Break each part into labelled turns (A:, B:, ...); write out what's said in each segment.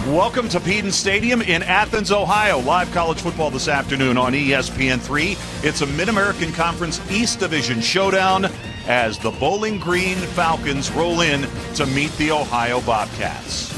A: Welcome to Peden Stadium in Athens, Ohio. Live college football this afternoon on ESPN3. It's a Mid-American Conference East Division showdown as the Bowling Green Falcons roll in to meet the Ohio Bobcats.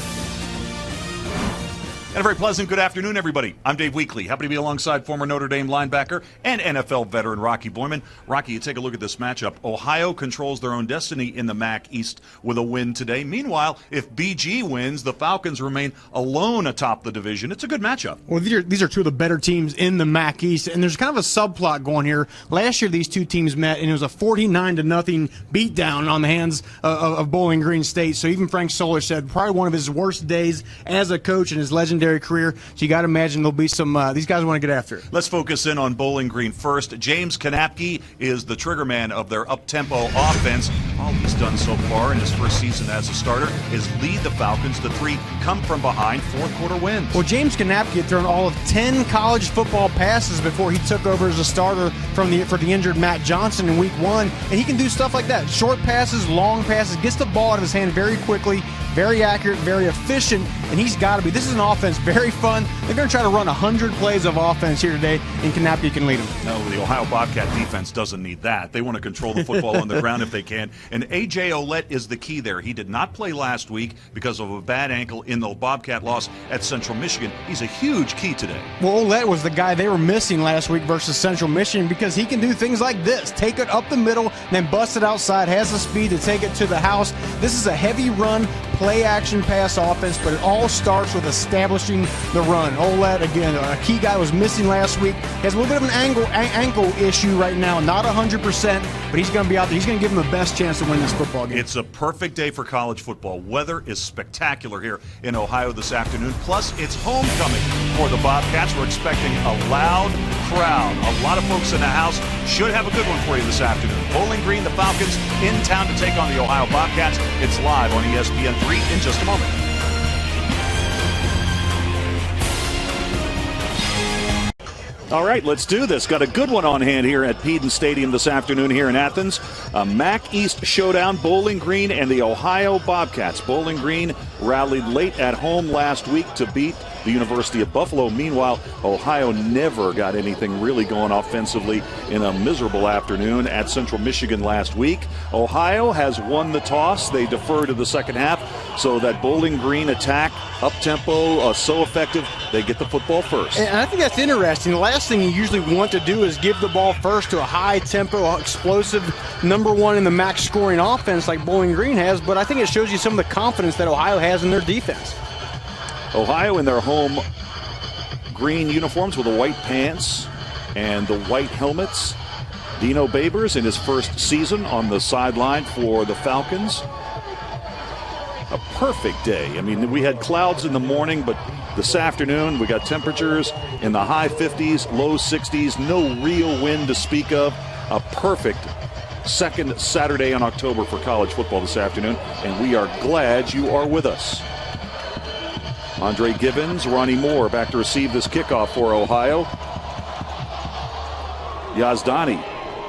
A: And a very pleasant good afternoon, everybody. I'm Dave Weekley. Happy to be alongside former Notre Dame linebacker and NFL veteran Rocky Boyman. Rocky, you take a look at this matchup. Ohio controls their own destiny in the MAC East with a win today. Meanwhile, if BG wins, the Falcons remain alone atop the division. It's a good matchup.
B: Well, these are two of the better teams in the MAC East, and there's kind of a subplot going here. Last year, these two teams met, and it was a 49-0 beatdown on the hands of Bowling Green State. So even Frank Soler said probably one of his worst days as a coach in his legendary career. So you got to imagine there'll be some. These guys want to get after it.
A: Let's focus in on Bowling Green first. James Kanapke is the trigger man of their up-tempo offense. All he's done so far in his first season as a starter is lead the Falcons to 3 come-from-behind fourth-quarter wins.
B: Well, James Kanapke had thrown all of 10 college football passes before he took over as a starter for the injured Matt Johnson in Week 1, and he can do stuff like that. Short passes, long passes, gets the ball out of his hand very quickly, very accurate, very efficient, and he's got to be. This is an offense, very fun. They're going to try to run 100 plays of offense here today, and Kanapke can lead them.
A: No, the Ohio Bobcat defense doesn't need that. They want to control the football on the ground if they can. And A.J. Olette is the key there. He did not play last week because of a bad ankle in the Bobcat loss at Central Michigan. He's a huge key today.
B: Well, Olette was the guy they were missing last week versus Central Michigan because he can do things like this. Take it up the middle, then bust it outside, has the speed to take it to the house. This is a heavy run, play-action pass offense, but it all starts with establishing the run. Olette, again, a key guy was missing last week. He has a little bit of an ankle issue right now, not 100%, but he's going to be out there. He's going to give him the best chance to win this football game.
A: It's a perfect day for college football. Weather is spectacular here in Ohio this afternoon. Plus, it's homecoming for the Bobcats. We're expecting a loud crowd. A lot of folks in the house. Should have a good one for you this afternoon. Bowling Green, the Falcons, in town to take on the Ohio Bobcats. It's live on ESPN3 in just a moment. All right, let's do this. Got a good one on hand here at Peden Stadium this afternoon here in Athens. A MAC East showdown, Bowling Green and the Ohio Bobcats. Bowling Green rallied late at home last week to beat the University of Buffalo. Meanwhile, Ohio never got anything really going offensively in a miserable afternoon at Central Michigan last week. Ohio has won the toss. They defer to the second half, so that Bowling Green attack, up-tempo, so effective, they get the football first.
B: And I think that's interesting. The last thing you usually want to do is give the ball first to a high-tempo, explosive, number one in the MAC scoring offense like Bowling Green has, but I think it shows you some of the confidence that Ohio has in their defense.
A: Ohio in their home green uniforms with the white pants and the white helmets. Dino Babers in his first season on the sideline for the Falcons. A perfect day. I mean, we had clouds in the morning, but this afternoon we got temperatures in the high 50s, low 60s, no real wind to speak of. A perfect second Saturday in October for college football this afternoon, and we are glad you are with us. Andre Givens, Ronnie Moore back to receive this kickoff for Ohio. Yazdani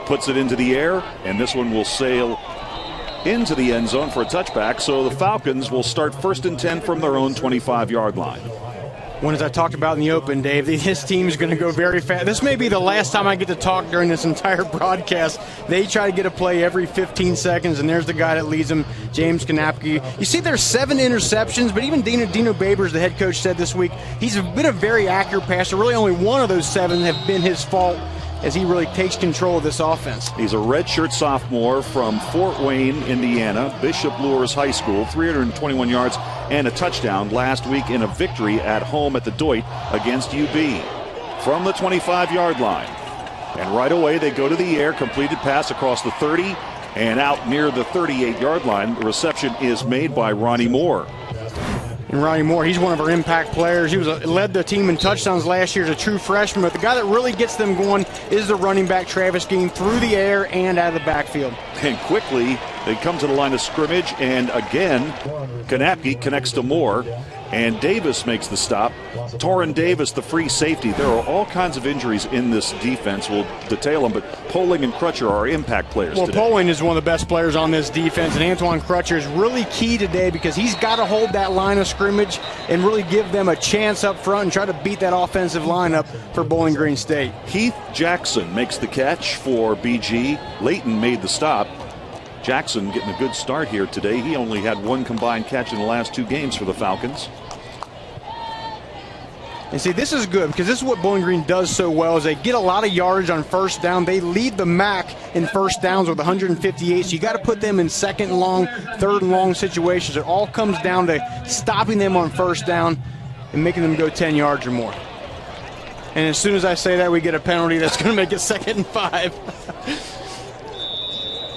A: puts it into the air, and this one will sail into the end zone for a touchback. So the Falcons will start 1st and 10 from their own 25-yard line.
B: When, as I talked about in the open, Dave, this team is going to go very fast. This may be the last time I get to talk during this entire broadcast. They try to get a play every 15 seconds, and there's the guy that leads them, James Kanapke. You see there's 7 interceptions, but even Dino Babers, the head coach, said this week he's been a very accurate passer. Really only one of those 7 have been his fault, as he really takes control of this offense.
A: He's a redshirt sophomore from Fort Wayne, Indiana, Bishop Luers High School, 321 yards and a touchdown last week in a victory at home at the Doit against UB from the 25-yard line. And right away they go to the air, completed pass across the 30 and out near the 38-yard line. The reception is made by Ronnie Moore.
B: And Ronnie Moore, he's one of our impact players. He led the team in touchdowns last year as a true freshman, but the guy that really gets them going is the running back, Travis Geen, through the air and out of the backfield.
A: And quickly, They come to the line of scrimmage, and again, Kanapke connects to Moore, and Davis makes the stop. Torrin Davis, the free safety. There are all kinds of injuries in this defense. We'll detail them, but Poling and Crutcher are impact players today.
B: Poling is one of the best players on this defense, and Antoine Crutcher is really key today because he's got to hold that line of scrimmage and really give them a chance up front and try to beat that offensive lineup for Bowling Green State.
A: Heath Jackson makes the catch for BG. Layton made the stop. Jackson getting a good start here today. He only had one combined catch in the last 2 games for the Falcons.
B: And see, this is good because this is what Bowling Green does so well is they get a lot of yardage on first down. They lead the MAC in first downs with 158, so you got to put them in second and long, third and long situations. It all comes down to stopping them on first down and making them go 10 yards or more. And as soon as I say that, we get a penalty that's going to make it 2nd and 5.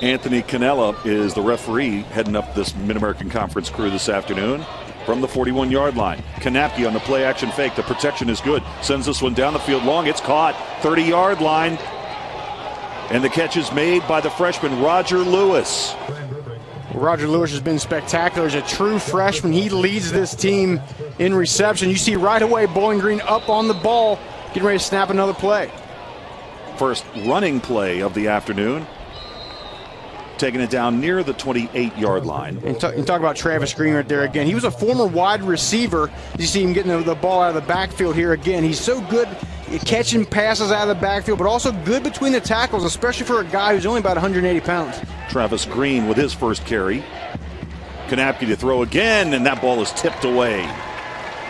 A: Anthony Cannella is the referee heading up this Mid-American Conference crew this afternoon from the 41-yard line. Kanapke on the play-action fake. The protection is good. Sends this one down the field long. It's caught. 30-yard line. And the catch is made by the freshman, Roger Lewis.
B: Roger Lewis has been spectacular as a true freshman. He leads this team in reception. You see right away Bowling Green up on the ball, getting ready to snap another play.
A: First running play of the afternoon. Taking it down near the 28-yard line.
B: And talk about Travis Green right there again. He was a former wide receiver. You see him getting the ball out of the backfield here again. He's so good at catching passes out of the backfield, but also good between the tackles, especially for a guy who's only about 180 pounds.
A: Travis Green with his first carry. Kanapke to throw again, and that ball is tipped away.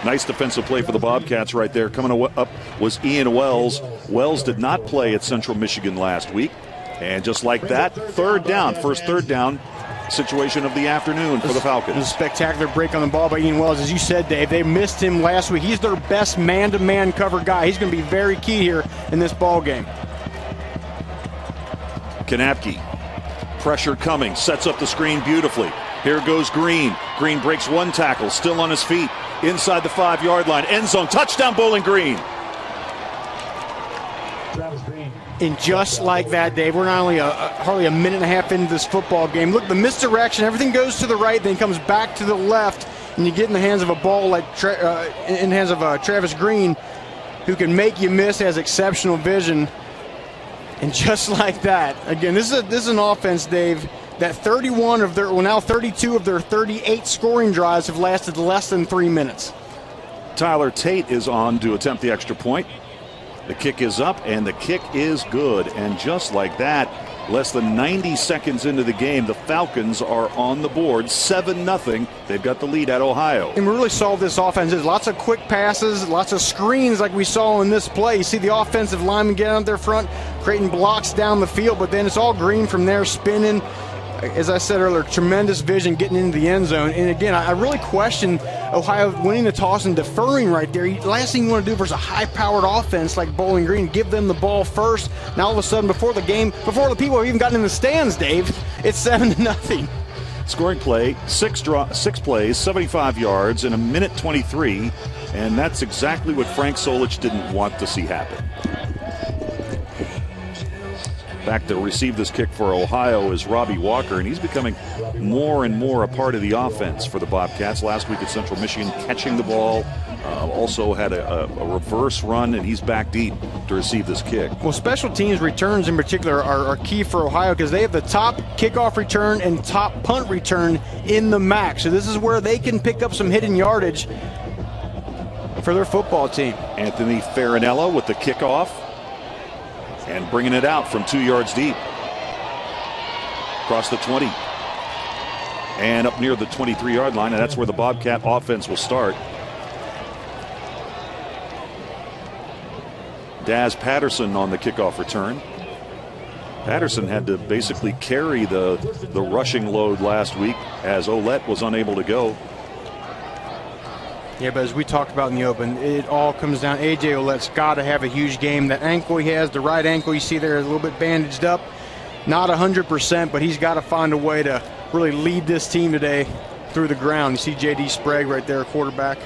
A: Nice defensive play for the Bobcats right there. Coming up was Ian Wells. Wells did not play at Central Michigan last week. And just like that, third down, first third down situation of the afternoon for the Falcons.
B: A spectacular break on the ball by Ian Wells. As you said, Dave, they missed him last week. He's their best man-to-man cover guy. He's going to be very key here in this ball game.
A: Kanapke, pressure coming, sets up the screen beautifully. Here goes Green. Green breaks one tackle, still on his feet, inside the 5-yard line. End zone, touchdown Bowling Green.
B: And just like that, Dave, we're not only hardly a minute and a half into this football game. Look, the misdirection, everything goes to the right, then comes back to the left, and you get in the hands of a ball like in the hands of Travis Green, who can make you miss, has exceptional vision. And just like that, again, this is an offense, Dave, that 31 of their, well, now 32 of their 38 scoring drives have lasted less than 3 minutes.
A: Tyler Tate is on to attempt the extra point. The kick is up, and the kick is good. And just like that, less than 90 seconds into the game, the Falcons are on the board, 7-0. They've got the lead at Ohio.
B: And we really saw this offense. There's lots of quick passes, lots of screens like we saw in this play. You see the offensive linemen get out there front, creating blocks down the field, but then it's all Green from there, spinning. As I said earlier, tremendous vision getting into the end zone. And again, I really question Ohio winning the toss and deferring right there. Last thing you want to do versus a high-powered offense like Bowling Green, give them the ball first. Now all of a sudden, before the game, before the people have even gotten in the stands, Dave, it's 7-0.
A: Scoring play, six plays, 75 yards in a minute 23, and that's exactly what Frank Solich didn't want to see happen. Back to receive this kick for Ohio is Robbie Walker, and he's becoming more and more a part of the offense for the Bobcats. Last week at Central Michigan, catching the ball, also had a reverse run, and he's back deep to receive this kick.
B: Well, special teams returns in particular are key for Ohio because they have the top kickoff return and top punt return in the MAC. So this is where they can pick up some hidden yardage for their football team.
A: Anthony Farinella with the kickoff. And bringing it out from 2 yards deep. Across the 20. And up near the 23-yard line, and that's where the Bobcat offense will start. Daz Patterson on the kickoff return. Patterson had to basically carry the rushing load last week as Olette was unable to go.
B: Yeah, but as we talked about in the open, it all comes down. A.J. Olette's got to have a huge game. That ankle he has, the right ankle you see there, is a little bit bandaged up. Not 100%, but he's got to find a way to really lead this team today through the ground. You see J.D. Sprague right there, quarterback.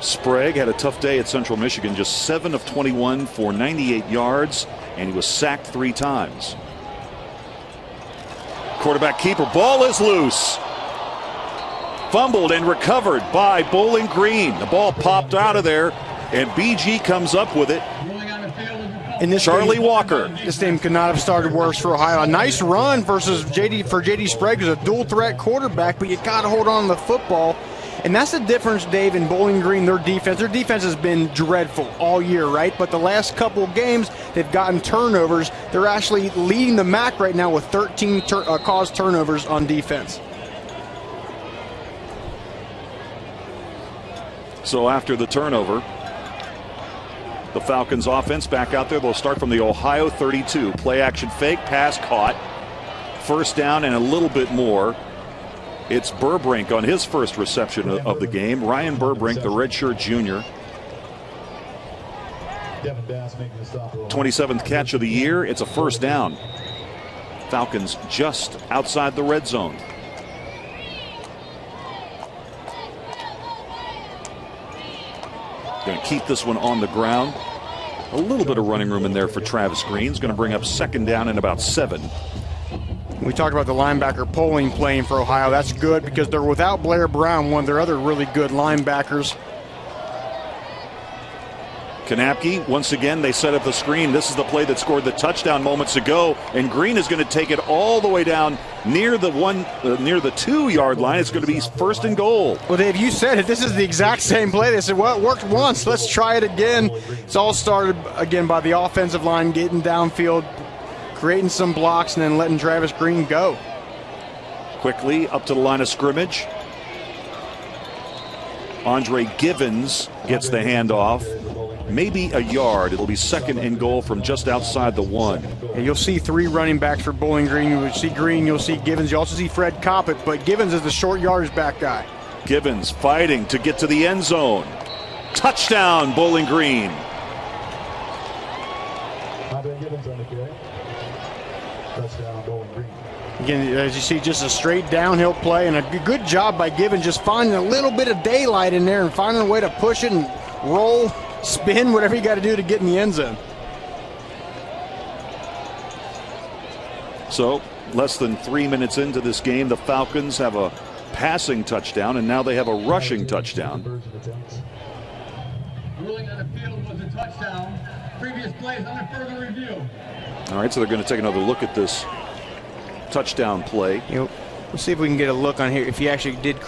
A: Sprague had a tough day at Central Michigan, just 7 of 21 for 98 yards, and he was sacked 3 times. Quarterback keeper, ball is loose. Fumbled and recovered by Bowling Green. The ball popped out of there, and BG comes up with it.
B: And this
A: Charlie
B: game,
A: Walker.
B: This game could not have started worse for Ohio. A nice run versus J.D. Sprague, who's a dual-threat quarterback, but you got to hold on to the football. And that's the difference, Dave, in Bowling Green, their defense. Their defense has been dreadful all year, right? But the last couple of games, they've gotten turnovers. They're actually leading the MAC right now with 13 caused turnovers on defense.
A: So after the turnover, the Falcons offense back out there. They'll start from the Ohio 32. Play action fake, pass caught. First down and a little bit more. It's Burbrink on his first reception of the game. Ryan Burbrink, the redshirt junior. 27th catch of the year. It's a first down. Falcons just outside the red zone. Going to keep this one on the ground. A little bit of running room in there for Travis Green. He's going to bring up second down and about 7.
B: We talked about the linebacker Poling playing for Ohio. That's good because they're without Blair Brown, one of their other really good linebackers.
A: Kanapke, once again, they set up the screen. This is the play that scored the touchdown moments ago, and Green is going to take it all the way down near the 2-yard line. It's going to be first and goal.
B: Well, Dave, you said it. This is the exact same play. They said, well, it worked once. Let's try it again. It's all started, again, by the offensive line getting downfield, creating some blocks, and then letting Travis Green go.
A: Quickly up to the line of scrimmage. Andre Givens gets the handoff. Maybe a yard. It'll be second and goal from just outside the 1.
B: And you'll see 3 running backs for Bowling Green. You'll see Green, you'll see Givens. You also see Fred Coppett, but Givens is the short yardage back guy.
A: Givens fighting to get to the end zone. Touchdown, Bowling Green.
B: Again, as you see, just a straight downhill play and a good job by Givens just finding a little bit of daylight in there and finding a way to push it and roll, spin, whatever you got to do to get in the end zone.
A: So, less than 3 minutes into this game, the Falcons have a passing touchdown, and now they have a rushing touchdown.
C: Ruling on the field was a touchdown. Previous plays under further review.
A: All right, so they're going to take another look at this touchdown play.
B: We'll see if we can get a look on here. If he actually did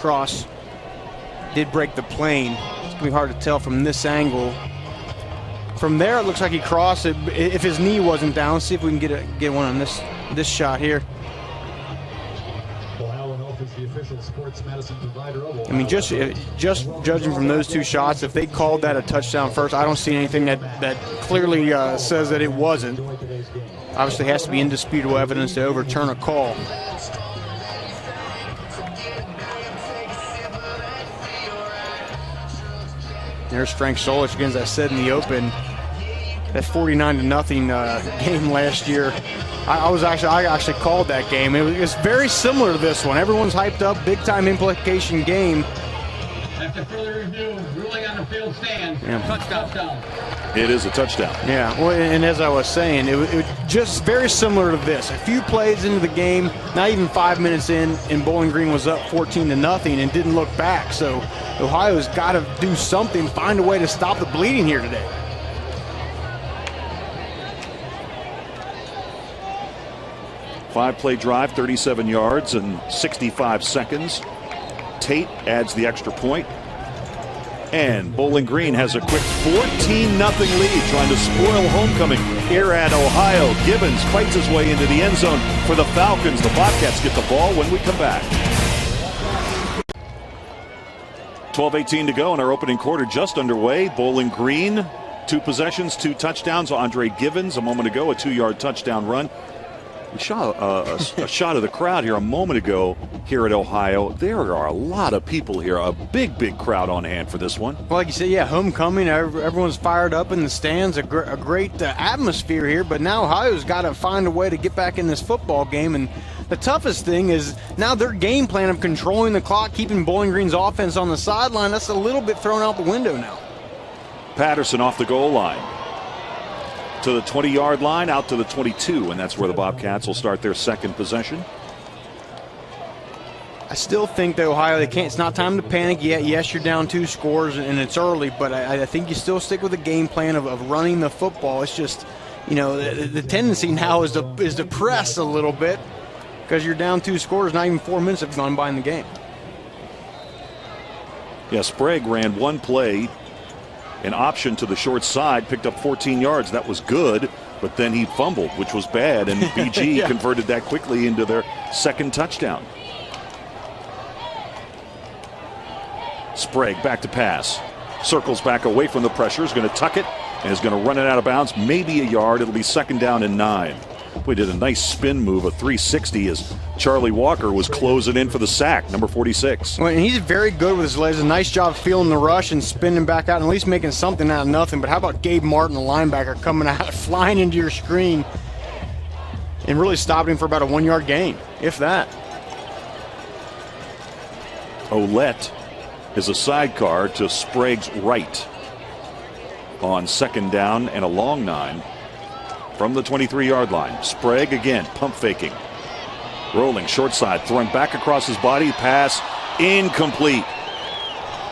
B: break the plane. It's going to be hard to tell from this angle. From there, it looks like he crossed it. If his knee wasn't down, let's see if we can get one on this shot here. I mean, just judging from those 2 shots, if they called that a touchdown first, I don't see anything that clearly says that it wasn't. Obviously, has to be indisputable evidence to overturn a call. There's Frank Solich again, as I said in the open. That 49-0 game last year. I actually called that game. It was very similar to this one. Everyone's hyped up, big-time implication game.
C: After further review, ruling on the field stands. Yeah. Touchdown.
A: It is a touchdown.
B: Yeah, well, and as I was saying, it was just very similar to this. A few plays into the game, not even 5 minutes in, and Bowling Green was up 14-0 and didn't look back. So Ohio's got to do something, find a way to stop the bleeding here today.
A: Five-play drive, 37 yards and 65 seconds. Tate adds the extra point. And Bowling Green has a quick 14-0 lead, trying to spoil homecoming here at Ohio. Givens fights his way into the end zone for the Falcons. The Bobcats get the ball when we come back. 12:18 to go in our opening quarter, just underway. Bowling Green, 2 possessions, 2 touchdowns. Andre Givens, a moment ago, a 2-yard touchdown run. We saw a shot of the crowd here a moment ago here at Ohio. There are a lot of people here, a big crowd on hand for this one.
B: Well, like you said, yeah, homecoming. Everyone's fired up in the stands. A great atmosphere here, but now Ohio's got to find a way to get back in this football game. And the toughest thing is now their game plan of controlling the clock, keeping Bowling Green's offense on the sideline, that's a little bit thrown out the window now.
A: Patterson off the goal line. To the 20-yard line, out to the 22, and that's where the Bobcats will start their second possession.
B: I still think that Ohio, it's not time to panic yet. Yes, you're down 2 scores and it's early, but I think you still stick with the game plan of running the football. It's just, the tendency now is to press a little bit because you're down 2 scores, not even 4 minutes have gone by in the game.
A: Yeah, Sprague ran one play, an option to the short side, picked up 14 yards. That was good, but then he fumbled, which was bad, and BG
B: yeah.
A: converted that quickly into their second touchdown. Sprague back to pass. Circles back away from the pressure, is going to tuck it, and is going to run it out of bounds, maybe a yard. It'll be 2nd down and 9. We did a nice spin move, a 360, as Charlie Walker was closing in for the sack, number 46.
B: Well, and he's very good with his legs. A nice job feeling the rush and spinning back out and at least making something out of nothing. But how about Gabe Martin, the linebacker, coming out, flying into your screen and really stopping him for about a 1-yard gain, if that.
A: Ouellette is a sidecar to Sprague's right on 2nd down and a long 9 from the 23-yard line. Sprague again, pump faking. Rolling short side, throwing back across his body, pass incomplete.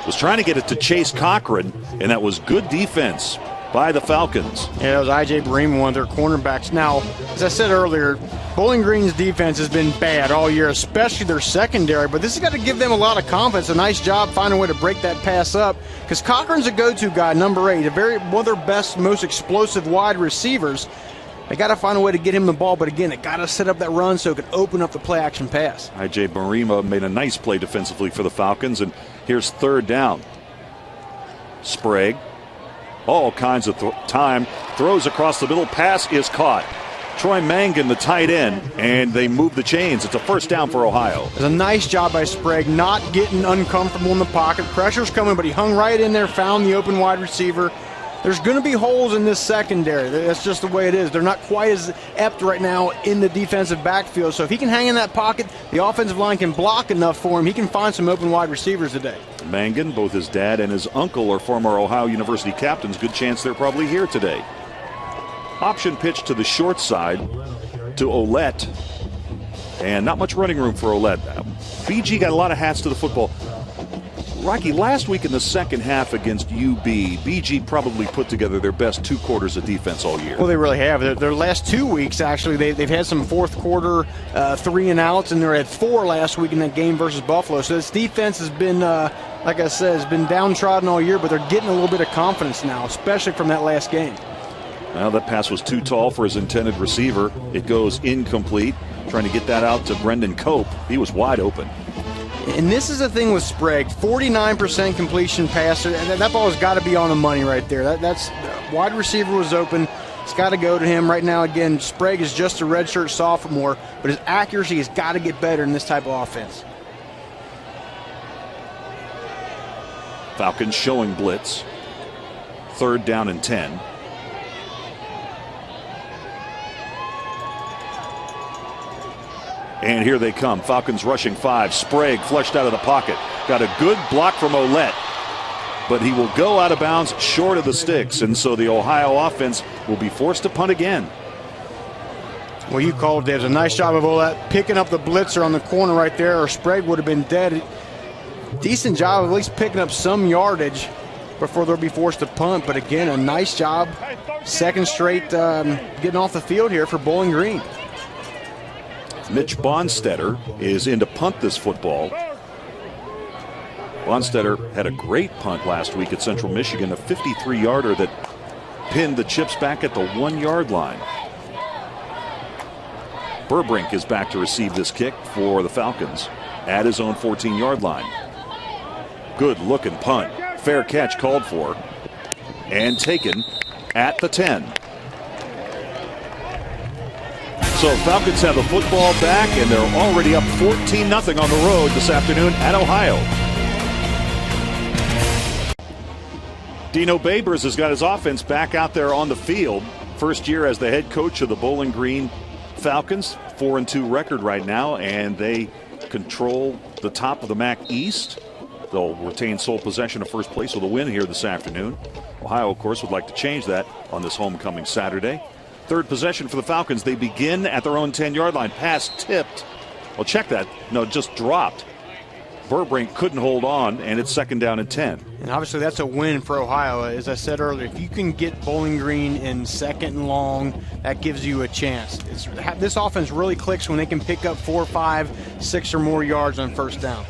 A: Was trying to get it to Chase Cochran, and that was good defense by the Falcons.
B: Yeah, that was I.J. Bream, one of their cornerbacks. Now, as I said earlier, Bowling Green's defense has been bad all year, especially their secondary, but this has got to give them a lot of confidence. A nice job finding a way to break that pass up, because Cochran's a go-to guy, number 8, one of their best, most explosive wide receivers. They got to find a way to get him the ball, but again, they got to set up that run so it can open up the play-action pass.
A: I.J. Marima made a nice play defensively for the Falcons, and here's 3rd down. Sprague, all kinds of time, throws across the middle, pass is caught. Troy Mangan, the tight end, and they move the chains. It's a 1st down for Ohio.
B: It's a nice job by Sprague, not getting uncomfortable in the pocket. Pressure's coming, but he hung right in there, found the open wide receiver. There's going to be holes in this secondary. That's just the way it is. They're not quite as apt right now in the defensive backfield. So if he can hang in that pocket, the offensive line can block enough for him. He can find some open wide receivers today.
A: Mangan, both his dad and his uncle are former Ohio University captains. Good chance they're probably here today. Option pitch to the short side to Ouellette. And not much running room for Ouellette. BG got a lot of hats to the football. Rocky, last week in the second half against UB, BG probably put together their best 2 quarters of defense all year.
B: Well, they really have. Their last 2 weeks, actually, they've had some fourth quarter 3-and-outs, and they had 4 last week in that game versus Buffalo. So this defense has been, like I said, has been downtrodden all year, but they're getting a little bit of confidence now, especially from that last game.
A: Well, that pass was too tall for his intended receiver. It goes incomplete. Trying to get that out to Brendan Cope. He was wide open.
B: And this is the thing with Sprague, 49% completion passer. That ball has got to be on the money right there. That's wide receiver was open. It's got to go to him right now. Again, Sprague is just a redshirt sophomore, but his accuracy has got to get better in this type of offense.
A: Falcons showing blitz. 3rd down and 10. And here they come. Falcons rushing 5. Sprague flushed out of the pocket. Got a good block from Ouellette. But he will go out of bounds short of the sticks. And so the Ohio offense will be forced to punt again.
B: Well, you called it. It was a nice job of Ouellette picking up the blitzer on the corner right there, or Sprague would have been dead. Decent job of at least picking up some yardage before they'll be forced to punt. But again, a nice job. 2nd straight getting off the field here for Bowling Green.
A: Mitch Bonstetter is in to punt this football. Bonstetter had a great punt last week at Central Michigan, a 53-yarder that pinned the Chips back at the 1-yard line. Burbrink is back to receive this kick for the Falcons at his own 14-yard line. Good looking punt. Fair catch called for and taken at the 10. So Falcons have the football back, and they're already up 14-0 on the road this afternoon at Ohio. Dino Babers has got his offense back out there on the field. First year as the head coach of the Bowling Green Falcons. 4-2 record right now, and they control the top of the MAC East. They'll retain sole possession of first place with a win here this afternoon. Ohio, of course, would like to change that on this homecoming Saturday. 3rd possession for the Falcons. They begin at their own 10-yard line. Pass tipped. Well, check that. No, just dropped. Burbrink couldn't hold on, and it's 2nd down and 10.
B: And obviously that's a win for Ohio. As I said earlier, if you can get Bowling Green in 2nd and long, that gives you a chance. This offense really clicks when they can pick up 4, 5, 6 or more yards on 1st down.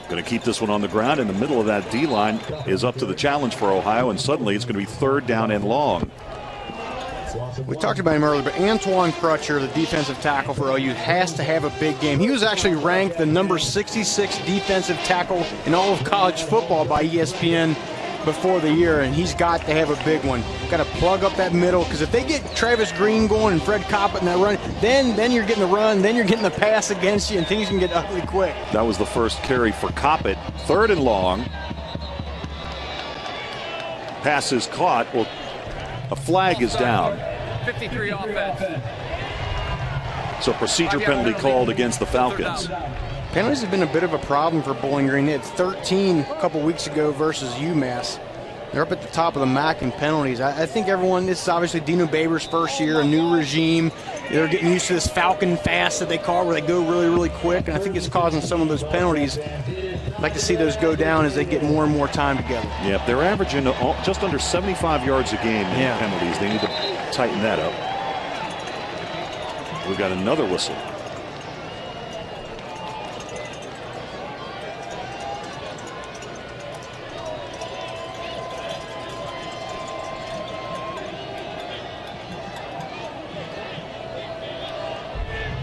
A: Going to keep this one on the ground. In the middle of that D-line is up to the challenge for Ohio, and suddenly it's going to be 3rd down and long.
B: We talked about him earlier, but Antoine Crutcher, the defensive tackle for OU, has to have a big game. He was actually ranked the number 66 defensive tackle in all of college football by ESPN before the year, and he's got to have a big one. Got to plug up that middle, because if they get Travis Green going and Fred Coppett in that run, then you're getting the run, then you're getting the pass against you, and things can get ugly quick.
A: That was the first carry for Coppett. 3rd and long. Pass is caught. Well, a flag is down.
C: 53 offense.
A: So procedure penalty called against the Falcons.
B: Penalties have been a bit of a problem for Bowling Green. They had 13 a couple weeks ago versus UMass. They're up at the top of the MAC in penalties. I think everyone, this is obviously Dino Baber's first year, a new regime. They're getting used to this Falcon fast that they call, where they go really, really quick, and I think it's causing some of those penalties. I'd like to see those go down as they get more and more time together.
A: Yeah, they're averaging just under 75 yards a game in penalties. They need to tighten that up. We've got another whistle.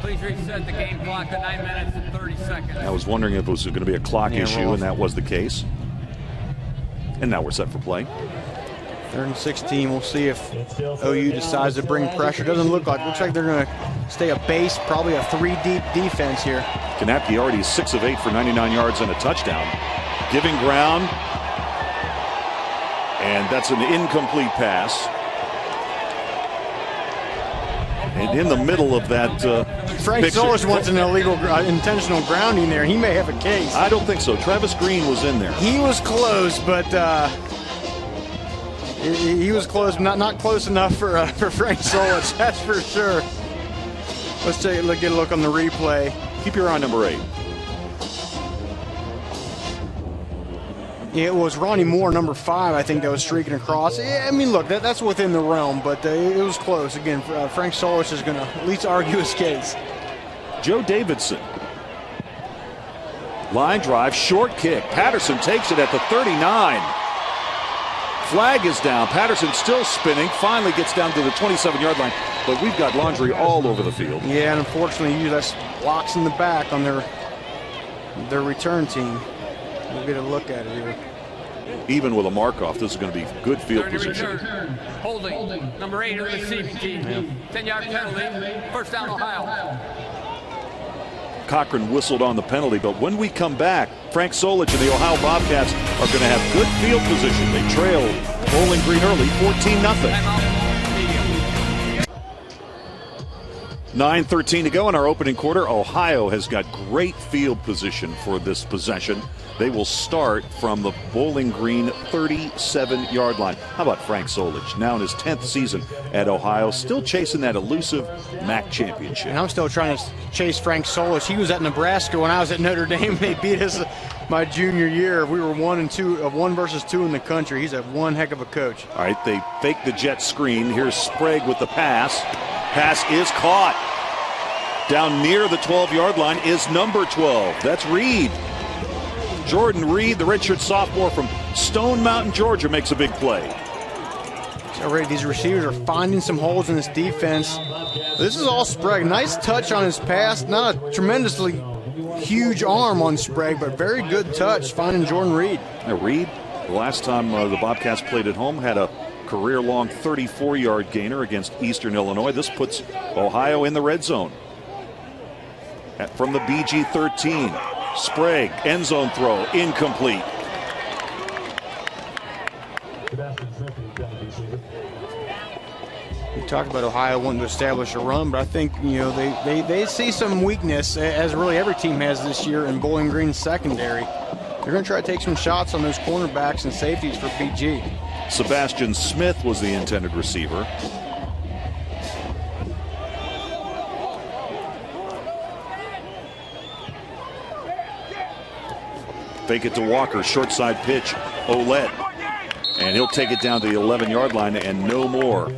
C: Please reset the game clock to 9 minutes and 30 seconds.
A: I was wondering if it was going to be a clock issue, and that was the case. And now we're set for play.
B: 3rd and 16. We'll see if OU decides to bring pressure. Doesn't look like. Looks like they're going to stay a base, probably a 3-deep defense here.
A: Kanapke already 6 of 8 for 99 yards and a touchdown. Giving ground. And that's an incomplete pass. And in the middle of that
B: Frank
A: picture,
B: Solis wants an illegal intentional grounding there. He may have a case.
A: I don't think so. Travis Green was in there.
B: He was close, but he was close, not close enough for Frank Solis, that's for sure. Let's get a look on the replay.
A: Keep your eye on number 8.
B: Yeah, it was Ronnie Moore, number 5, I think, that was streaking across. Yeah, I mean, look, that's within the realm, but it was close. Again, Frank Solis is going to at least argue his case.
A: Joe Davidson. Line drive, short kick. Patterson takes it at the 39. Flag is down. Patterson still spinning. Finally gets down to the 27-yard line. But we've got laundry all over the field.
B: Yeah, and unfortunately, that's blocks in the back on their return team. We'll get a look at it here.
A: Even with a mark-off, this is going to be good field position.
C: Holding. Number 8 on the receiving team. 10-yard penalty. 1st down, Ohio.
A: Cochran whistled on the penalty, but when we come back, Frank Solich and the Ohio Bobcats are going to have good field position. They trail Bowling Green early, 14-0. 9:13 to go in our opening quarter. Ohio has got great field position for this possession. They will start from the Bowling Green 37-yard line. How about Frank Solich, now in his 10th season at Ohio, still chasing that elusive MAC championship.
B: And I'm still trying to chase Frank Solich. He was at Nebraska when I was at Notre Dame. They beat us my junior year. We were 1 versus 2 in the country. He's one heck of a coach.
A: All right, they fake the jet screen. Here's Sprague with the pass. Pass is caught. Down near the 12-yard line is number 12. That's Reed. Jordan Reed, the redshirt sophomore from Stone Mountain, Georgia, makes a big play.
B: Already these receivers are finding some holes in this defense. This is all Sprague. Nice touch on his pass. Not a tremendously huge arm on Sprague, but very good touch finding Jordan Reed.
A: Now Reed, the last time the Bobcats played at home, had a career-long 34-yard gainer against Eastern Illinois. This puts Ohio in the red zone. From the BG 13, Sprague, end zone throw, incomplete.
B: We talked about Ohio wanting to establish a run, but I think they see some weakness, as really every team has this year, in Bowling Green's secondary. They're going to try to take some shots on those cornerbacks and safeties for BG.
A: Sebastian Smith was the intended receiver. Fake it to Walker, short side pitch, Ouellette. And he'll take it down to the 11-yard line and no more.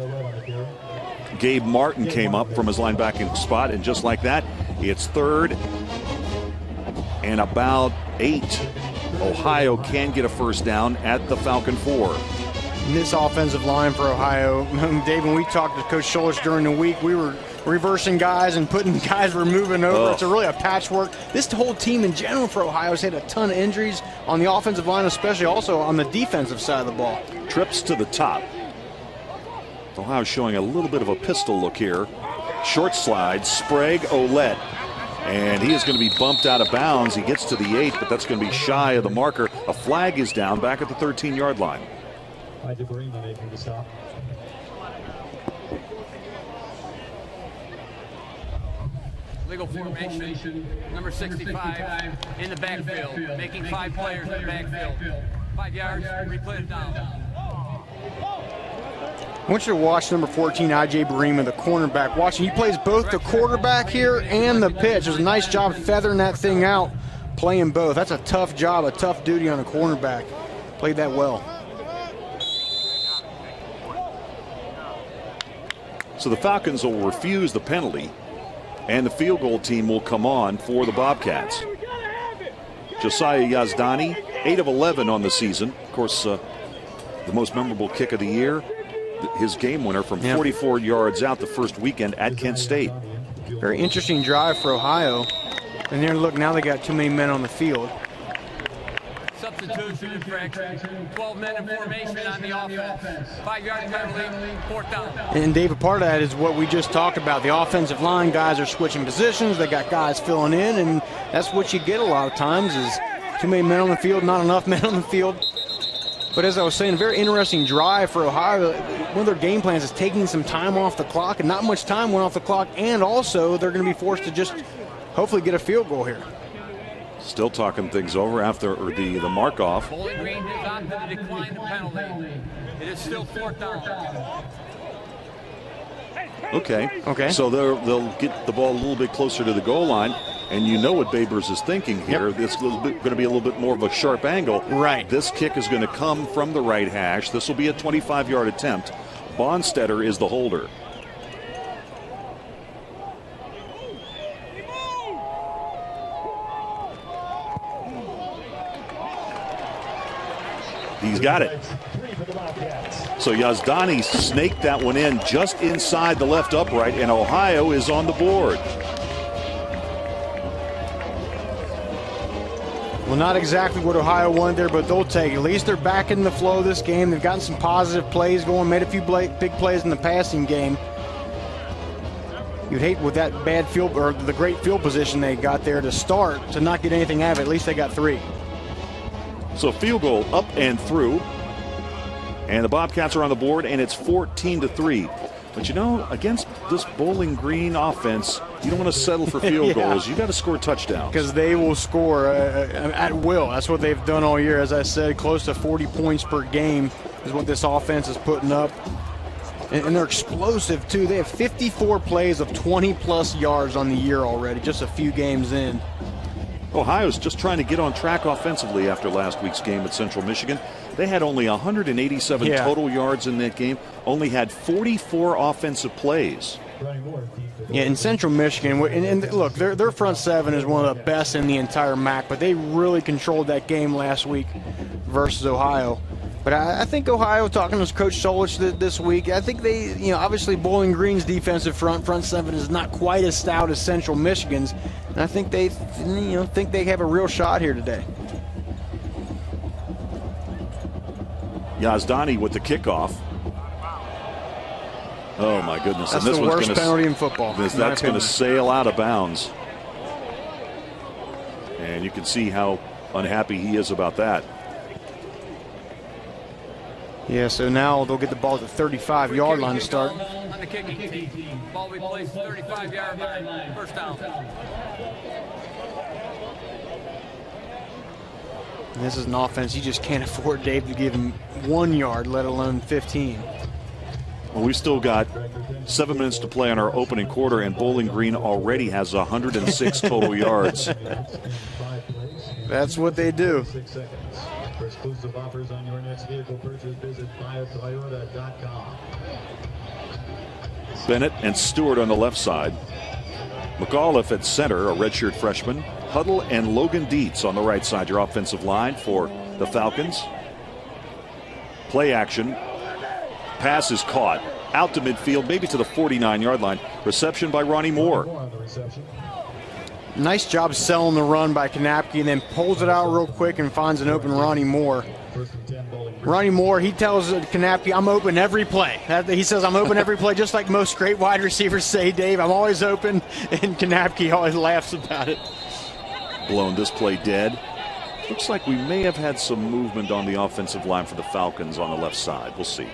A: Gabe Martin came up from his linebacking spot, and just like that, it's 3rd and about 8. Ohio can get a first down at the Falcon 4.
B: This offensive line for Ohio, Dave, when we talked to Coach Scholich during the week, we were reversing guys and putting guys we're moving over. It's really a patchwork. This whole team in general for Ohio has had a ton of injuries on the offensive line, especially also on the defensive side of the ball.
A: Trips to the top. Ohio's showing a little bit of a pistol look here. Short slide, Sprague, Ouellette. And he is going to be bumped out of bounds. He gets to the 8, but that's going to be shy of the marker. A flag is down back at the 13-yard line.
C: Legal formation, number 65 in the backfield, making 5 players in the backfield. 5 yards, replay it down.
B: I want you to watch number 14, I.J. Barima, the cornerback. Watching, he plays both the quarterback here and the pitch. Does a nice job feathering that thing out, playing both. That's a tough job, a tough duty on a cornerback. Played that well.
A: So the Falcons will refuse the penalty, and the field goal team will come on for the Bobcats. Josiah Yazdani, 8 of 11 on the season. Of course, the most memorable kick of the year, his game winner from 44 yards out the first weekend at Kent State.
B: Very interesting drive for Ohio. And there, look, now they got too many men on the field.
C: Substitution infraction, 12 men in formation on the offense. 5-yard penalty, 4th down.
B: And Dave, a part of that is what we just talked about. The offensive line guys are switching positions. They got guys filling in, and that's what you get a lot of times is too many men on the field, not enough men on the field. But as I was saying, a very interesting drive for Ohio. One of their game plans is taking some time off the clock, and not much time went off the clock, and also they're going to be forced to just hopefully get a field goal here.
A: Still talking things over after the mark off.
C: Bowling Green is on to the decline penalty. It is still 4th down.
A: Okay. So they'll get the ball a little bit closer to the goal line, and you know what Babers is thinking here. Yep. It's going to be a little bit more of a sharp angle.
B: Right.
A: This kick is going to come from the right hash. This will be a 25-yard attempt. Bonstetter is the holder. He's got it. So Yazdani snaked that one in just inside the left upright, and Ohio is on the board.
B: Well, not exactly what Ohio wanted there, but they'll take it. At least they're back in the flow of this game. They've gotten some positive plays going, made a few big plays in the passing game. You'd hate with that bad field, or the great field position they got there to start, to not get anything out of it. At least they got 3.
A: So field goal up and through, and the Bobcats are on the board, and it's 14-3. But you know, against this Bowling Green offense, you don't want to settle for field goals. You got to score touchdowns.
B: Because they will score at will. That's what they've done all year. As I said, close to 40 points per game is what this offense is putting up. And they're explosive, too. They have 54 plays of 20-plus yards on the year already, just a few games in.
A: Ohio's just trying to get on track offensively after last week's game at Central Michigan. They had only 187 total yards in that game, only had 44 offensive plays.
B: Yeah, in Central Michigan, and look, their front seven is one of the best in the entire MAC, but they really controlled that game last week versus Ohio. But I think Ohio, talking to Coach Scholich this week, I think they, obviously Bowling Green's defensive front seven is not quite as stout as Central Michigan's, and I think they, think they have a real shot here today.
A: Yazdani with the kickoff. Oh my goodness!
B: That's
A: and this
B: the
A: one's
B: worst penalty in football.
A: That's going to sail out of bounds, and you can see how unhappy he is about that.
B: Yeah, so now they'll get the ball at the 35-yard line to start.
C: On the kicking team. Ball we place 35-yard line. First down.
B: And this is an offense you just can't afford, Dave, to give him 1 yard, let alone 15.
A: Well, we've still got 7 minutes to play on our opening quarter, and Bowling Green already has 106 total yards.
B: That's what they do.
D: 6 seconds. For exclusive offers on your next vehicle purchase, visit buyatoyota.com.
A: Bennett and Stewart on the left side. McAuliffe at center, a redshirt freshman. Huddle and Logan Dietz on the right side, your offensive line for the Falcons. Play action. Pass is caught. Out to midfield, maybe to the 49-yard line. Reception by Ronnie Moore.
B: Nice job selling the run by Kanapke, and then pulls it out real quick and finds an open Ronnie Moore. Ronnie Moore, he tells Kanapke, I'm open every play. He says, I'm open every play, just like most great wide receivers say, Dave. I'm always open, and Kanapke always laughs about it.
A: Blown this play dead. Looks like we may have had some movement on the offensive line for the Falcons on the left side. We'll see.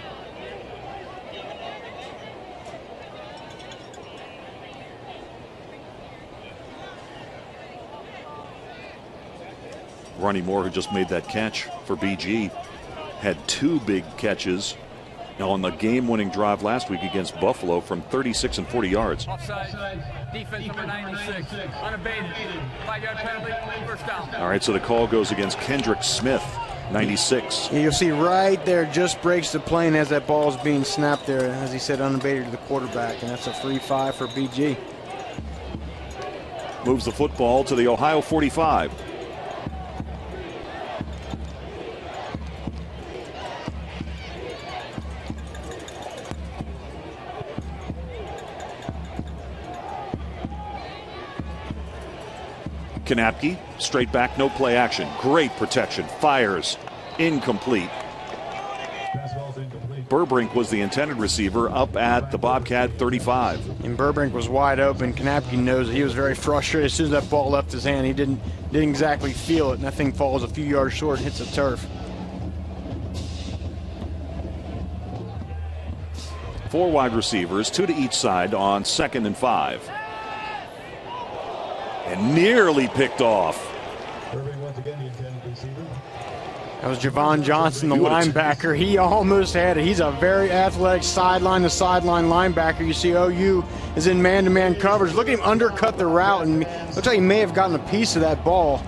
A: Ronnie Moore, who just made that catch for BG, had 2 big catches on the game-winning drive last week against Buffalo from 36 and 40 yards.
C: Offside, defense number 96, unabated, 5-yard penalty, first down.
A: All right, so the call goes against Kendrick Smith, 96.
B: You'll see right there, just breaks the plane as that ball is being snapped there, as he said, unabated to the quarterback, and that's a free 5 for BG.
A: Moves the football to the Ohio 45. Kanapke, straight back, no play action. Great protection, fires, incomplete. Burbrink was the intended receiver up at the Bobcat 35.
B: And Burbrink was wide open. Kanapke knows it. He was very frustrated as soon as that ball left his hand. He didn't exactly feel it, and that thing falls a few yards short and hits the turf.
A: 4 wide receivers, 2 to each side on 2nd and 5. And nearly picked off.
B: That was Javon Johnson, the linebacker. He almost had it. He's a very athletic sideline-to-sideline linebacker. You see OU is in man-to-man coverage. Look at him undercut the route, and looks like he may have gotten a piece of that ball.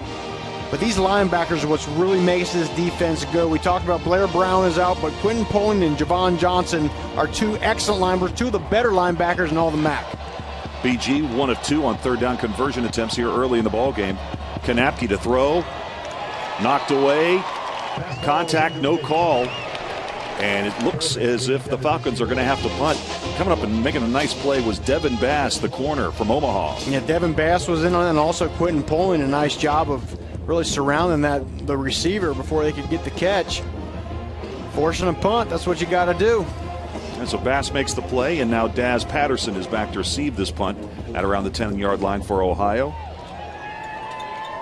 B: But these linebackers are what's really makes this defense go. We talked about Blair Brown is out, but Quentin Poland and Javon Johnson are 2 excellent linebackers, 2 of the better linebackers in all the MAC.
A: BG 1 of 2 on 3rd down conversion attempts here early in the ball game. Kanapke to throw, knocked away, contact, no call, and it looks as if the Falcons are going to have to punt. Coming up and making a nice play was Devin Bass, the corner from Omaha.
B: Yeah, Devin Bass was in on it, and also Quentin Poland, a nice job of really surrounding the receiver before they could get the catch. Forcing a punt, that's what you got to do.
A: And so Bass makes the play, and now Daz Patterson is back to receive this punt at around the 10-yard line for Ohio.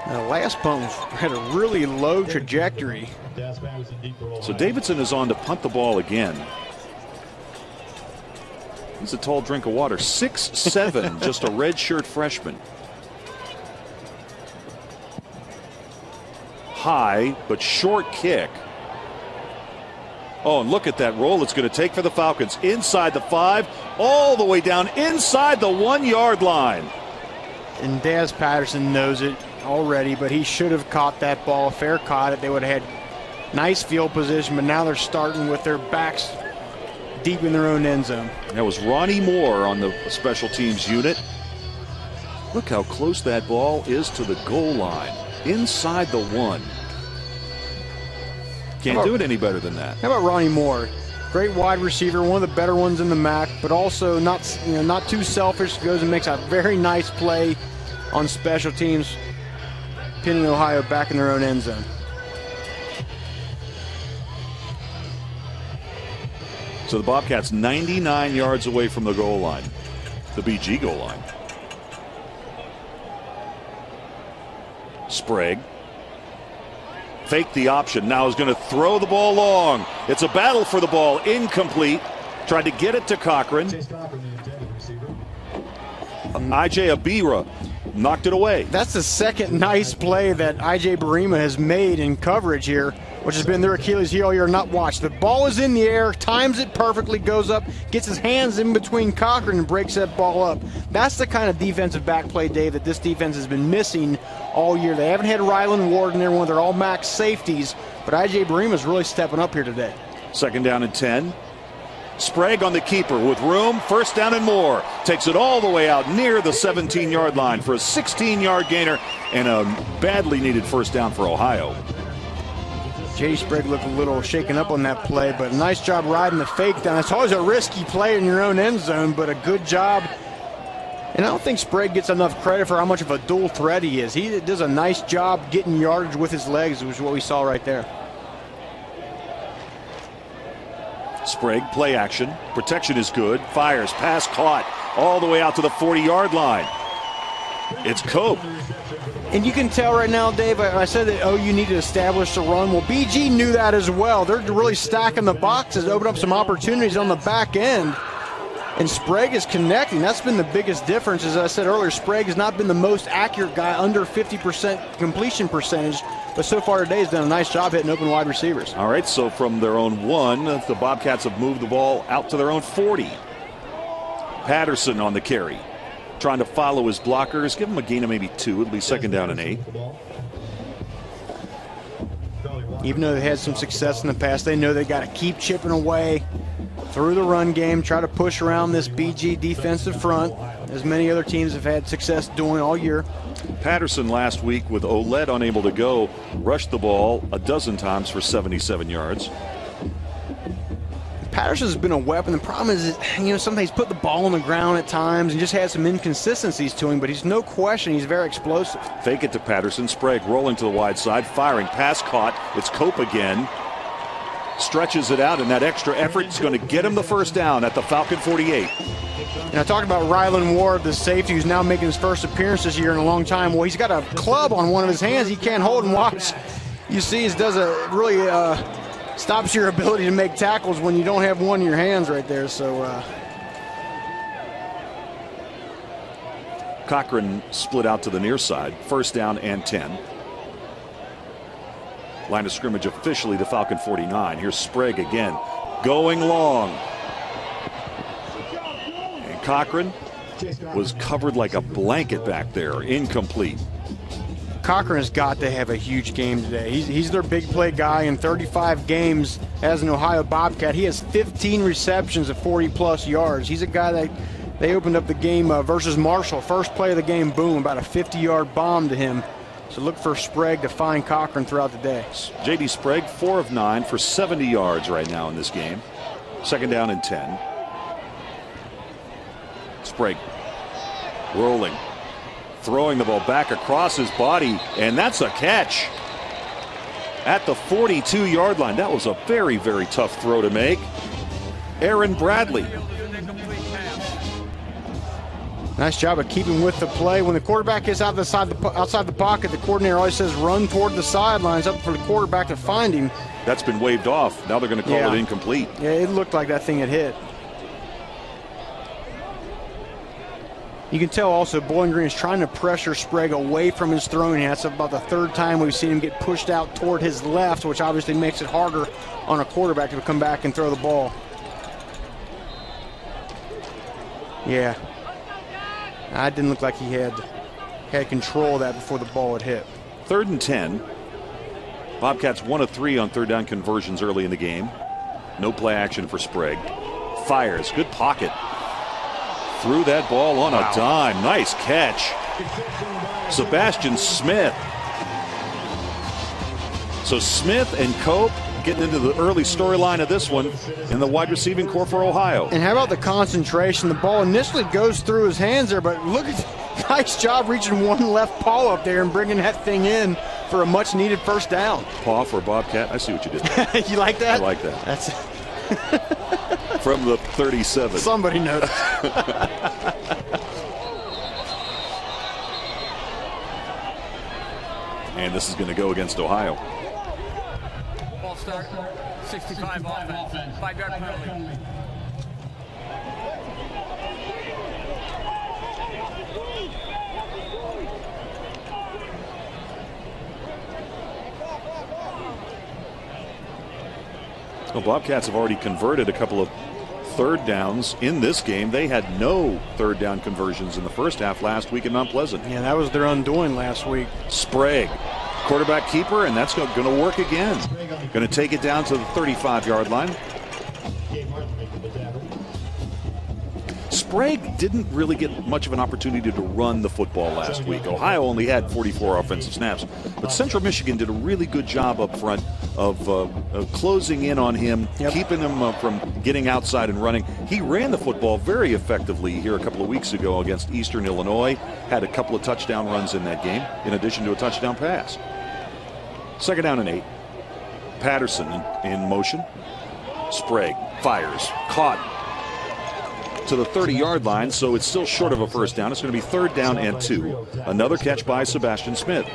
B: Now, the last punt had a really low trajectory.
A: So Davidson is on to punt the ball again. He's a tall drink of water. 6'7", just a redshirt freshman. High, but short kick. Oh, and look at that roll it's going to take for the Falcons. Inside the 5, all the way down inside the 1-yard line.
B: And Daz Patterson knows it already, but he should have caught that ball. Fair caught it. They would have had nice field position, but now they're starting with their backs deep in their own end zone.
A: That was Ronnie Moore on the special teams unit. Look how close that ball is to the goal line. Inside the 1. Can't do it any better than that.
B: How about Ronnie Moore? Great wide receiver, one of the better ones in the MAC, but also not too selfish. Goes and makes a very nice play on special teams, pinning Ohio back in their own end zone.
A: So the Bobcats 99 yards away from the goal line, the BG goal line. Sprague. Fake the option, now is going to throw the ball long. It's a battle for the ball, incomplete. Tried to get it to Cochran. IJ Abira knocked it away.
B: That's the second nice play that I.J. Barima has made in coverage here, which has been their Achilles heel all year. Not watched. The ball is in the air, times it perfectly, goes up, gets his hands in between Cochran and breaks that ball up. That's the kind of defensive back play, Dave, that this defense has been missing all year. They haven't had Rylan Ward in there, one of their all-max safeties, but I.J. Barima's really stepping up here today.
A: 2nd down and 10. Sprague on the keeper with room, 1st down and more. Takes it all the way out near the 17-yard line for a 16-yard gainer and a badly needed 1st down for Ohio.
B: J.D. Sprague looked a little shaken up on that play, but a nice job riding the fake down. It's always a risky play in your own end zone, but a good job. And I don't think Sprague gets enough credit for how much of a dual threat he is. He does a nice job getting yardage with his legs, which is what we saw right there.
A: Sprague, play action. Protection is good. Fires, pass caught all the way out to the 40-yard line. It's Cope.
B: And you can tell right now, Dave, I said that, you need to establish the run. Well, BG knew that as well. They're really stacking the boxes, open up some opportunities on the back end. And Sprague is connecting. That's been the biggest difference. As I said earlier, Sprague has not been the most accurate guy, under 50% completion percentage. But so far today, he's done a nice job hitting open wide receivers.
A: All right, so from their own 1, the Bobcats have moved the ball out to their own 40. Patterson on the carry, trying to follow his blockers. Give him a gain of maybe 2. It'll be 2nd down and 8.
B: Even though they had some success in the past, they know they got to keep chipping away through the run game, try to push around this BG defensive front, as many other teams have had success doing all year.
A: Patterson last week, with Oled unable to go, rushed the ball a dozen times for 77 yards.
B: Patterson's been a weapon. The problem is, sometimes he's put the ball on the ground at times and just had some inconsistencies to him, but he's no question he's very explosive.
A: Fake it to Patterson. Sprague rolling to the wide side, firing, pass caught. It's Cope again. Stretches it out, and that extra effort is going to get him the 1st down at the Falcon 48.
B: And I talked about Rylan Ward, the safety who's now making his first appearance this year in a long time. Well, he's got a club on one of his hands he can't hold and watch. You see, it does a really stops your ability to make tackles when you don't have one in your hands right there. So
A: Cochran split out to the near side. 1st down and 10. Line of scrimmage officially the Falcon 49. Here's Sprague again, going long. And Cochran was covered like a blanket back there. Incomplete.
B: Cochran has got to have a huge game today. He's their big play guy in 35 games as an Ohio Bobcat. He has 15 receptions of 40-plus yards. He's a guy that they opened up the game versus Marshall. First play of the game, boom, about a 50-yard bomb to him. So look for Sprague to find Cochran throughout the day.
A: J.D. Sprague, 4 of 9 for 70 yards right now in this game. 2nd down and 10. Sprague rolling, throwing the ball back across his body, and that's a catch at the 42-yard line. That was a very, very tough throw to make. Aaron Bradley.
B: Nice job of keeping with the play. When the quarterback is outside the pocket, the coordinator always says run toward the sidelines, up for the quarterback to find him.
A: That's been waved off. Now they're going to call it incomplete.
B: Yeah, it looked like that thing had hit. You can tell also Bowling Green is trying to pressure Sprague away from his throwing hand. That's about the 3rd time we've seen him get pushed out toward his left, which obviously makes it harder on a quarterback to come back and throw the ball. Yeah. I didn't look like he had control of that before the ball had hit.
A: 3rd and 10. Bobcats 1 of 3 on 3rd down conversions early in the game. No play action for Sprague. Fires, good pocket. Threw that ball on a dime. Nice catch. Sebastian Smith. So Smith and Cope getting into the early storyline of this one in the wide receiving core for Ohio.
B: And how about the concentration? The ball initially goes through his hands there, but look at nice job reaching one left paw up there and bringing that thing in for a much needed 1st down.
A: Paw for Bobcat. I see what you did there.
B: You like that?
A: I like that.
B: That's
A: from the 37.
B: Somebody noticed.
A: And this is going to go against Ohio.
C: Ball start, 65 offense, 5-yard penalty.
A: Well, Bobcats have already converted a couple of third downs in this game. They had no third down conversions in the first half last week in Mount Pleasant.
B: Yeah, that was their undoing last week.
A: Sprague, quarterback keeper, and that's going to work again. Going to take it down to the 35-yard line. Sprague didn't really get much of an opportunity to run the football last week. Ohio only had 44 offensive snaps, but Central Michigan did a really good job up front of closing in on him, keeping him from getting outside and running. He ran the football very effectively here a couple of weeks ago against Eastern Illinois. Had a couple of touchdown runs in that game, in addition to a touchdown pass. 2nd down and 8. Patterson in motion. Sprague fires, caught to the 30-yard line, so it's still short of a first down. It's going to be 3rd down and 2. Another catch by Sebastian Smith.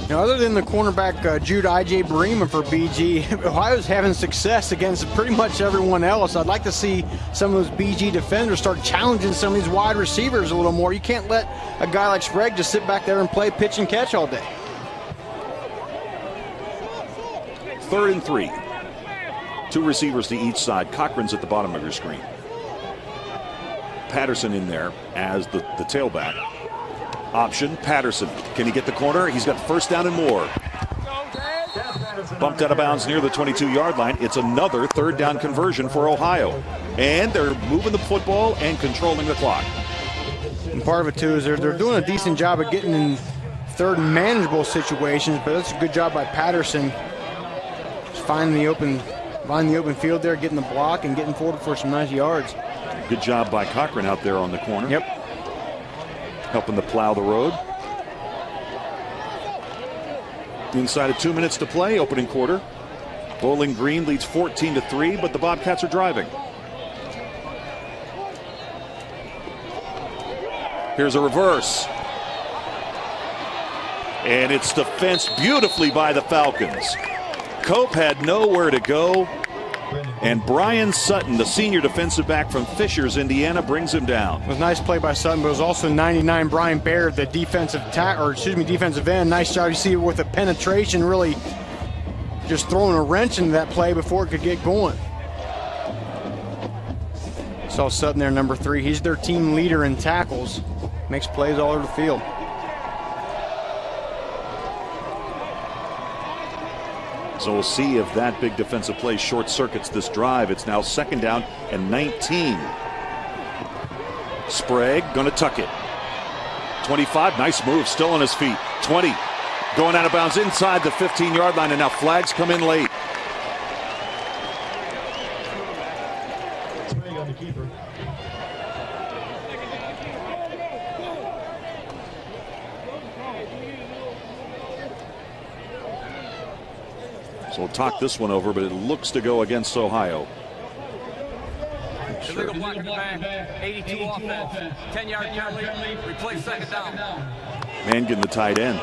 B: Now, other than the cornerback Jude I.J. Bremen for BG, Ohio's having success against pretty much everyone else. I'd like to see some of those BG defenders start challenging some of these wide receivers a little more. You can't let a guy like Sprague just sit back there and play pitch and catch all day.
A: 3rd and 3. 2 receivers to each side. Cochran's at the bottom of your screen. Patterson in there as the tailback. Option, Patterson. Can he get the corner? He's got 1st down and more. Bumped out of bounds near the 22-yard line. It's another 3rd down conversion for Ohio. And they're moving the football and controlling the clock.
B: And part of it, too, is they're doing a decent job of getting in third and manageable situations, but that's a good job by Patterson. Just finding the open field there, getting the block, and getting forward for some nice yards.
A: Good job by Cochran out there on the corner.
B: Yep.
A: Helping to plow the road. Inside of 2 minutes to play, opening quarter. Bowling Green leads 14-3, but the Bobcats are driving. Here's a reverse. And it's defensed beautifully by the Falcons. Cope had nowhere to go. And Brian Sutton, the senior defensive back from Fishers, Indiana, brings him down.
B: It was a nice play by Sutton, but it was also 99 Brian Baird, the defensive end. Nice job. You see it with a penetration, really just throwing a wrench into that play before it could get going. Saw Sutton there, number 3. He's their team leader in tackles. Makes plays all over the field.
A: So we'll see if that big defensive play short circuits this drive. It's now 2nd down and 19. Sprague going to tuck it. 25, nice move, still on his feet. 20, going out of bounds inside the 15-yard line, and now flags come in late.
D: Sprague on the keeper.
A: So we'll talk this one over, but it looks to go against Ohio.
C: Illegal block in the back, 82 offense, 10-yard penalty, replay 2nd down.
A: Mangan, the tight end,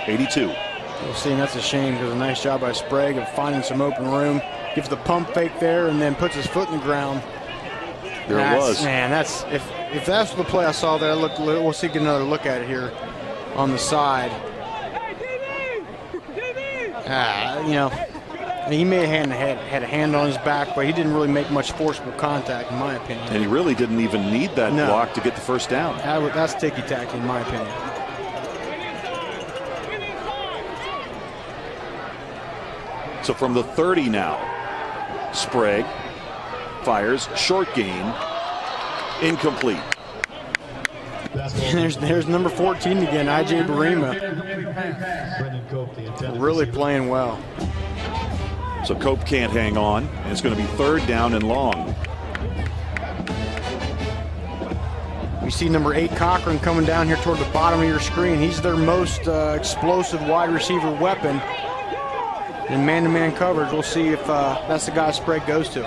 A: 82.
B: We'll see, and that's a shame because a nice job by Sprague of finding some open room. Gives the pump fake there and then puts his foot in the ground.
A: There it was.
B: Man, that's if that's the play I saw there, we'll see, get another look at it here on the side. He may have had a hand on his back, but he didn't really make much forcible contact, in my opinion.
A: And he really didn't even need that block to get the 1st down.
B: That's ticky-tacky, in my opinion.
A: So from the 30 now, Sprague fires, short gain, incomplete.
B: There's number 14 again, I.J. Barima. Really playing well.
A: So Cope can't hang on, and it's going to be 3rd down and long.
B: We see number 8 Cochran coming down here toward the bottom of your screen. He's their most explosive wide receiver weapon. In man-to-man coverage, we'll see if that's the guy Sprague goes to.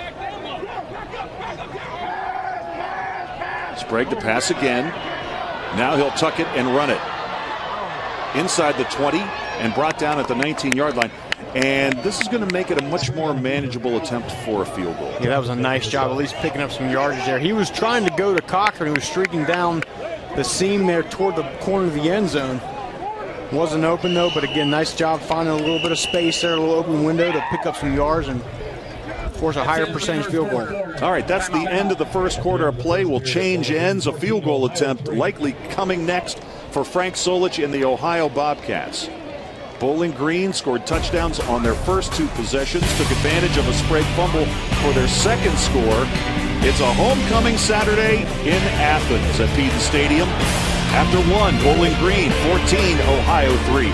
A: Sprague to pass again. Now he'll tuck it and run it. Inside the 20 and brought down at the 19-yard line. And this is going to make it a much more manageable attempt for a field goal.
B: Yeah, that was a nice job, at least picking up some yardage there. He was trying to go to Cochran, who was streaking down the seam there toward the corner of the end zone. Wasn't open, though, but again, nice job finding a little bit of space there, a little open window to pick up some yards and force a higher percentage field goal.
A: All right, that's the end of the first quarter of play. We'll change ends. A field goal attempt likely coming next for Frank Solich and the Ohio Bobcats. Bowling Green scored touchdowns on their first 2 possessions, took advantage of a Sprague fumble for their second score. It's a homecoming Saturday in Athens at Peden Stadium. After 1, Bowling Green 14, Ohio 3.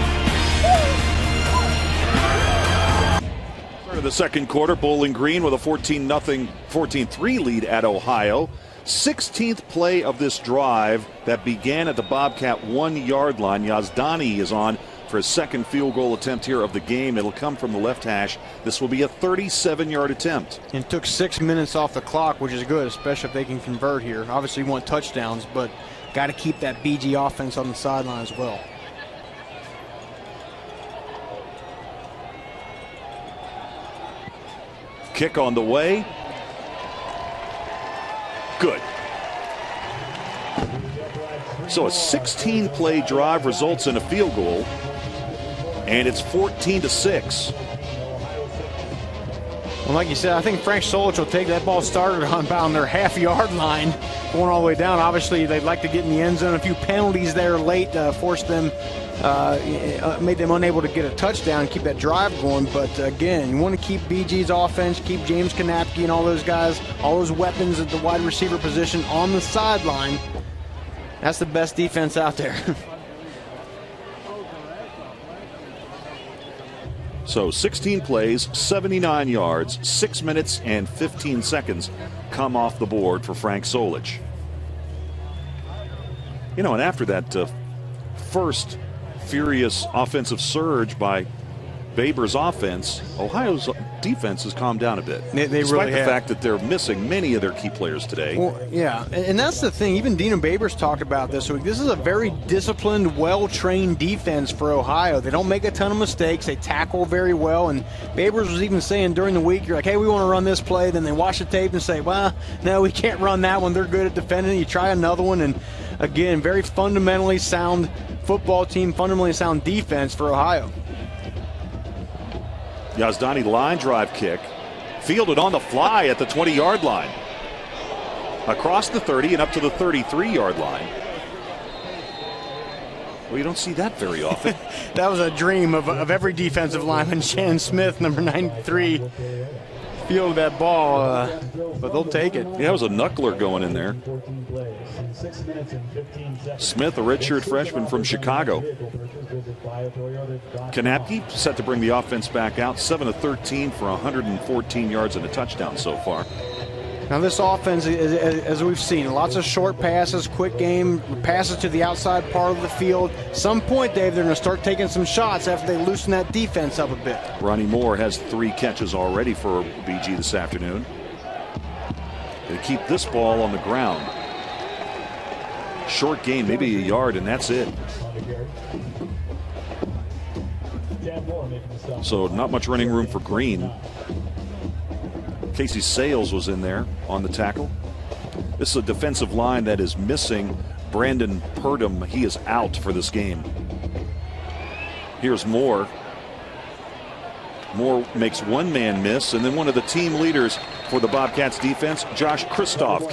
A: Start of the second quarter, Bowling Green with a 14-3 lead at Ohio. 16th play of this drive that began at the Bobcat 1-yard line. Yazdani is on for his second field goal attempt here of the game. It'll come from the left hash. This will be a 37-yard attempt.
B: And it took 6 minutes off the clock, which is good, especially if they can convert here. Obviously you want touchdowns, but got to keep that BG offense on the sideline as well.
A: Kick on the way. Good. So a 16-play drive results in a field goal, and it's 14-6.
B: Well, like you said, I think Frank Solich will take that ball started on their half-yard line, going all the way down. Obviously, they'd like to get in the end zone. A few penalties there late forced them, made them unable to get a touchdown, keep that drive going. But again, you want to keep BG's offense, keep James Kanapke and all those guys, all those weapons at the wide receiver position on the sideline. That's the best defense out there.
A: So 16 plays, 79 yards, 6 minutes and 15 seconds come off the board for Frank Solich. You know, and after that first furious offensive surge by Baber's offense, Ohio's defense has calmed down a bit.
B: They
A: despite
B: really
A: the
B: have.
A: fact that they're missing many of their key players today.
B: Well, yeah, and that's the thing. Even Dino Babers talked about this week. This is a very disciplined, well-trained defense for Ohio. They don't make a ton of mistakes. They tackle very well. And Babers was even saying during the week, you're like, hey, we want to run this play. Then they watch the tape and say, well, no, we can't run that one. They're good at defending. You try another one. And, again, very fundamentally sound football team, fundamentally sound defense for Ohio.
A: Yazdani line drive kick, fielded on the fly at the 20-yard line. Across the 30 and up to the 33-yard line. Well, you don't see that very often.
B: That was a dream of every defensive lineman. Shannon Smith, number 93, fielded that ball, but they'll take it.
A: Yeah, it was a knuckler going in there. Smith, a redshirt freshman from Chicago. Kanapke set to bring the offense back out, 7 of 13 for 114 yards and a touchdown so far.
B: Now this offense, as we've seen, lots of short passes, quick game, passes to the outside part of the field. Some point, Dave, they're going to start taking some shots after they loosen that defense up a bit.
A: Ronnie Moore has 3 catches already for BG this afternoon. They keep this ball on the ground. Short game, maybe a yard, and that's it. So not much running room for Green. Casey Sales was in there on the tackle. This is a defensive line that is missing Brandon Purdom. He is out for this game. Here's Moore. Moore makes one man miss, and then one of the team leaders for the Bobcats defense, Josh Kristoff,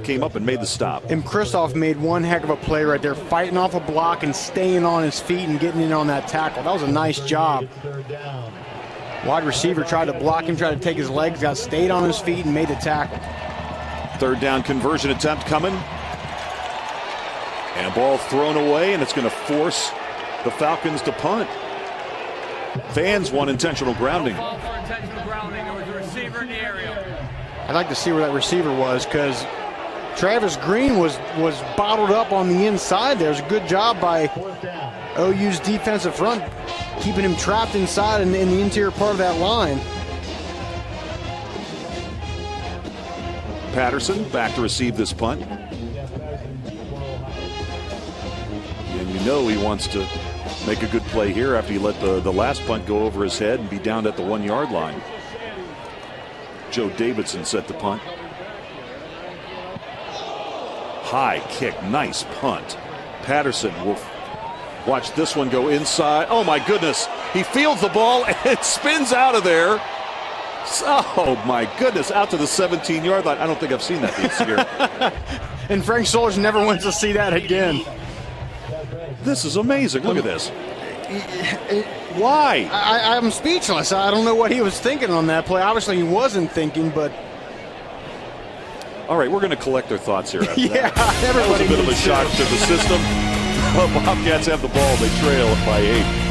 A: came up and made the stop.
B: And Kristoff made one heck of a play right there, fighting off a block and staying on his feet and getting in on that tackle. That was a nice job. Wide receiver tried to block him, tried to take his legs, stayed on his feet and made the tackle.
A: Third down conversion attempt coming. And a ball thrown away, and it's going to force the Falcons to punt. Fans want intentional grounding.
B: I'd like to see where that receiver was, because Travis Green was bottled up on the inside there. It was a good job by OU's defensive front, keeping him trapped inside in the interior part of that line.
A: Patterson back to receive this punt. And you know he wants to make a good play here after he let the last punt go over his head and be down at the 1 yard line. Joe Davidson set the punt. High kick, nice punt. Patterson will watch this one go inside. Oh my goodness, he fields the ball and spins out of there. Oh, my goodness, out to the 17-yard line. I don't think I've seen that this year.
B: And Frank Solich never wants to see that again.
A: This is amazing. Look at this. Why?
B: I'm speechless. I don't know what he was thinking on that play. Obviously, he wasn't thinking, but...
A: All right, we're going to collect their thoughts here.
B: Yeah,
A: that was a bit of a shock to the system. Bobcats have the ball. They trail by 8.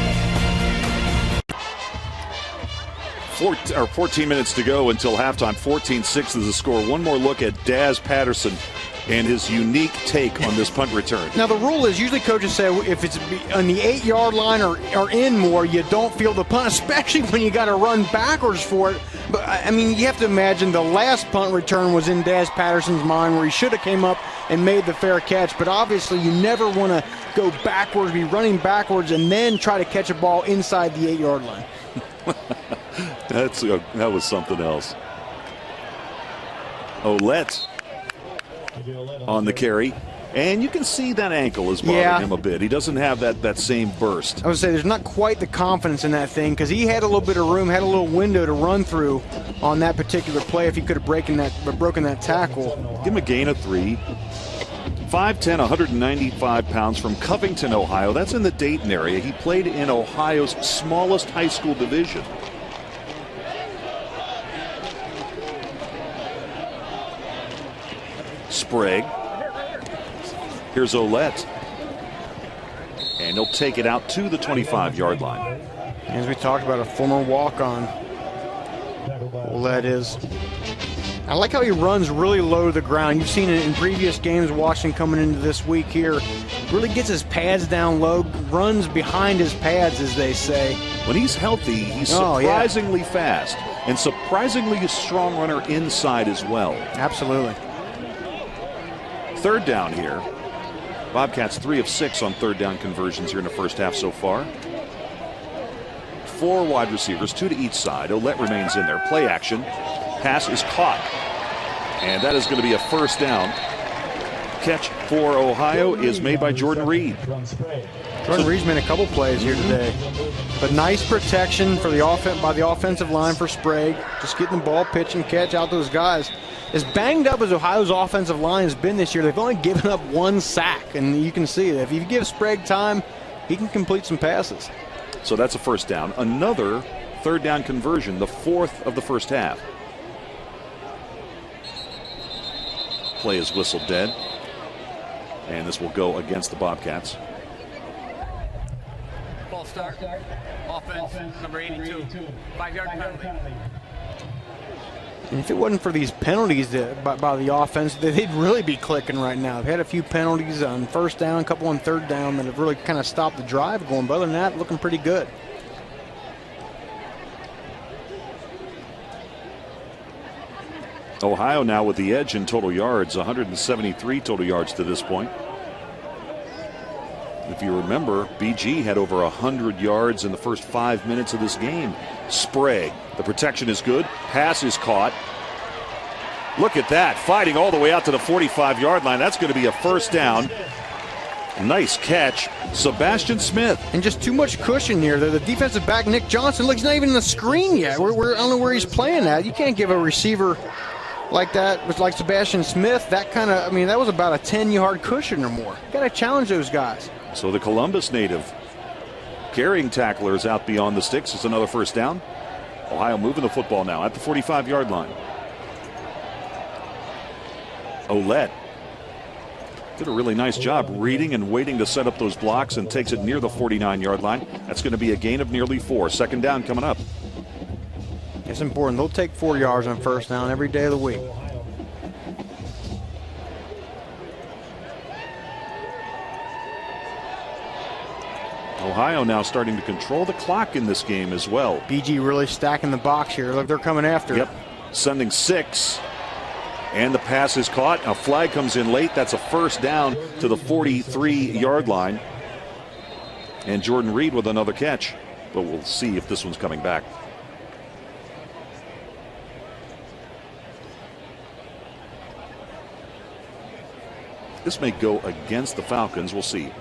A: 14 minutes to go until halftime. 14-6 is the score. One more look at Daz Patterson and his unique take on this punt return.
B: Now, the rule is usually coaches say if it's on the 8-yard line or in more, you don't feel the punt, especially when you got to run backwards for it. But, I mean, you have to imagine the last punt return was in Daz Patterson's mind where he should have came up and made the fair catch. But obviously, you never want to go backwards, be running backwards, and then try to catch a ball inside the 8-yard line.
A: That was something else. Ouellette on the carry. And you can see that ankle is bothering him a bit. He doesn't have that same burst.
B: I would say there's not quite the confidence in that thing because he had a little bit of room, had a little window to run through on that particular play if he could have broken that tackle.
A: Give him a gain of 3. 5'10", 195 pounds from Covington, Ohio. That's in the Dayton area. He played in Ohio's smallest high school division. Sprague. Here's Ouellette. And he'll take it out to the 25-yard line.
B: As we talked about, a former walk-on. Ouellette is. I like how he runs really low to the ground. You've seen it in previous games, Washington coming into this week here. Really gets his pads down low, runs behind his pads, as they say.
A: When he's healthy, he's surprisingly fast and surprisingly a strong runner inside as well.
B: Absolutely.
A: Third down here. Bobcats 3 of 6 on third down conversions here in the first half so far. 4 wide receivers, 2 to each side. Ouellette remains in there. Play action. Pass is caught. And that is going to be a first down. Catch for Ohio is made by Jordan Reed.
B: Jordan Reed's made a couple plays here today. But nice protection for the by the offensive line for Sprague. Just getting the ball, pitch and catch out those guys. As banged up as Ohio's offensive line has been this year, they've only given up 1 sack. And you can see that if you give Sprague time, he can complete some passes.
A: So that's a first down. Another third down conversion, the 4th of the first half. Play is whistled dead. And this will go against the Bobcats.
C: Ball start. Offense, number 82. 5-yard penalty.
B: And if it wasn't for these penalties by the offense, they'd really be clicking right now. They've had a few penalties on first down, a couple on third down that have really kind of stopped the drive going. But other than that, looking pretty good.
A: Ohio now with the edge in total yards, 173 total yards to this point. If you remember, BG had over 100 yards in the first 5 minutes of this game. Sprague, the protection is good. Pass is caught. Look at that, fighting all the way out to the 45-yard line. That's going to be a first down. Nice catch, Sebastian Smith.
B: And just too much cushion here. The defensive back, Nick Johnson, looks not even in the screen yet. I don't know where he's playing at. You can't give a receiver like that, like Sebastian Smith, that kind of, I mean, that was about a 10-yard cushion or more. You got to challenge those guys.
A: So the Columbus native carrying tacklers out beyond the sticks. It's another first down. Ohio moving the football now at the 45-yard line. Ouellette did a really nice job reading and waiting to set up those blocks and takes it near the 49-yard line. That's going to be a gain of nearly 4. Second down coming up.
B: It's important. They'll take 4 yards on first down every day of the week.
A: Ohio now starting to control the clock in this game as well.
B: BG really stacking the box here. Look, they're coming after.
A: Yep, sending 6. And the pass is caught. A flag comes in late. That's a first down to the 43-yard line. And Jordan Reed with another catch. But we'll see if this one's coming back. This may go against the Falcons. We'll see.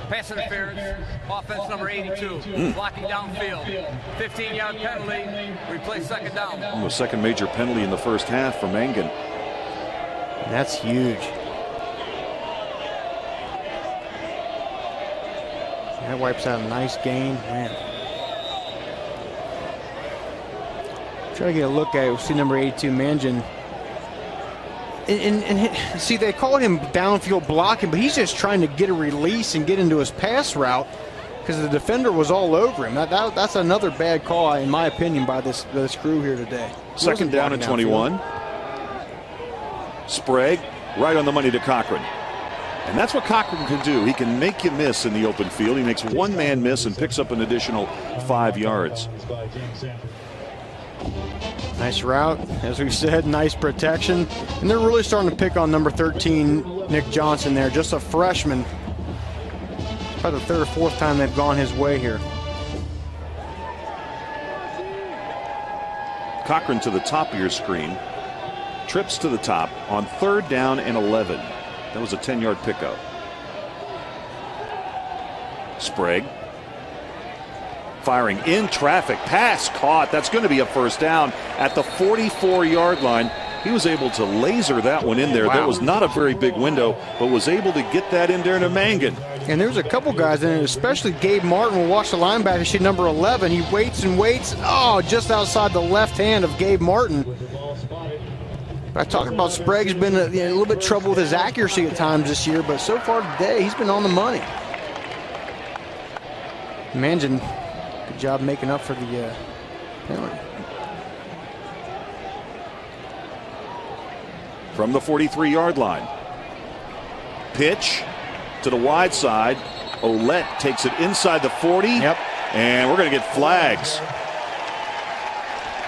C: Pass Pass interference, offense number 82, blocking downfield. 15-yard penalty, replay second down.
A: The second major penalty in the first half for Mangan.
B: That's huge. That wipes out a nice gain, man. Try to get a look at it. We'll see number 82, Mangan. And see, they call him downfield blocking, but he's just trying to get a release and get into his pass route because the defender was all over him. That's another bad call, in my opinion, by this crew here today.
A: Second down and 21. Sprague right on the money to Cochran. And that's what Cochran can do. He can make you miss in the open field. He makes one man miss and picks up an additional 5 yards.
B: Nice route, as we said, nice protection. And they're really starting to pick on number 13, Nick Johnson there, just a freshman. It's probably the third or fourth time they've gone his way here.
A: Cochran to the top of your screen. Trips to the top on 3rd down and 11. That was a 10-yard pickup. Sprague. Firing in traffic, pass caught. That's going to be a first down at the 44-yard line. He was able to laser that one in there.
B: Wow.
A: That was not a very big window, but was able to get that in there to Mangan.
B: And there's a couple guys in it, especially Gabe Martin will watch the linebacker, sheet number 11. He waits and waits. Oh, just outside the left hand of Gabe Martin. I talked about Sprague's been a little bit trouble with his accuracy at times this year, but so far today he's been on the money. Mangan, good job making up for the penalty.
A: From the 43-yard line. Pitch to the wide side. Ouellette takes it inside the 40.
B: Yep.
A: And we're going to get flags.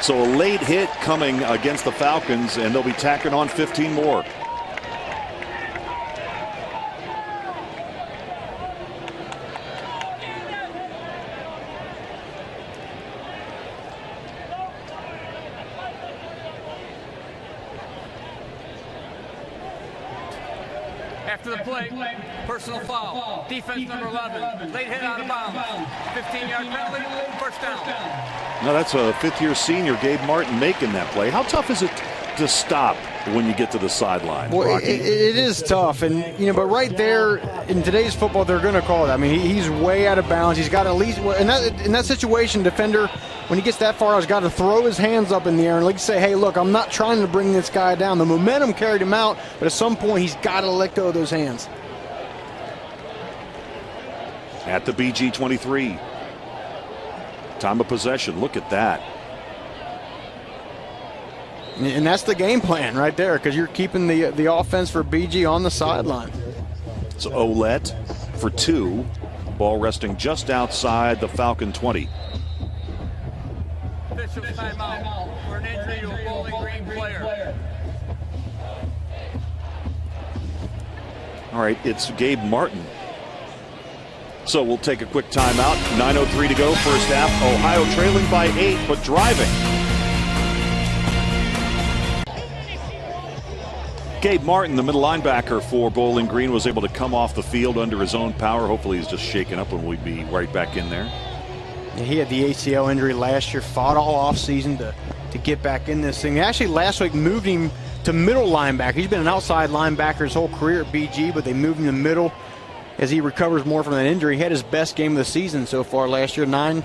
A: So a late hit coming against the Falcons, and they'll be tacking on 15 more.
C: After the play, personal foul. Defense number 11. Late hit out of bounds. 15-yard penalty, first down.
A: Now that's a 5th-year senior, Gabe Martin, making that play. How tough is it to stop when you get to the sideline?
B: Well, it is tough, and but right there in today's football, they're going to call it. I mean, he's way out of bounds. He's got at least in that situation, defender, when he gets that far, he's got to throw his hands up in the air and like say, "Hey, look, I'm not trying to bring this guy down." The momentum carried him out, but at some point, he's got to let go of those hands.
A: At the BG 23. Time of possession. Look at that.
B: And that's the game plan right there, because you're keeping the offense for BG on the sideline.
A: So Ouellette for 2. Ball resting just outside the Falcon 20.
C: Official timeout for an injury to a Bowling Green player.
A: All right, it's Gabe Martin. So we'll take a quick timeout. 9:03 to go, first half. Ohio trailing by 8, but driving. Gabe Martin, the middle linebacker for Bowling Green, was able to come off the field under his own power. Hopefully he's just shaken up and we'll be right back in there.
B: Yeah, he had the ACL injury last year, fought all offseason to get back in this thing. They actually last week moved him to middle linebacker. He's been an outside linebacker his whole career at BG, but they moved him to middle as he recovers more from that injury. He had his best game of the season so far last year, nine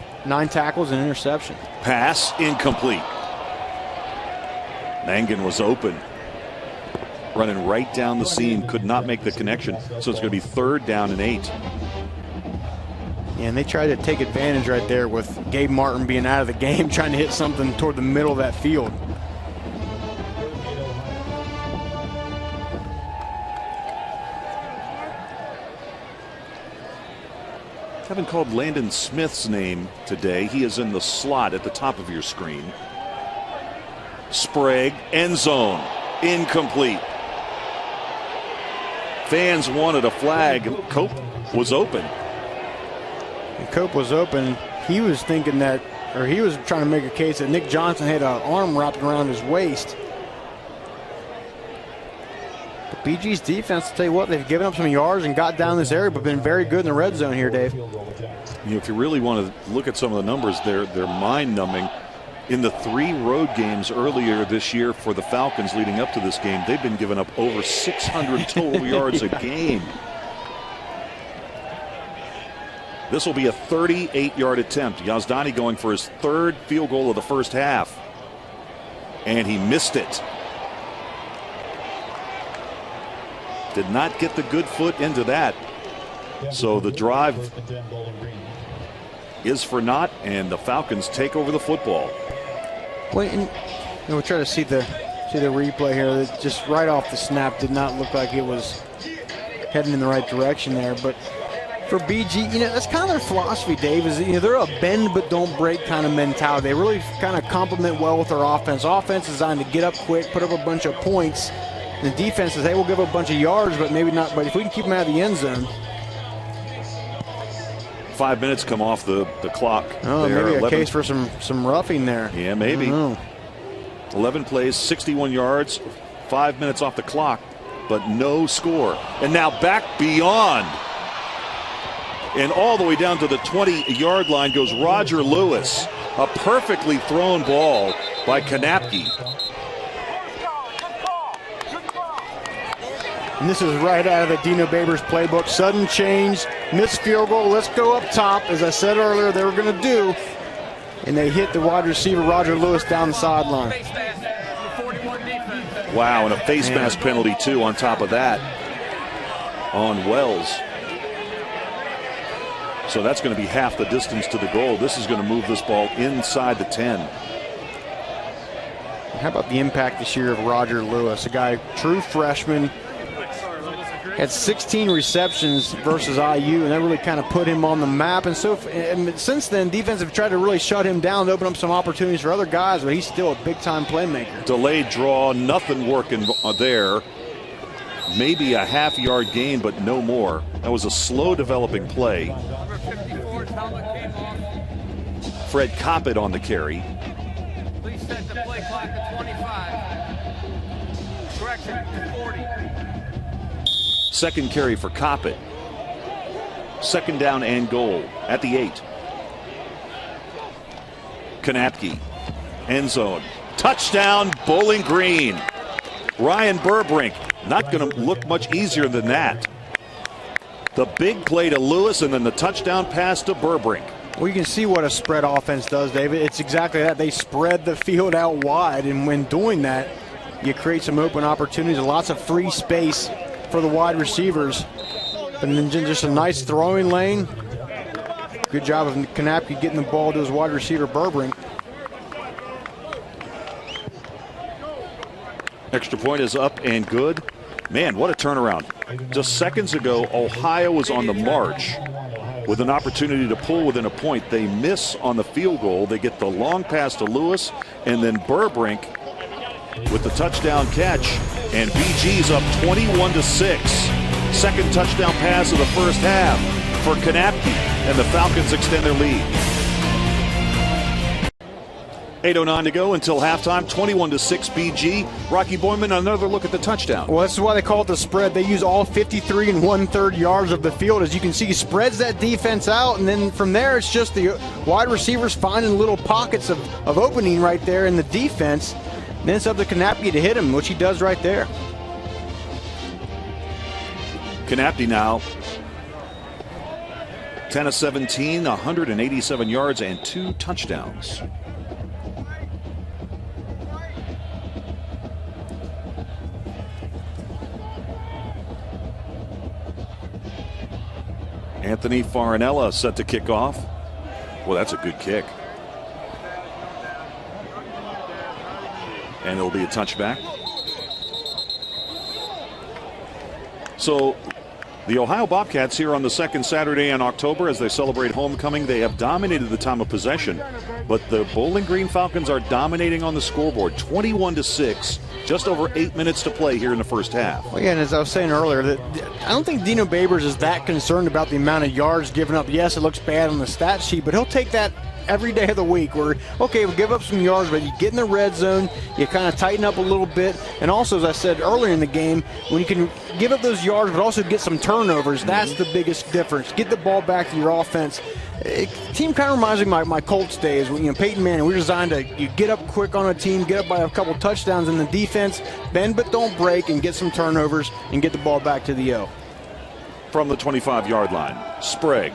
B: tackles and an interception.
A: Pass incomplete. Mangan was open. Running right down the seam, could not make the connection. So it's going to be 3rd down and 8.
B: Yeah, and they tried to take advantage right there with Gabe Martin being out of the game, trying to hit something toward the middle of that field.
A: Haven't called Landon Smith's name today. He is in the slot at the top of your screen. Sprague, end zone, incomplete. Fans wanted a flag. Cope was open.
B: And Cope was open. He was thinking that, or he was trying to make a case that Nick Johnson had an arm wrapped around his waist. But BG's defense, I'll tell you what, they've given up some yards and got down this area, but been very good in the red zone here, Dave.
A: If you really want to look at some of the numbers, they're mind-numbing. In the 3 road games earlier this year for the Falcons leading up to this game, they've been giving up over 600 total yards a game. This will be a 38-yard attempt. Yazdani going for his 3rd field goal of the first half. And he missed it. Did not get the good foot into that. So the drive is for naught, and the Falcons take over the football.
B: Well, and we'll try to see the replay here. Just right off the snap, did not look like it was heading in the right direction there. But for BG, that's kind of their philosophy, Dave. Is they're a bend but don't break kind of mentality. They really kind of complement well with their offense. Offense is designed to get up quick, put up a bunch of points. And the defense is, hey, we'll give up a bunch of yards, but maybe not. But if we can keep them out of the end zone.
A: 5 minutes come off the clock.
B: Oh,
A: there.
B: maybe a case for some roughing there.
A: Yeah, maybe. 11 plays, 61 yards, 5 minutes off the clock, but no score. And now back beyond. And all the way down to the 20-yard line goes Roger Lewis. A perfectly thrown ball by Kanapke.
B: And this is right out of the Dino Babers playbook. Sudden change, missed field goal. Let's go up top. As I said earlier, they were going to do. And they hit the wide receiver, Roger Lewis, down the sideline.
A: Wow, and a face mask penalty, too, on top of that on Wells. So that's going to be half the distance to the goal. This is going to move this ball inside the 10.
B: How about the impact this year of Roger Lewis, a guy, true freshman, had 16 receptions versus IU, and that really kind of put him on the map. And since then, defense have tried to really shut him down to open up some opportunities for other guys, but he's still a big-time playmaker.
A: Delayed draw, nothing working there. Maybe a half-yard gain, but no more. That was a slow-developing play. Fred Coppett on the carry.
C: Please set the play clock to 25. Correction, 40.
A: Second carry for Coppett. Second down and goal at the 8. Kanapke, end zone. Touchdown, Bowling Green. Ryan Burbrink, not going to look much easier than that. The big play to Lewis and then the touchdown pass to Burbrink.
B: Well, you can see what a spread offense does, David. It's exactly that. They spread the field out wide, and when doing that, you create some open opportunities, lots of free space for the wide receivers. And then just a nice throwing lane. Good job of Kanapke getting the ball to his wide receiver, Burbrink.
A: Extra point is up and good. Man, what a turnaround. Just seconds ago, Ohio was on the march with an opportunity to pull within a point. They miss on the field goal. They get the long pass to Lewis, and then Burbrink with the touchdown catch, and BG's up 21-6. Second touchdown pass of the first half for Kanapke, and the Falcons extend their lead. 8:09 to go until halftime, 21-6 BG. Rocky Boyman, another look at the touchdown.
B: Well, that's why they call it the spread. They use all 53 1/3 yards of the field. As you can see, he spreads that defense out, and then from there it's just the wide receivers finding little pockets of opening right there in the defense. And then it's up to Kanapke to hit him, which he does right there.
A: Kanapke now 10 of 17, 187 yards and 2 touchdowns. Anthony Farinella set to kick off. Well, that's a good kick. And it'll be a touchback. So the Ohio Bobcats here on the second Saturday in October as they celebrate homecoming. They have dominated the time of possession, but the Bowling Green Falcons are dominating on the scoreboard, 21-6. Just over 8 minutes to play here in the first half.
B: Well, yeah, and as I was saying earlier, that I don't think Dino Babers is that concerned about the amount of yards given up. Yes, it looks bad on the stat sheet, but he'll take that every day of the week where, okay, we'll give up some yards, but you get in the red zone, you kind of tighten up a little bit. And also, as I said earlier in the game, when you can give up those yards but also get some turnovers, that's the biggest difference. Get the ball back to your offense. Team kind of reminds me of my Colts days. When, Peyton Manning, we were designed to get up quick on a team, get up by a couple touchdowns in the defense, bend but don't break, and get some turnovers and get the ball back to the O.
A: From the 25-yard line, Sprague.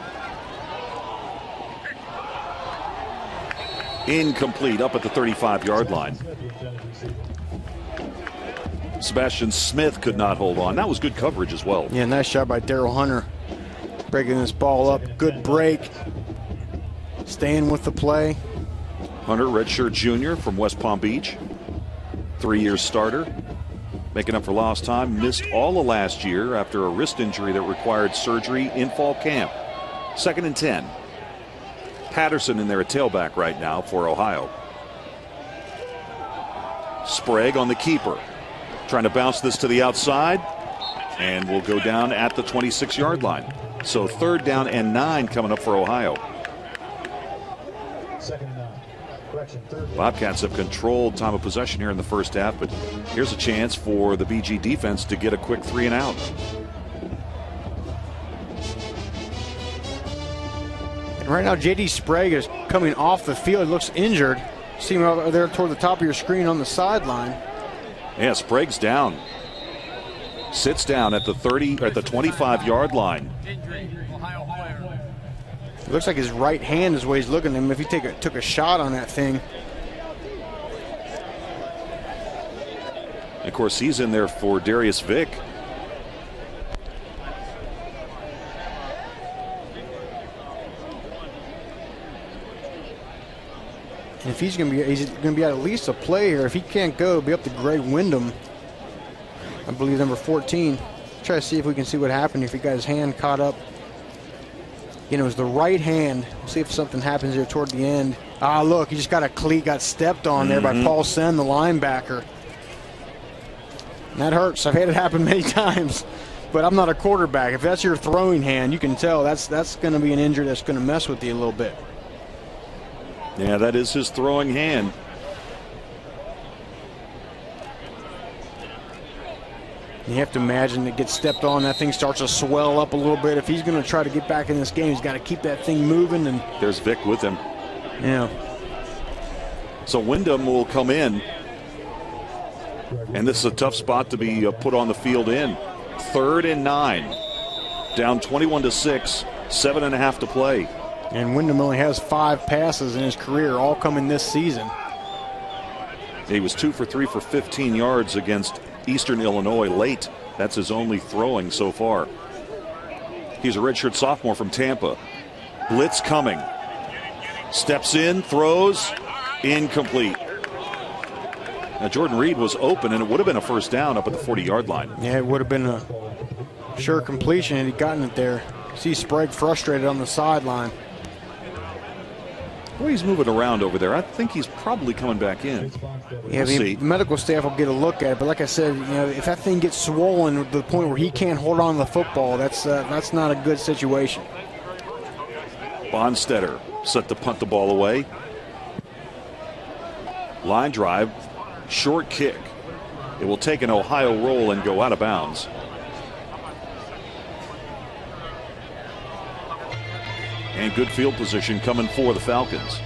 A: Incomplete up at the 35-yard line. Sebastian Smith could not hold on. That was good coverage as well.
B: Yeah, nice job by Daryl Hunter. Breaking this ball up. Good break. Staying with the play.
A: Hunter, redshirt junior from West Palm Beach. 3-year starter. Making up for lost time. Missed all of last year after a wrist injury that required surgery in fall camp. 2nd and 10. Patterson in there at tailback right now for Ohio. Sprague on the keeper. Trying to bounce this to the outside. And will go down at the 26-yard line. So 3rd down and 9 coming up for Ohio.
D: 2nd and 9. Correction, 3rd down.
A: Bobcats have controlled time of possession here in the first half, but here's a chance for the BG defense to get a quick 3 and out.
B: And right now, J.D. Sprague is coming off the field. He looks injured. See him over there toward the top of your screen on the sideline.
A: Yeah, Sprague's down. Sits down at the 25-yard line.
B: It looks like his right hand is the way he's looking at him. If he took a shot on that thing.
A: Of course, he's in there for Darius Vick.
B: And if he's going to be at least a play here. If he can't go, it'll be up to Greg Wyndham. I believe number 14. Try to see if we can see what happened if he got his hand caught up. You know, it was the right hand. We'll see if something happens here toward the end. Ah, look, he just got a cleat, got stepped on there by Paul Sen, the linebacker. And that hurts. I've had it happen many times. But I'm not a quarterback. If that's your throwing hand, you can tell that's going to be an injury that's going to mess with you a little bit.
A: Yeah, that is his throwing hand.
B: You have to imagine it gets stepped on, that thing starts to swell up a little bit. If he's going to try to get back in this game, he's got to keep that thing moving. And
A: there's Vic with him.
B: Yeah.
A: So Wyndham will come in. And this is a tough spot to be put on the field in. 3rd and 9. Down 21-6. 7.5 to play.
B: And Wyndham only has 5 passes in his career, all coming this season.
A: He was 2 for 3 for 15 yards against Eastern Illinois late. That's his only throwing so far. He's a redshirt sophomore from Tampa. Blitz coming. Steps in, throws, incomplete. Now Jordan Reed was open, and it would have been a first down up at the 40-yard line.
B: Yeah, it would have been a sure completion had he gotten it there. See Sprague frustrated on the sideline.
A: Boy, he's moving around over there. I think he's probably coming back in.
B: Yeah, the medical staff will get a look at it, but like I said, if that thing gets swollen to the point where he can't hold on to the football, that's not a good situation.
A: Bonstetter set to punt the ball away. Line drive, short kick. It will take an Ohio roll and go out of bounds. And good field position coming for the Falcons.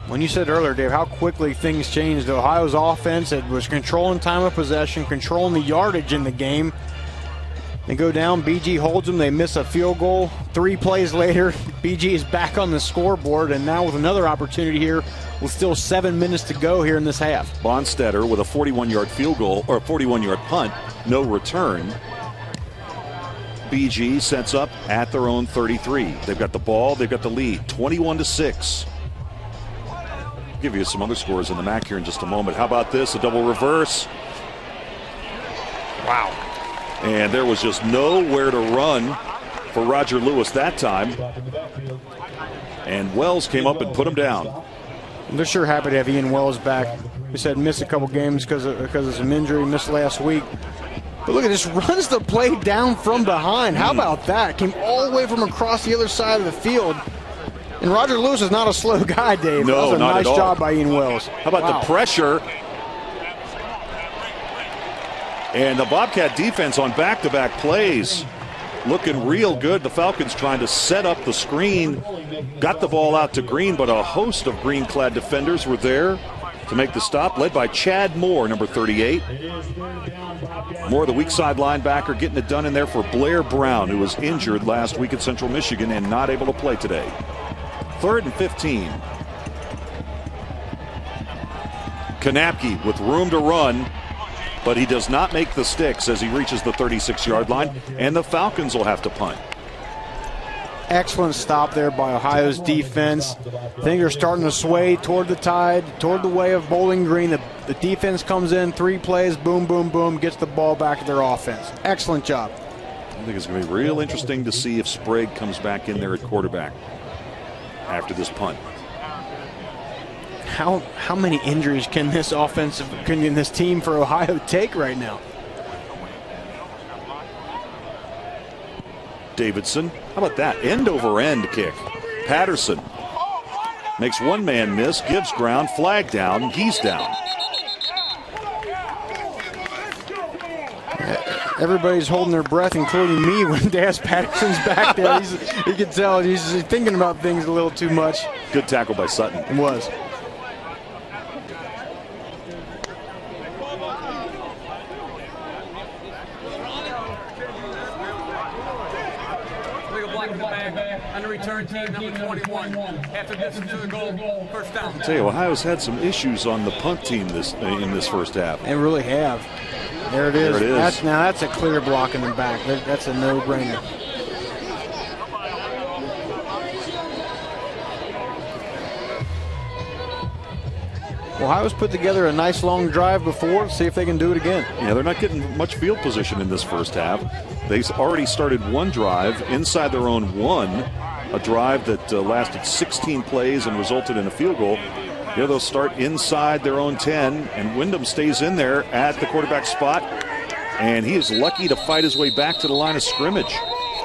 B: When you said earlier, Dave, how quickly things changed. Ohio's offense, it was controlling time of possession, controlling the yardage in the game. They go down, BG holds them, they miss a field goal. 3 plays later, BG is back on the scoreboard, and now with another opportunity here with still 7 minutes to go here in this half.
A: Bonstetter with a 41-yard field goal, or a 41-yard punt, no return. BG sets up at their own 33. They've got the ball, they've got the lead, 21-6. I'll give you some other scores in the MAC here in just a moment. How about this, a double reverse? Wow. And there was just nowhere to run for Roger Lewis that time. And Wells came up and put him down.
B: They're sure happy to have Ian Wells back. He said missed a couple games because of some injury, missed last week. But look at this, runs the play down from behind. How about that? Came all the way from across the other side of the field. And Roger Lewis is not a slow guy, Dave.
A: No,
B: that was a
A: not
B: nice
A: at all.
B: job by Ian Wells.
A: How about the pressure? And the Bobcat defense on back-to-back plays looking real good. The Falcons trying to set up the screen. Got the ball out to Green, but a host of green-clad defenders were there to make the stop, led by Chad Moore, number 38. Moore, the weak side linebacker, getting it done in there for Blair Brown, who was injured last week at Central Michigan and not able to play today. 3rd and 15. Kanapke with room to run, but he does not make the sticks as he reaches the 36-yard line, and the Falcons will have to punt.
B: Excellent stop there by Ohio's defense. I think they're starting to sway toward the tide, toward the way of Bowling Green. The defense comes in, 3 plays, boom, boom, boom, gets the ball back to their offense. Excellent job.
A: I think it's going to be real interesting to see if Sprague comes back in there at quarterback after this punt.
B: How many injuries can this team for Ohio take right now?
A: Davidson, how about that? End over end kick. Patterson makes one man miss, gives ground, flag down, he's down.
B: Everybody's holding their breath, including me, when Daz Patterson's back there. You can tell he's thinking about things a little too much.
A: Good tackle by Sutton.
B: It was.
C: On the return team, number 21. After distance to the goal, first down.
A: I tell you, Ohio's had some issues on the punt team in this first half.
B: They really have. There it is.
A: There it is.
B: That's a clear block in the back. That's a no-brainer. Ohio's put together a nice long drive before. Let's see if they can do it again.
A: Yeah, they're not getting much field position in this first half. They've already started one drive inside their own 1, a drive that lasted 16 plays and resulted in a field goal. Here they'll start inside their own 10, and Wyndham stays in there at the quarterback spot, and he is lucky to fight his way back to the line of scrimmage.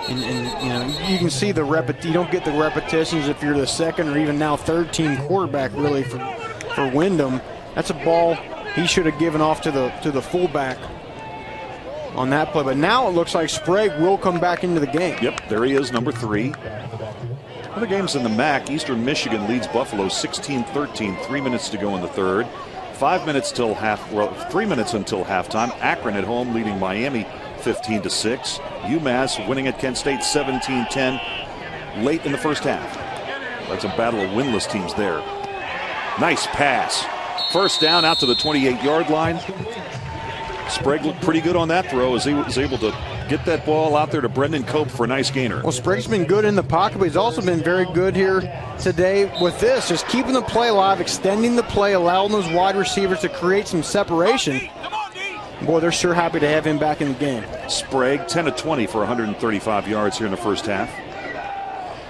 B: And you know, you can see you don't get the repetitions if you're the second or even now third team quarterback really for Wyndham. That's a ball he should have given off to the fullback on that play. But now it looks like Sprague will come back into the game.
A: Yep, there he is, number 3. Other games in the MAC, Eastern Michigan leads Buffalo 16-13, 3 minutes to go in the third. 3 minutes until halftime. Akron at home leading Miami 15-6. UMass winning at Kent State 17-10 late in the first half. That's a battle of winless teams there. Nice pass. First down out to the 28-yard line. Sprague looked pretty good on that throw as he was able to get that ball out there to Brendan Cope for a nice gainer.
B: Well, Sprague's been good in the pocket, but he's also been very good here today with this, just keeping the play alive, extending the play, allowing those wide receivers to create some separation. Boy, they're sure happy to have him back in the game.
A: Sprague, 10 of 20 for 135 yards here in the first half.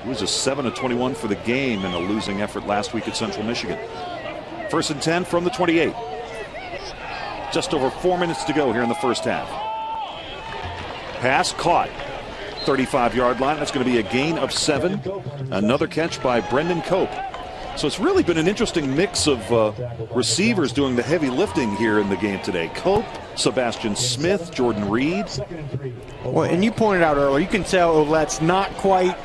A: He was a 7 of 21 for the game in a losing effort last week at Central Michigan. 1st and 10 from the 28. Just over 4 minutes to go here in the first half. Pass caught. 35-yard line. That's going to be a gain of 7. Another catch by Brendan Cope. So it's really been an interesting mix of receivers doing the heavy lifting here in the game today. Cope, Sebastian Smith, Jordan Reed.
B: Well, and you pointed out earlier, you can tell Ouellette's not quite,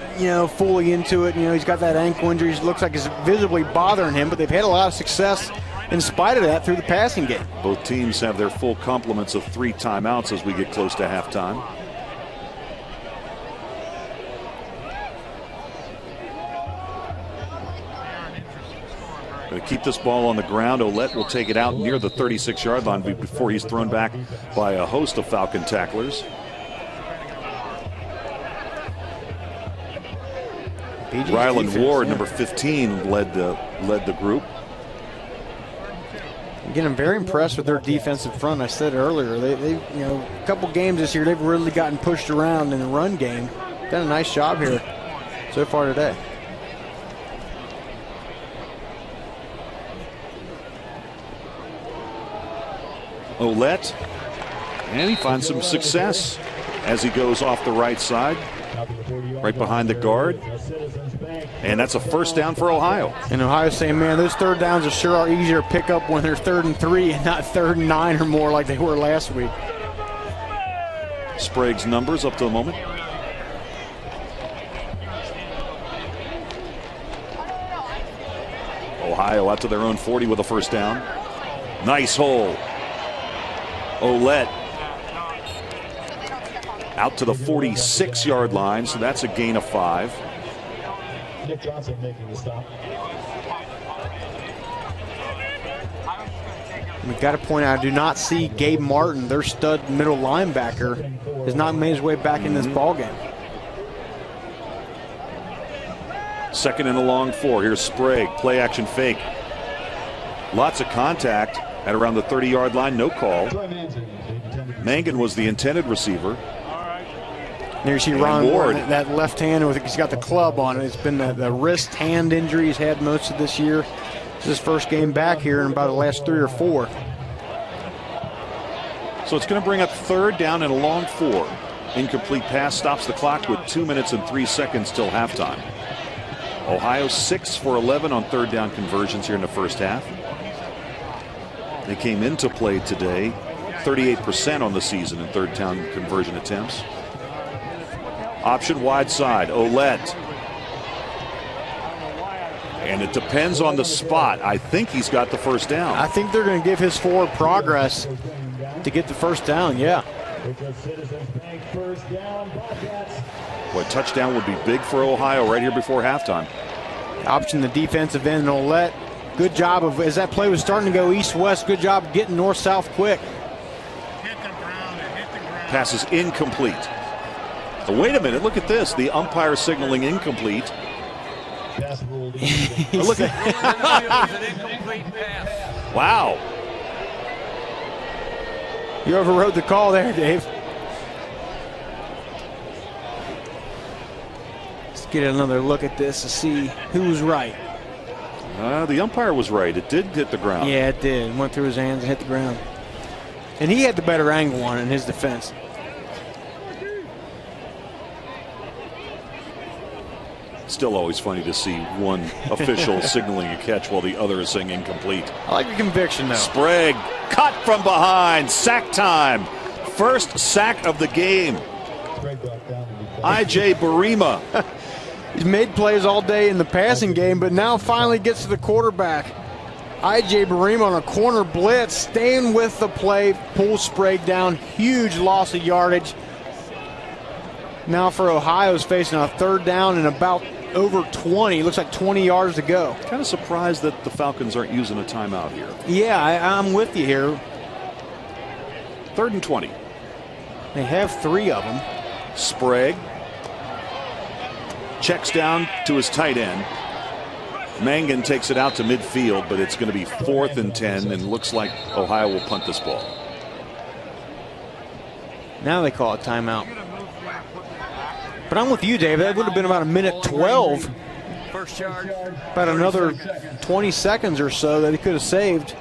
B: fully into it. He's got that ankle injury. It looks like it's visibly bothering him, but they've had a lot of success in spite of that through the passing game.
A: Both teams have their full complements of 3 timeouts as we get close to halftime. Going to keep this ball on the ground. Ouellette will take it out near the 36-yard line before he's thrown back by a host of Falcon tacklers. Ryland Ward, number 15, led the group.
B: Again, I'm very impressed with their defensive front. I said earlier, they a couple games this year, they've really gotten pushed around in the run game. Done a nice job here so far today.
A: Ouellette, and he finds some success as he goes off the right side. right behind the guard. And that's a first down for Ohio.
B: And Ohio's saying, man, those third downs are sure are easier to pick up when they're 3rd and 3 and not 3rd and 9 or more like they were last week.
A: Sprague's numbers up to the moment. Ohio out to their own 40 with a first down. Nice hole. Ouellette out to the 46-yard line, so that's a gain of 5.
D: Nick Johnson making the stop.
B: We've got to point out, I do not see Gabe Martin, their stud middle linebacker, has not made his way back in this ballgame.
A: 2nd and a long 4. Here's Sprague, play action fake. Lots of contact at around the 30-yard line, no call. Mangan was the intended receiver.
B: There you see Ron Ward, that left hand, he's got the club on it. It's been the wrist hand injury he's had most of this year. It's his first game back here in about the last 3 or 4.
A: So it's going to bring up 3rd down and a long 4. Incomplete pass stops the clock with 2 minutes and 3 seconds till halftime. Ohio 6 for 11 on 3rd down conversions here in the first half. They came into play today 38% on the season in 3rd down conversion attempts. Option wide side, Ouellette. And it depends on the spot. I think he's got the first down.
B: I think they're going to give his forward progress to get the first down, yeah.
A: Boy, touchdown would be big for Ohio right here before halftime.
B: Option the defensive end, Ouellette. Good job of, as that play was starting to go east-west, good job of getting north-south quick.
A: Pass is incomplete. Oh, wait a minute, look at this. The umpire signaling incomplete. Look at wow.
B: You overrode the call there, Dave. Let's get another look at this to see who's right.
A: The umpire was right. It did hit the ground.
B: Yeah, it did. Went through his hands and hit the ground. And he had the better angle on it in his defense.
A: Still always funny to see one official signaling a catch while the other is saying incomplete.
B: I like the conviction, though.
A: Sprague cut from behind. Sack time. First sack of the game. I.J. Barima.
B: He's made plays all day in the passing game, but now finally gets to the quarterback. I.J. Barima on a corner blitz, staying with the play, pulls Sprague down. Huge loss of yardage. Now for Ohio's facing a 3rd down and about over 20. Looks like 20 yards to go.
A: Kind of surprised that the Falcons aren't using a timeout here.
B: Yeah, I'm with you here.
A: 3rd and 20.
B: They have 3 of them.
A: Sprague checks down to his tight end. Mangan takes it out to midfield, but it's going to be 4th and 10, and looks like Ohio will punt this ball.
B: Now they call it timeout. But I'm with you, Dave. That would have been about a minute 12.
C: First yard.
B: About another 20 seconds or so that he could have saved.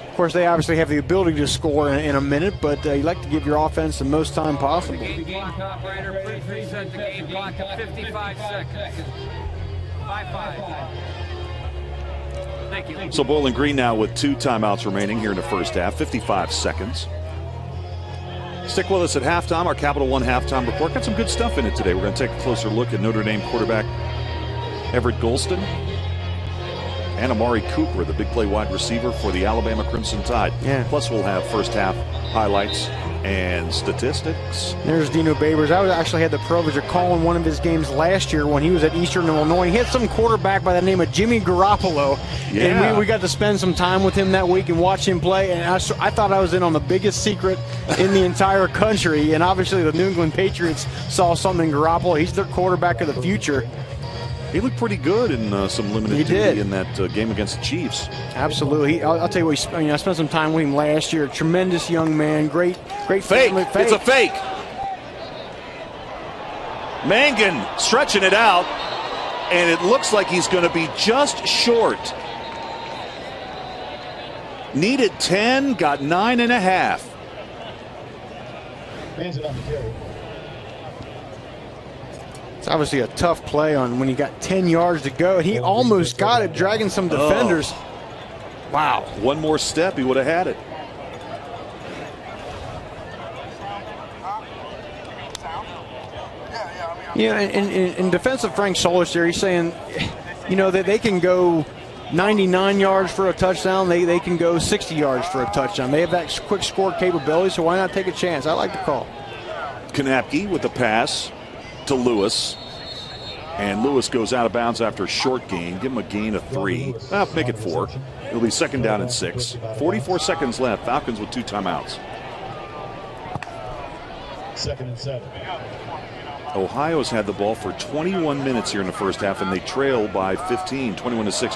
B: Of course, they obviously have the ability to score in a minute, but you like to give your offense the most time possible.
C: Game clock operator, please reset the game clock to 55 seconds. 5-5. Thank you.
A: So Bowling Green now with 2 timeouts remaining here in the first half, 55 seconds. Stick with us at halftime, our Capital One halftime report. Got some good stuff in it today. We're going to take a closer look at Notre Dame quarterback Everett Golston and Amari Cooper, the big play wide receiver for the Alabama Crimson Tide.
B: Yeah.
A: Plus we'll have first half highlights and statistics.
B: There's Dino Babers. I actually had the privilege of calling one of his games last year when he was at Eastern Illinois. He had some quarterback by the name of Jimmy Garoppolo.
A: Yeah.
B: And we got to spend some time with him that week and watch him play. And I thought I was in on the biggest secret in the entire country. And obviously the New England Patriots saw something in Garoppolo. He's their quarterback of the future.
A: He looked pretty good in some limited duty in that game against the Chiefs.
B: Absolutely. I'll tell you what, I spent some time with him last year. Tremendous young man. Great
A: fake.
B: fake.
A: It's a fake. Mangan stretching it out, and it looks like he's going to be just short. Needed 10, got 9.5.
D: Man's it on the carry.
B: It's obviously a tough play on when you got 10 yards to go. He almost got it, dragging some defenders. Wow.
A: One more step, he would have had it.
B: Yeah, in defense of Frank Solich there, he's saying, you know, that they can go 99 yards for a touchdown. They can go 60 yards for a touchdown. They have that quick score capability, so why not take a chance? I like the call.
A: Kanapke with the pass to Lewis. And Lewis goes out of bounds after a short gain. Give him a gain of 3. Well, make it 4. It'll be 2nd down and 6. 44 seconds left. Falcons with 2 timeouts.
D: 2nd and 7.
A: Ohio's had the ball for 21 minutes here in the first half, and they trail by 15, 21-6.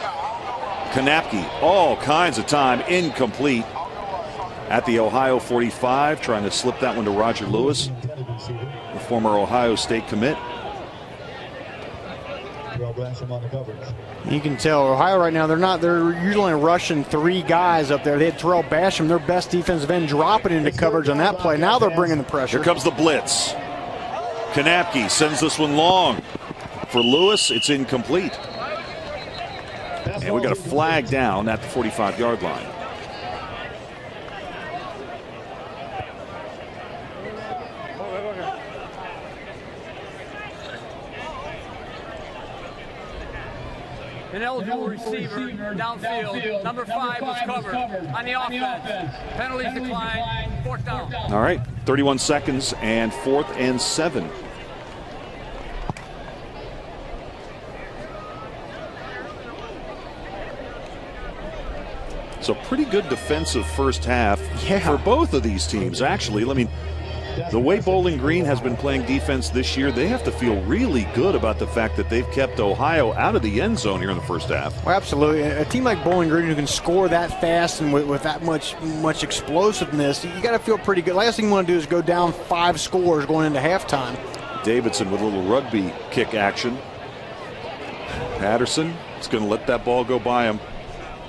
A: Kanapke, all kinds of time, incomplete. At the Ohio 45, trying to slip that one to Roger Lewis, the former Ohio State commit.
B: You can tell Ohio right now, they're usually rushing 3 guys up there. They had Terrell Basham, their best defensive end, dropping into coverage on that play. Now they're bringing the pressure.
A: Here comes the blitz. Kanapke sends this one long. For Lewis, it's incomplete. And we got a flag down at the 45-yard line.
C: An eligible receiver downfield. Number 5 was covered on the offense. Penalties declined. 4th down.
A: All right, 31 seconds and 4th and 7. So pretty good defensive first half for both of these teams, actually. I mean, the way Bowling Green has been playing defense this year, they have to feel really good about the fact that they've kept Ohio out of the end zone here in the first half.
B: Well, absolutely. A team like Bowling Green who can score that fast and with that much explosiveness, you got to feel pretty good. Last thing you want to do is go down 5 scores going into halftime. Davidson
A: with a little rugby kick action. Patterson is going to let that ball go by him.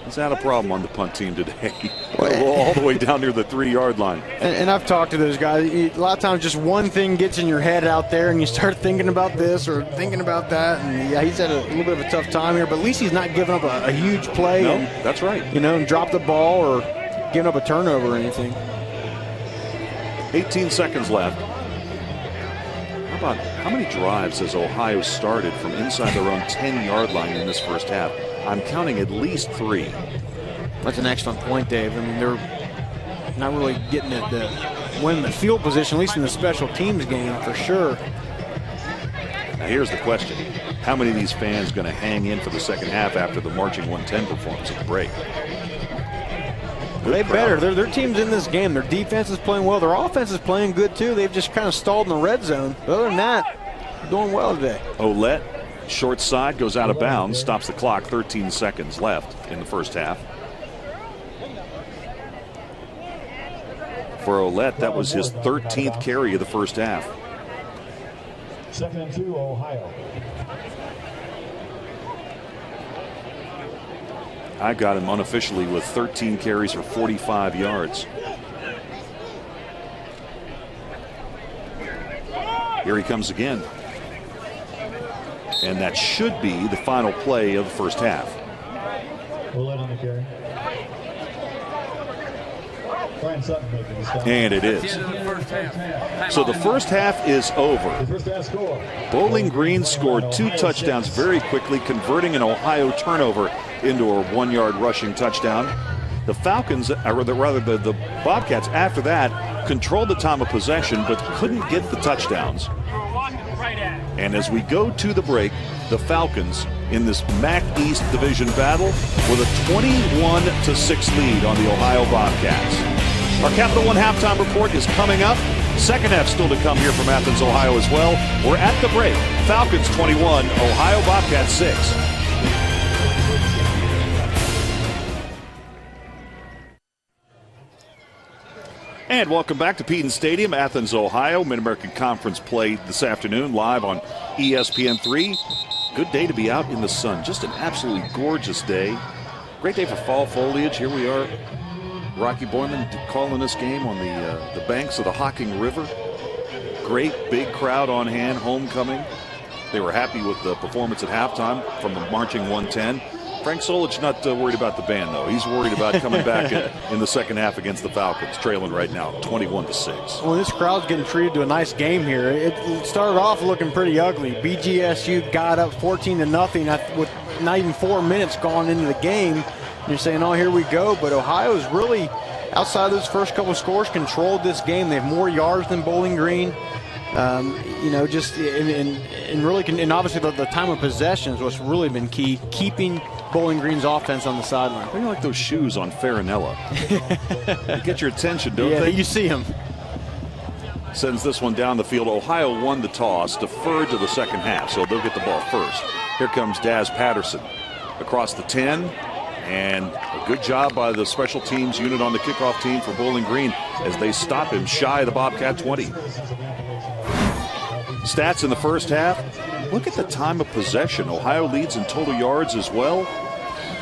A: He's had a problem on the punt team today. All the way down near the 3-yard line.
B: And I've talked to those guys. A lot of times just one thing gets in your head out there and you start thinking about this or thinking about that. And yeah, he's had a little bit of a tough time here, but at least he's not giving up a huge play.
A: No,
B: and,
A: that's right.
B: You know, and drop the ball or giving up a turnover or anything.
A: 18 seconds left. How many drives has Ohio started from inside their own 10-yard line in this first half? I'm counting at least 3.
B: That's an excellent point, Dave. I mean, they're not really getting it to win the field position, at least in the special teams game, for sure.
A: Now here's the question. How many of these fans going to hang in for the second half after the marching 110 performance at the break?
B: They better. Their team's in this game. Their defense is playing well. Their offense is playing good, too. They've just kind of stalled in the red zone. But other than that, doing well today.
A: Ouellette, short side, goes out of bounds, stops the clock, 13 seconds left in the first half. For Ouellette, that was his 13th carry of the first half.
D: 2nd and 2, Ohio.
A: I got him unofficially with 13 carries for 45 yards. Here he comes again. And that should be the final play of the first half.
D: Ouellette on the carry.
A: And it is. So the first half is over. Bowling Green scored 2 touchdowns very quickly, converting an Ohio turnover into a 1-yard rushing touchdown. The Falcons, or rather the Bobcats, after that, controlled the time of possession but couldn't get the touchdowns. And as we go to the break, the Falcons in this MAC East Division battle with a 21-6 lead on the Ohio Bobcats. Our Capital One halftime report is coming up. Second half still to come here from Athens, Ohio as well. We're at the break. Falcons 21, Ohio Bobcats 6. And welcome back to Peden Stadium, Athens, Ohio. Mid-American Conference play this afternoon live on ESPN3. Good day to be out in the sun. Just an absolutely gorgeous day. Great day for fall foliage. Here we are. Rocky Boyman calling this game on the banks of the Hocking River. Great big crowd on hand, homecoming. They were happy with the performance at halftime from the marching 110. Frank Solich not worried about the band, though. He's worried about coming back in the second half against the Falcons, trailing right now 21-6.
B: Well, this crowd's getting treated to a nice game here. It started off looking pretty ugly. BGSU got up 14-0 with not even 4 minutes gone into the game. And you're saying, oh, here we go. But Ohio's really, outside of those first couple of scores, controlled this game. They have more yards than Bowling Green. Just and really, and obviously the time of possession is what's really been key, keeping Bowling Green's offense on the sideline.
A: They like those shoes on Farinella. They get your attention, don't they?
B: Yeah, you see them.
A: Sends this one down the field. Ohio won the toss, deferred to the second half, so they'll get the ball first. Here comes Daz Patterson across the 10, and a good job by the special teams unit on the kickoff team for Bowling Green as they stop him shy of the Bobcat 20. Stats in the first half. Look at the time of possession. Ohio leads in total yards as well,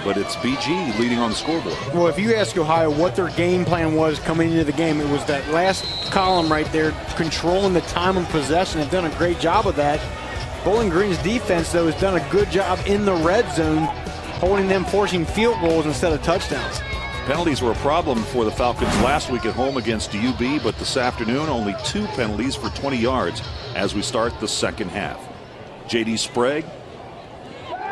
A: but it's BG leading on the scoreboard.
B: Well, if you ask Ohio what their game plan was coming into the game, it was that last column right there, controlling the time of possession. They've done a great job of that. Bowling Green's defense, though, has done a good job in the red zone, holding them, forcing field goals instead of touchdowns.
A: Penalties were a problem for the Falcons last week at home against UB, but this afternoon only 2 penalties for 20 yards as we start the second half. J.D. Sprague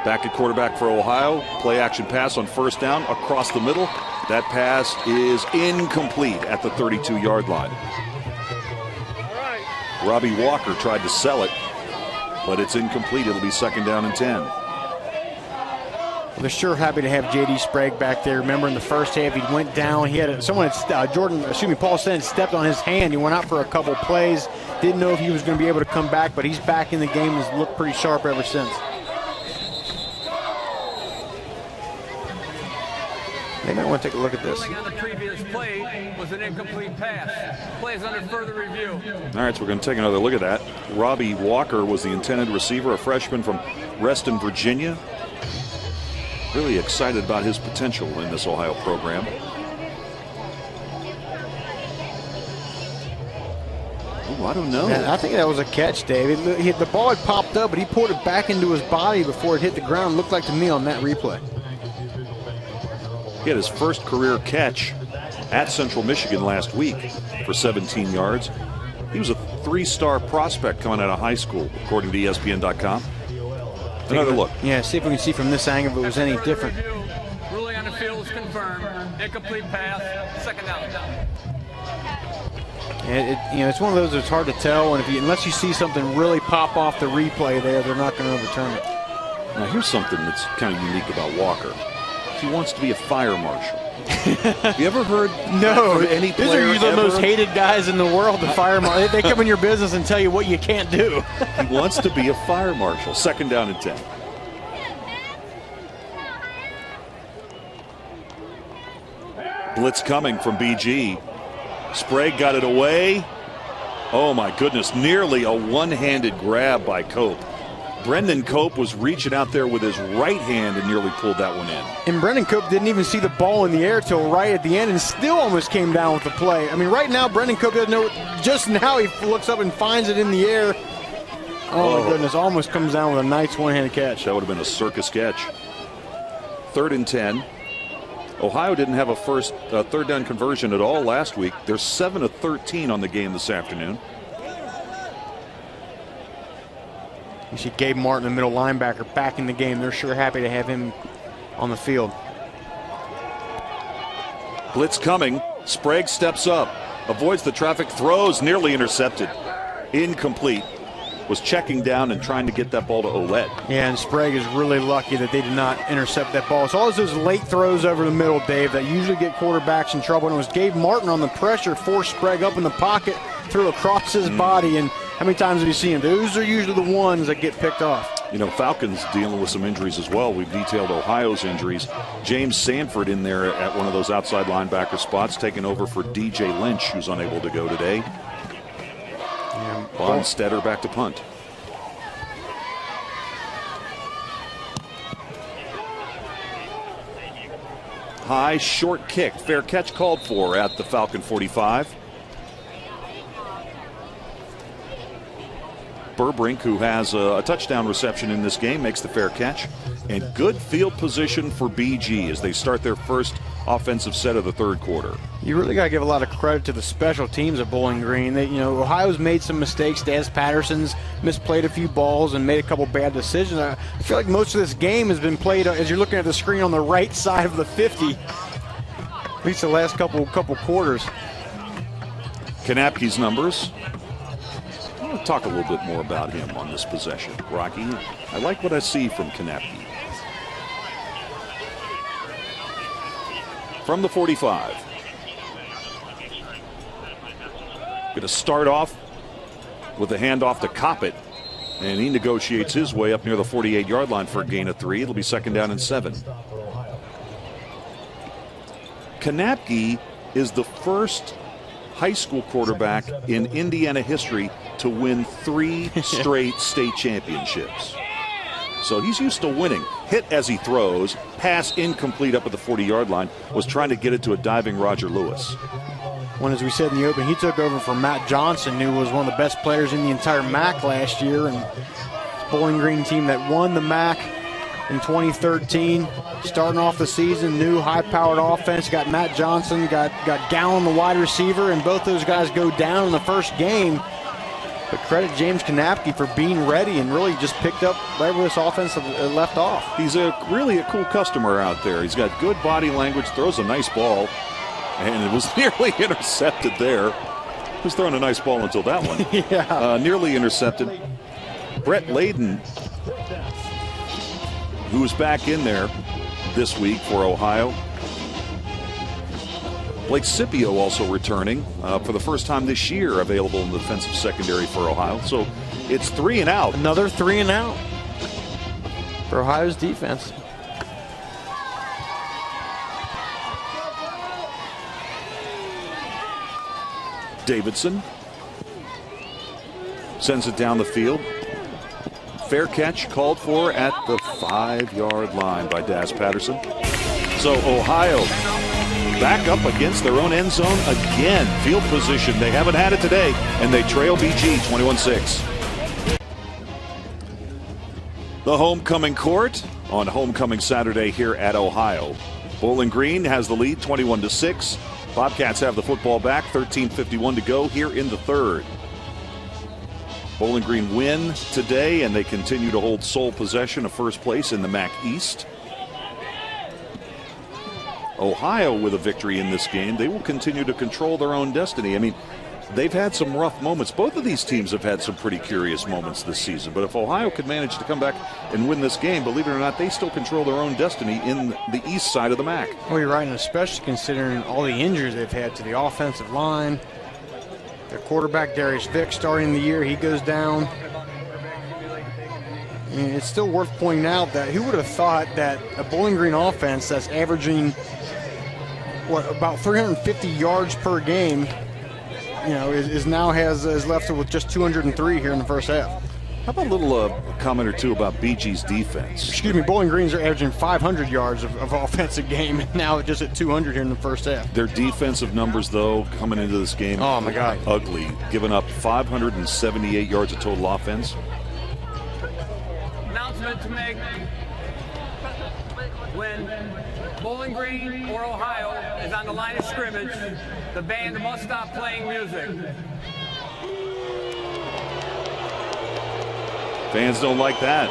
A: back at quarterback for Ohio. Play action pass on first down across the middle. That pass is incomplete at the 32-yard line. Robbie Walker tried to sell it, but it's incomplete. It'll be second down and 10.
B: They're sure happy to have J.D. Sprague back there. Remember in the first half, he went down. He had Paul Sten stepped on his hand. He went out for a couple plays. Didn't know if he was going to be able to come back, but he's back in the game and has looked pretty sharp ever since. They might want to take a look at this.
C: On the previous play was an incomplete pass. Play is under further review.
A: All right, so we're going to take another look at that. Robbie Walker was the intended receiver, a freshman from Reston, Virginia. Really excited about his potential in this Ohio program. Ooh, I don't know.
B: Man, I think that was a catch, David. The ball had popped up, but he pulled it back into his body before it hit the ground. Looked like to me on that replay.
A: He had his first career catch at Central Michigan last week for 17 yards. He was a 3-star prospect coming out of high school, according to ESPN.com. Another look.
B: Yeah, see if we can see from this angle if it was any different.
C: Ruling on the field is confirmed. Incomplete pass. Second down.
B: It's one of those that's hard to tell, and unless you see something really pop off the replay there, they're not going to overturn it.
A: Now here's something that's kind of unique about Walker. He wants to be a fire marshal. Have you ever heard
B: no,
A: any player?
B: These are usually the most hated guys in the world, the fire marshal. They come in your business and tell you what you can't do.
A: He wants to be a fire marshal. Second down and 10. Blitz coming from BG. Sprague got it away. Oh my goodness, nearly a one-handed grab by Cope. Brendan Cope was reaching out there with his right hand and nearly pulled that one in.
B: And Brendan Cope didn't even see the ball in the air till right at the end and still almost came down with the play. I mean, right now, Brendan Cope doesn't know. Just now he looks up and finds it in the air. Oh, my goodness, almost comes down with a nice one-handed catch.
A: That would have been a circus catch. Third and 10. Ohio didn't have a third down conversion at all last week. They're 7 of 13 on the game this afternoon.
B: You see Gabe Martin, the middle linebacker, back in the game. They're sure happy to have him on the field.
A: Blitz coming. Sprague steps up, avoids the traffic, throws, nearly intercepted. Incomplete. Was checking down and trying to get that ball to Ouellette.
B: Yeah, and Sprague is really lucky that they did not intercept that ball. It's always those late throws over the middle, Dave, that usually get quarterbacks in trouble. And it was Gabe Martin on the pressure, forced Sprague up in the pocket, threw across his body, and how many times have you seen him? Those are usually the ones that get picked off.
A: You know, Falcons dealing with some injuries as well. We've detailed Ohio's injuries. James Sanford in there at one of those outside linebacker spots, taking over for DJ Lynch, who's unable to go today. Bonstetter back to punt. High, short kick. Fair catch called for at the Falcon 45. Burbrink, who has a touchdown reception in this game, makes the fair catch. And good field position for BG as they start their first offensive set of the third quarter.
B: You really got to give a lot of credit to the special teams of Bowling Green. Ohio's made some mistakes. Daz Patterson's misplayed a few balls and made a couple bad decisions. I feel like most of this game has been played as you're looking at the screen on the right side of the 50, at least the last couple quarters.
A: Kanapke's numbers. I want to talk a little bit more about him on this possession. Rocky, I like what I see from Kanapke. From the 45. Going to start off with a handoff to Coppett, and he negotiates his way up near the 48-yard line for a gain of 3. It'll be 2nd down and 7. Kanapke is the first high school quarterback in Indiana history to win 3 straight state championships. So he's used to winning. Hit as he throws, pass incomplete up at the 40-yard line, was trying to get it to a diving Roger Lewis.
B: When, as we said in the open, he took over from Matt Johnson, who was one of the best players in the entire MAC last year. And Bowling Green team that won the MAC in 2013, starting off the season, new high-powered offense, got Matt Johnson, got Gowan, the wide receiver, and both those guys go down in the first game. But credit James Kanapke for being ready and really just picked up right where this offense left off.
A: He's really a cool customer out there. He's got good body language, throws a nice ball, and it was nearly intercepted there. He was throwing a nice ball until that one.
B: Yeah.
A: Nearly intercepted. Brett Layden, who's back in there this week for Ohio. Blake Scipio also returning for the first time this year, available in the defensive secondary for Ohio. So it's 3 and out.
B: Another 3 and out for Ohio's defense.
A: Davidson sends it down the field. Fair catch called for at the 5-yard line by Daz Patterson. So Ohio back up against their own end zone again. Field position, they haven't had it today, and they trail BG 21-6. The homecoming court on homecoming Saturday here at Ohio. Bowling Green has the lead 21-6. Bobcats have the football back, 13:51 to go here in the third. Bowling Green win today, and they continue to hold sole possession of first place in the MAC East. Ohio with a victory in this game, they will continue to control their own destiny. I mean, they've had some rough moments. Both of these teams have had some pretty curious moments this season. But if Ohio could manage to come back and win this game, believe it or not, they still control their own destiny in the east side of the MAC.
B: Well, you're right, and especially considering all the injuries they've had to the offensive line. Their quarterback, Darius Vick, starting the year, he goes down. And it's still worth pointing out that who would have thought that a Bowling Green offense that's averaging about 350 yards per game, is left with just 203 here in the first half.
A: How about a little comment or two about BG's defense?
B: Excuse me, Bowling Greens are averaging 500 yards of offensive game, and now just at 200 here in the first half.
A: Their defensive numbers, though, coming into this game,
B: oh my God,
A: ugly. Giving up 578 yards of total offense.
C: Announcement to make: when Bowling Green or Ohio is on the line of scrimmage, the band must stop playing music.
A: Fans don't like that.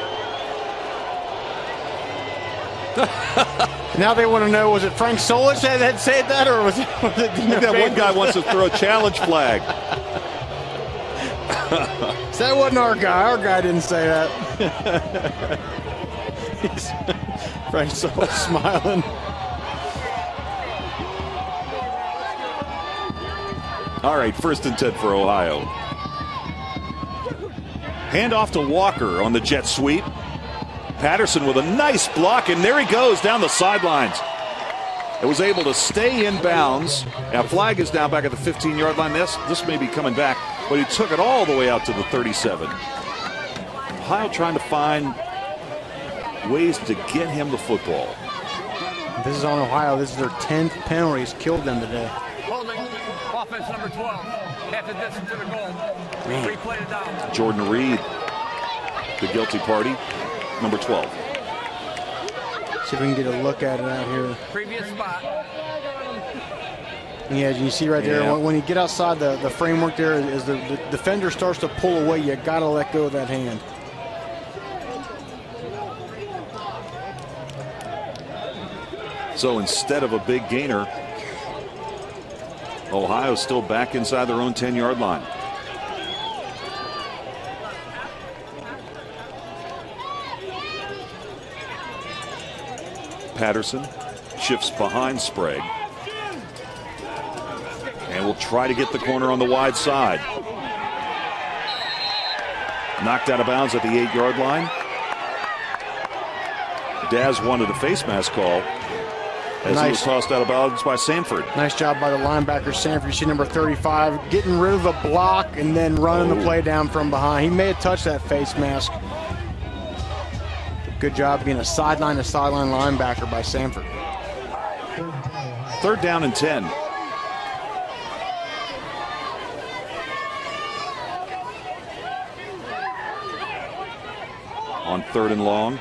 B: Now they want to know, was it Frank Solich that said that, or was it
A: that one guy wants to throw a challenge flag.
B: So that wasn't our guy. Our guy didn't say that. Frank Solich smiling.
A: All right, 1st and 10 for Ohio. Handoff to Walker on the jet sweep. Patterson with a nice block, and there he goes down the sidelines. It was able to stay in bounds. Now flag is down back at the 15-yard line. This may be coming back, but he took it all the way out to the 37. Ohio trying to find ways to get him the football.
B: This is on Ohio. This is their 10th penalty. He's killed them today.
C: Holding offense number 12. Half the distance to the goal. Replay it down.
A: Jordan Reed, the guilty party, number 12.
B: See if we can get a look at it out here.
C: Previous spot.
B: Yeah, you see right there,
A: Yeah.
B: when you get outside the framework there, as the defender starts to pull away, you got to let go of that hand.
A: So instead of a big gainer, Ohio's still back inside their own 10-yard line. Patterson shifts behind Sprague and will try to get the corner on the wide side. Knocked out of bounds at the 8-yard line. Daz wanted a face mask call as he was tossed out of bounds by Sanford.
B: Nice job by the linebacker, Sanford. You see number 35 getting rid of the block and then running the play down from behind. He may have touched that face mask. Good job being a sideline-to-sideline linebacker by Sanford.
A: 3rd down and 10. On 3rd and long.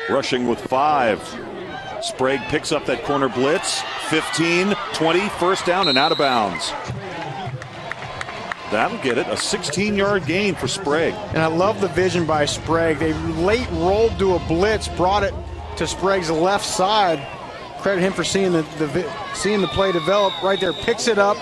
A: Rushing with 5. Sprague picks up that corner blitz. 15, 20, 1st down and out of bounds. That'll get it, a 16-yard gain for Sprague.
B: And I love the vision by Sprague. They late rolled to a blitz, brought it to Sprague's left side. Credit him for seeing the play develop right there. Picks it up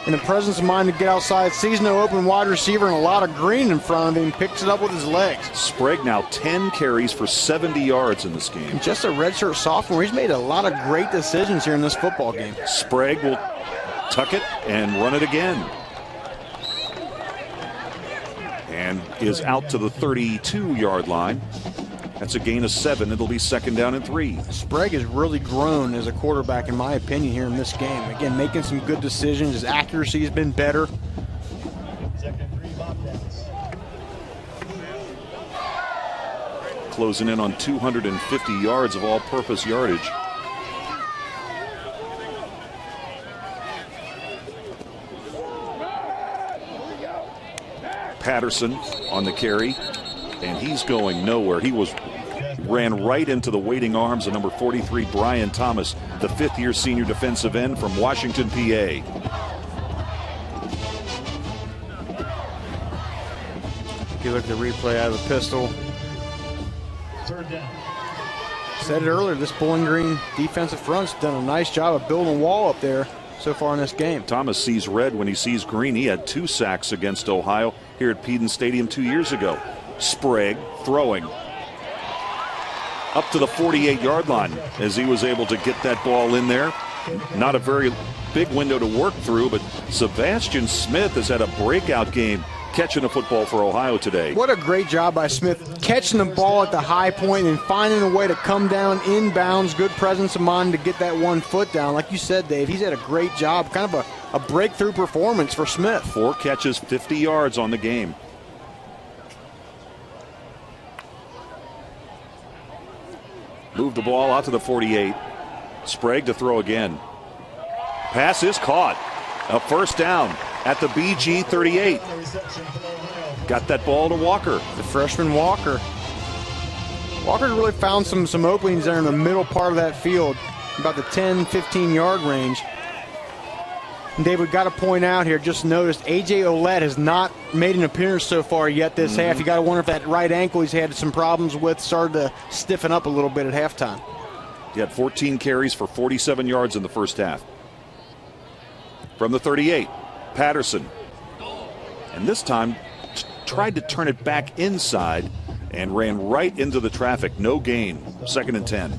B: in the presence of mind to get outside. Sees no open wide receiver and a lot of green in front of him. Picks it up with his legs.
A: Sprague now 10 carries for 70 yards in this game.
B: Just a redshirt sophomore. He's made a lot of great decisions here in this football game.
A: Sprague will tuck it and run it again. And is out to the 32-yard line. That's a gain of 7. It'll be 2nd down and 3.
B: Sprague has really grown as a quarterback, in my opinion, here in this game. Again, making some good decisions. His accuracy has been better.
A: Closing in on 250 yards of all-purpose yardage. Patterson on the carry, and he's going nowhere. He ran right into the waiting arms of number 43, Brian Thomas, the 5th-year senior defensive end from Washington, PA.
B: If you look at the replay out of the pistol. Said it earlier, this Bowling Green defensive front's done a nice job of building a wall up there so far in this game.
A: Thomas sees red when he sees green. He had 2 sacks against Ohio here at Peden Stadium 2 years ago. Sprague throwing up to the 48-yard line as he was able to get that ball in there. Not a very big window to work through, but Sebastian Smith has had a breakout game catching a football for Ohio today.
B: What a great job by Smith, catching the ball at the high point and finding a way to come down inbounds. Good presence of mind to get that 1 foot down. Like you said, Dave, he's had a great job. Kind of a breakthrough performance for Smith.
A: 4 catches, 50 yards on the game. Move the ball out to the 48. Sprague to throw again. Pass is caught. A 1st down at the BG 38. Got that ball to Walker.
B: The freshman Walker. Walker really found some openings there in the middle part of that field, about the 10, 15-yard range. And Dave, we've got to point out here, just noticed A.J. Ouellette has not made an appearance so far yet this half. You got to wonder if that right ankle he's had some problems with started to stiffen up a little bit at halftime.
A: He had 14 carries for 47 yards in the first half. From the 38, Patterson. And this time tried to turn it back inside and ran right into the traffic. No gain. 2nd and 10.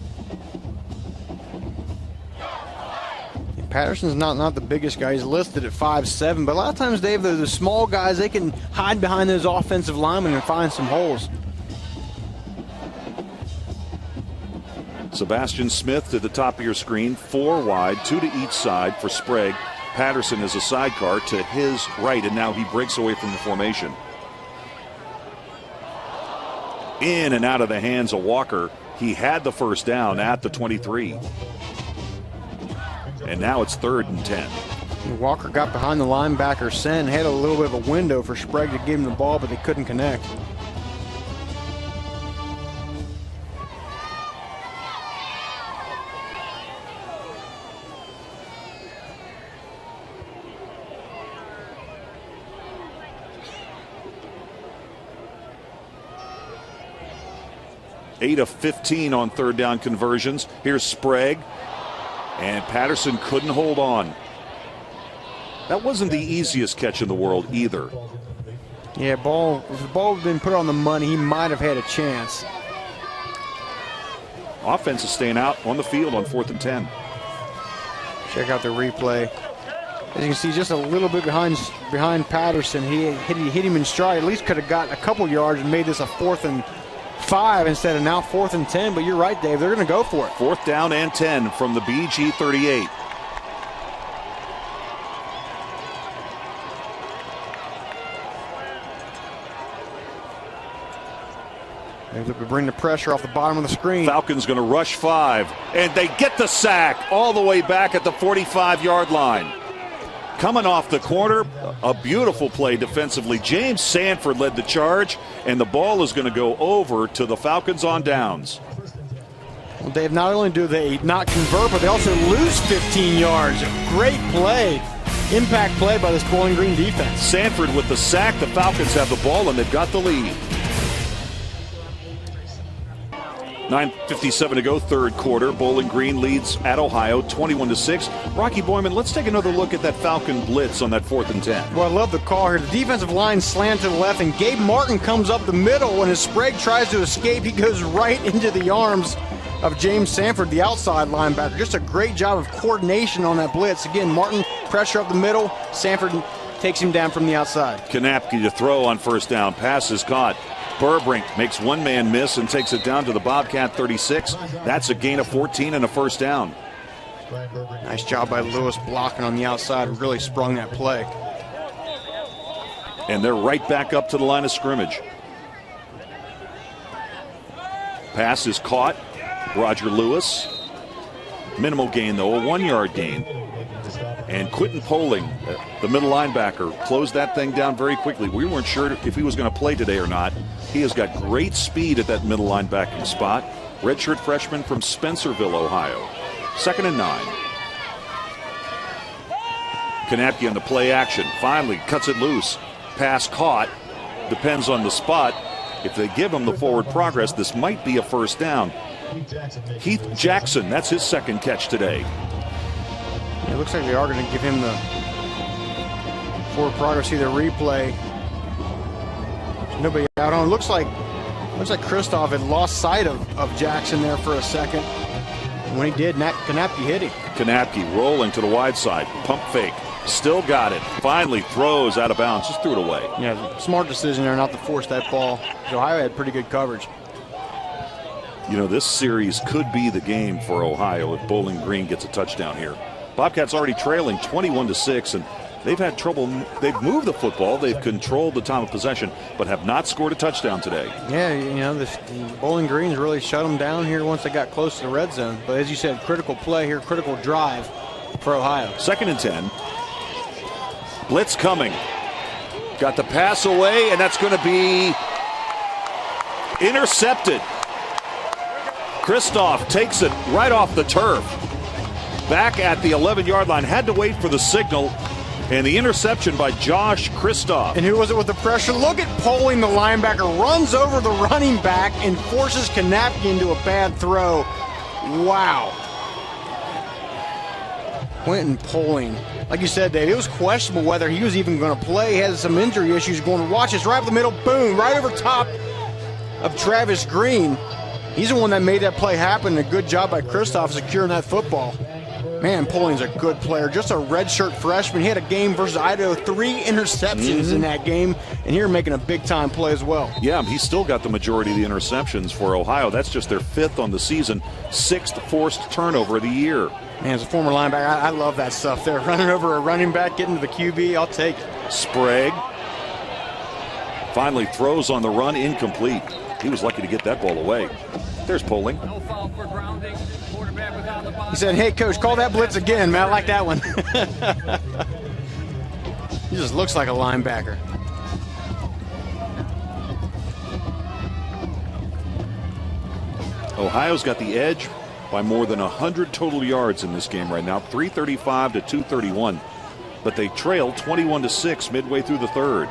B: Patterson's not the biggest guy. He's listed at 5'7", but a lot of times, Dave, the small guys, they can hide behind those offensive linemen and find some holes.
A: Sebastian Smith to the top of your screen, 4 wide, 2 to each side for Sprague. Patterson is a sidecar to his right, and now he breaks away from the formation. In and out of the hands of Walker. He had the 1st down at the 23. And now it's 3rd and 10.
B: Walker got behind the linebacker, Sen, had a little bit of a window for Sprague to give him the ball, but they couldn't connect.
A: Eight of 15 on 3rd down conversions. Here's Sprague. And Patterson couldn't hold on. That wasn't the easiest catch in the world either.
B: Yeah, if the ball had been put on the money, he might have had a chance.
A: Offense is staying out on the field on 4th and 10.
B: Check out the replay. As you can see, just a little bit behind Patterson. He hit him in stride. At least could have gotten a couple yards and made this a 4th and 5 instead of now 4th and 10. But you're right, Dave. They're going to go for it.
A: 4th down and 10 from the BG 38.
B: They bring the pressure off the bottom of the screen.
A: Falcons going to rush 5, and they get the sack all the way back at the 45-yard line. Coming off the corner, a beautiful play defensively. James Sanford led the charge, and the ball is going to go over to the Falcons on downs.
B: Well, Dave, not only do they not convert, but they also lose 15 yards. Great play. Impact play by this Bowling Green defense.
A: Sanford with the sack. The Falcons have the ball, and they've got the lead. 9:57 to go, 3rd quarter. Bowling Green leads at Ohio 21-6. Rocky Boyman, let's take another look at that Falcon blitz on that 4th and 10.
B: Well, I love the call here. The defensive line slant to the left, and Gabe Martin comes up the middle. When his Sprague tries to escape, he goes right into the arms of James Sanford, the outside linebacker. Just a great job of coordination on that blitz. Again, Martin, pressure up the middle. Sanford takes him down from the outside.
A: Kanapke to throw on 1st down. Pass is caught. Burbrink makes one man miss and takes it down to the Bobcat 36. That's a gain of 14 and a 1st down.
B: Nice job by Lewis blocking on the outside. Really sprung that play.
A: And they're right back up to the line of scrimmage. Pass is caught. Roger Lewis. Minimal gain, though, a 1-yard gain. And Quentin Poling, the middle linebacker, closed that thing down very quickly. We weren't sure if he was going to play today or not. He has got great speed at that middle linebacking spot. Redshirt freshman from Spencerville, Ohio. 2nd and 9. Kanapke on the play action. Finally cuts it loose. Pass caught. Depends on the spot. If they give him the forward progress, this might be a 1st down. Heath Jackson, that's his 2nd catch today.
B: It looks like they are going to give him the forward progress. See the replay. There's nobody out on. Looks like Kristoff had lost sight of Jackson there for a second. And when he did, Kanapke hit him.
A: Kanapke rolling to the wide side. Pump fake. Still got it. Finally throws out of bounds. Just threw it away.
B: Yeah, smart decision there not to force that ball. Ohio had pretty good coverage.
A: You know, this series could be the game for Ohio if Bowling Green gets a touchdown here. Bobcats already trailing 21-6, and they've had trouble. They've moved the football. They've controlled the time of possession, but have not scored a touchdown today.
B: Yeah, you know, the Bowling Green's really shut them down here once they got close to the red zone. But as you said, critical play here, critical drive for Ohio.
A: 2nd and 10. Blitz coming. Got the pass away, and that's going to be intercepted. Kristoff takes it right off the turf. Back at the 11-yard line. Had to wait for the signal. And the interception by Josh Kristoff.
B: And who was it with the pressure? Look at Poling, the linebacker, runs over the running back and forces Kanapke into a bad throw. Wow. Quentin Poling. Like you said, Dave, it was questionable whether he was even going to play. He had some injury issues going. Watch this, right up the middle, boom, right over top of Travis Green. He's the one that made that play happen. A good job by Kristoff securing that football. Man, Poling's a good player. Just a redshirt freshman. He had a game versus Idaho, 3 interceptions in that game, and here making a big-time play as well.
A: Yeah, he's still got the majority of the interceptions for Ohio. That's just their 5th on the season, 6th forced turnover of the year.
B: Man, as a former linebacker, I love that stuff there. Running over a running back, getting to the QB, I'll take it.
A: Sprague finally throws on the run, incomplete. He was lucky to get that ball away. There's Poling.
C: No foul for grounding. Quarterback was on the bottom.
B: He said, hey, Coach, call that blitz again, man. I like that one. He just looks like a linebacker.
A: Ohio's got the edge by more than 100 total yards in this game right now, 335 to 231. But they trail 21-6 midway through the third.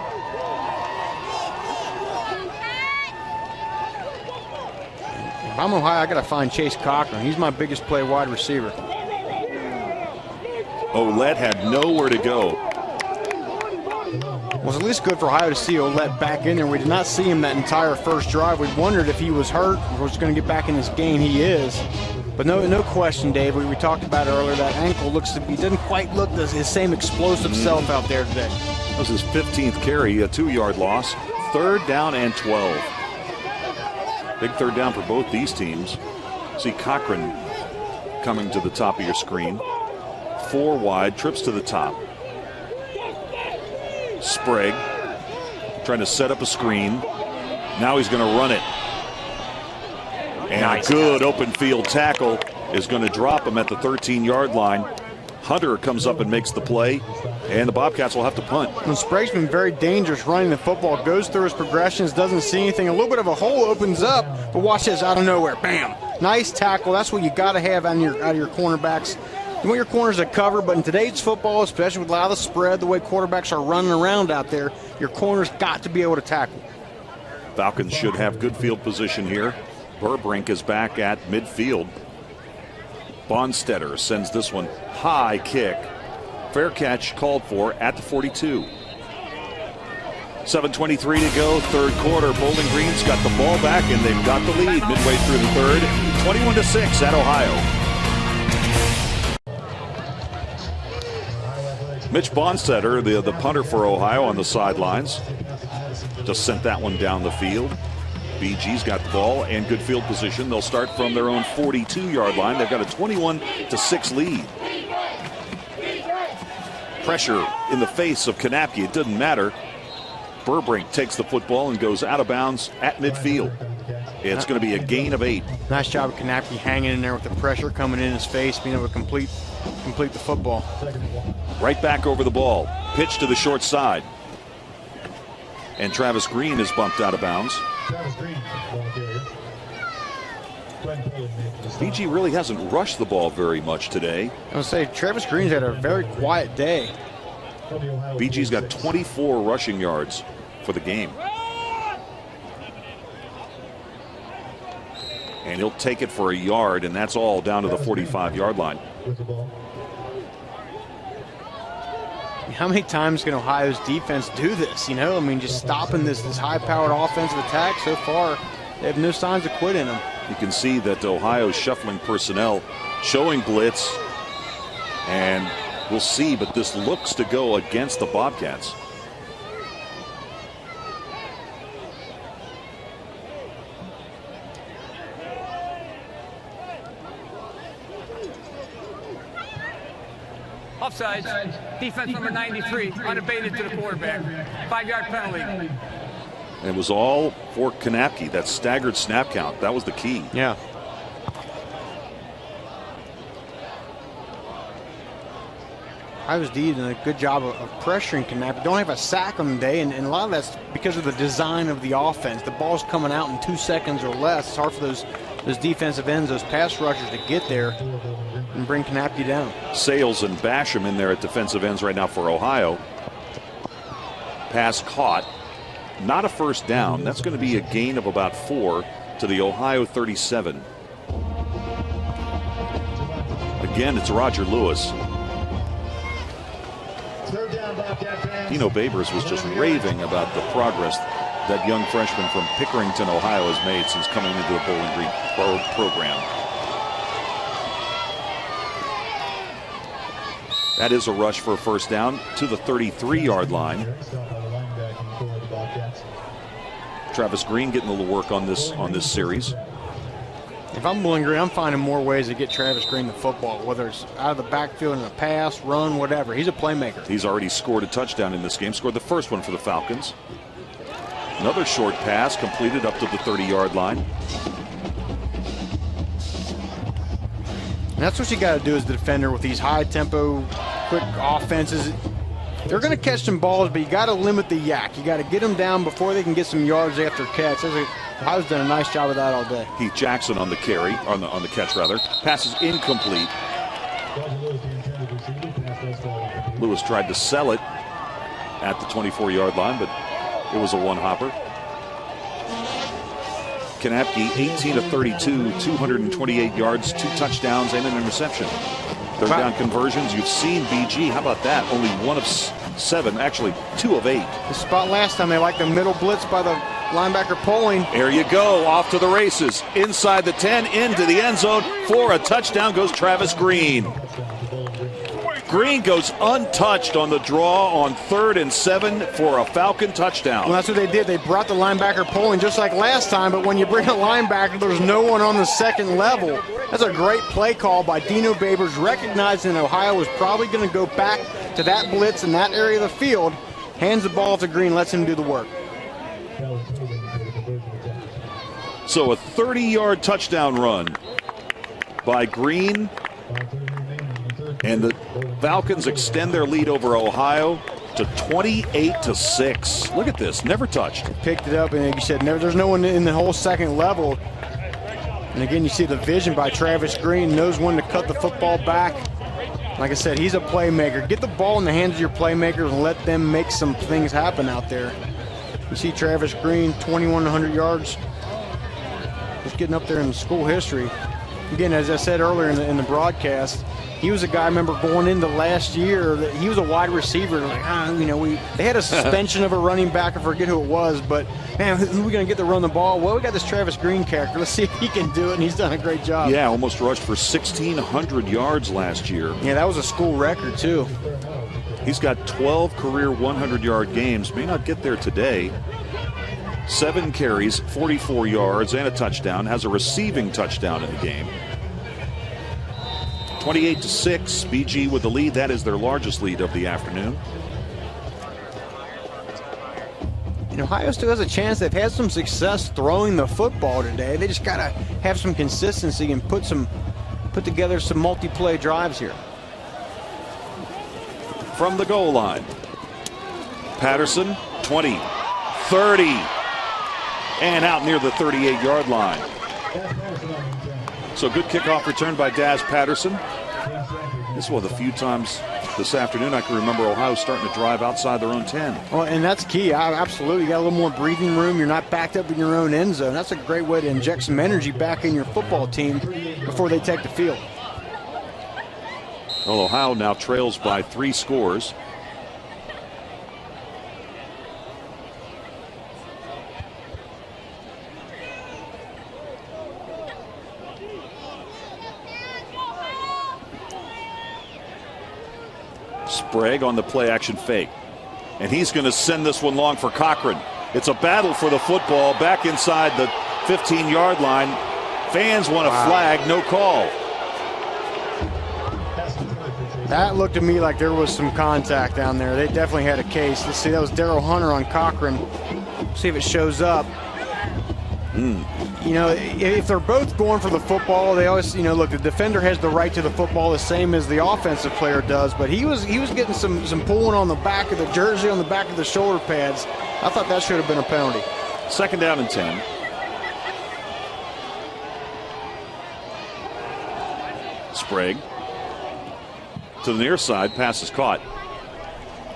B: If I'm Ohio, I got to find Chase Cochran. He's my biggest play wide receiver.
A: Ouellette had nowhere to go.
B: Well, it's at least good for Ohio to see Ouellette back in there. We did not see him that entire first drive. We wondered if he was hurt or was going to get back in this game. He is. But no question, Dave. We talked about it earlier. That ankle doesn't quite look his same explosive self out there today.
A: That was his 15th carry, a 2-yard loss. 3rd down and 12. Big 3rd down for both these teams. See Cochran coming to the top of your screen. 4 wide, trips to the top. Sprague trying to set up a screen. Now he's going to run it. And nice. A good open field tackle is going to drop him at the 13-yard line. Hunter comes up and makes the play, and the Bobcats will have to punt.
B: And Sprague's been very dangerous running the football. Goes through his progressions, doesn't see anything. A little bit of a hole opens up, but watch this out of nowhere. Bam! Nice tackle. That's what you got to have out of your cornerbacks. You want your corners to cover, but in today's football, especially with a lot of the spread, the way quarterbacks are running around out there, your corners got to be able to tackle.
A: Falcons should have good field position here. Burbrink is back at midfield. Bonstetter sends this one high kick. Fair catch called for at the 42. 7:23 to go, third quarter. Bowling Green's got the ball back, and they've got the lead midway through the third. 21-6 at Ohio. Mitch Bonstetter, the punter for Ohio, on the sidelines. Just sent that one down the field. BG's got the ball and good field position. They'll start from their own 42-yard line. They've got a 21-6 lead. Pressure in the face of Kanapke. It doesn't matter. Burbrink takes the football and goes out of bounds at midfield. It's going to be a gain of 8.
B: Nice job of Kanapke hanging in there with the pressure coming in his face, being able to complete the football.
A: Right back over the ball. Pitch to the short side. And Travis Green is bumped out of bounds. BG really hasn't rushed the ball very much today.
B: I was say Travis Green's had a very quiet day.
A: BG's got 24 rushing yards for the game. And he'll take it for a yard, and that's all down to the 45-yard line.
B: How many times can Ohio's defense do this? You know, I mean, just stopping this high-powered offensive attack. So far, they have no signs of quitting them.
A: You can see that Ohio's shuffling personnel, showing blitz, and we'll see, but this looks to go against the Bobcats.
C: Offsides. Defense number 93, unabated to the quarterback. 5-yard penalty.
A: And it was all for Kanapke. That staggered snap count. That was the key.
B: Yeah. Ohio's D did a good job of pressuring Kanapke. Don't have a sack on the day, and a lot of that's because of the design of the offense. The ball's coming out in 2 seconds or less. It's hard for those defensive ends, those pass rushers, to get there and bring Kanapke down.
A: Sales and Basham in there at defensive ends right now for Ohio. Pass caught. Not a first down. That's going to be a gain of about 4 to the Ohio 37. Again, it's Roger Lewis. Dino Babers was just raving about the progress that young freshman from Pickerington, Ohio has made since coming into the Bowling Green program. That is a rush for a first down to the 33-yard line. Travis Green getting a little work on this series.
B: If I'm Bowling Green, I'm finding more ways to get Travis Green the football, whether it's out of the backfield in a pass, run, whatever. He's a playmaker.
A: He's already scored a touchdown in this game, scored the first one for the Falcons. Another short pass completed up to the 30-yard line.
B: And that's what you got to do as the defender with these high-tempo, quick offenses. They're going to catch some balls, but you got to limit the yak. You got to get them down before they can get some yards after catch. Ohio's done a nice job of that all day.
A: Heath Jackson on the carry, on the catch rather. Passes incomplete. Lewis tried to sell it at the 24-yard line, but it was a one-hopper. Kanapke, 18 of 32, 228 yards, 2 touchdowns, and an interception. Third down conversions, you've seen BG. How about that? Only 1 of 7, actually 2 of 8.
B: The spot last time, they liked the middle blitz by the linebacker Poling.
A: There you go, off to the races. Inside the 10, into the end zone. For a touchdown goes Travis Green. Green goes untouched on the draw on 3rd and 7 for a Falcon touchdown.
B: Well, that's what they did. They brought the linebacker Poling just like last time, but when you bring a linebacker, there's no one on the second level. That's a great play call by Dino Babers, recognizing Ohio was probably going to go back to that blitz in that area of the field. Hands the ball to Green, lets him do the work.
A: So a 30-yard touchdown run by Green. And the Falcons extend their lead over Ohio to 28-6. Look at this, never touched.
B: Picked it up, and like you said, there's no one in the whole second level. And again, you see the vision by Travis Green, knows when to cut the football back. Like I said, he's a playmaker. Get the ball in the hands of your playmakers and let them make some things happen out there. You see Travis Green, 2,100 yards. Just getting up there in school history. Again, as I said earlier in the broadcast, he was a guy, I remember going into last year, that he was a wide receiver. Like, they had a suspension of a running back, I forget who it was, but man, who are we going to get to run the ball? Well, we got this Travis Green character. Let's see if he can do it, and he's done a great job.
A: Yeah, almost rushed for 1,600 yards last year.
B: Yeah, that was a school record, too.
A: He's got 12 career 100-yard games. May not get there today. 7 carries, 44 yards, and a touchdown. Has a receiving touchdown in the game. 28-6, BG with the lead. That is their largest lead of the afternoon.
B: Ohio still has a chance. They've had some success throwing the football today. They just got to have some consistency and put together some multi-play drives here.
A: From the goal line, Patterson, 20, 30, and out near the 38-yard line. So good kickoff return by Daz Patterson. This is one of the few times this afternoon I can remember Ohio starting to drive outside their own 10.
B: Well, and that's key. Absolutely. You got a little more breathing room. You're not backed up in your own end zone. That's a great way to inject some energy back in your football team before they take the field.
A: Well, Ohio now trails by 3 scores. Sprague on the play-action fake. And he's going to send this one long for Cochran. It's a battle for the football back inside the 15-yard line. Fans want a flag, no call.
B: That looked to me like there was some contact down there. They definitely had a case. Let's see, that was Darrell Hunter on Cochran. See if it shows up. If they're both going for the football, they always, look, the defender has the right to the football the same as the offensive player does, but he was getting some pulling on the back of the jersey, on the back of the shoulder pads. I thought that should have been a penalty.
A: 2nd down and 10. Sprague to the near side, pass is caught.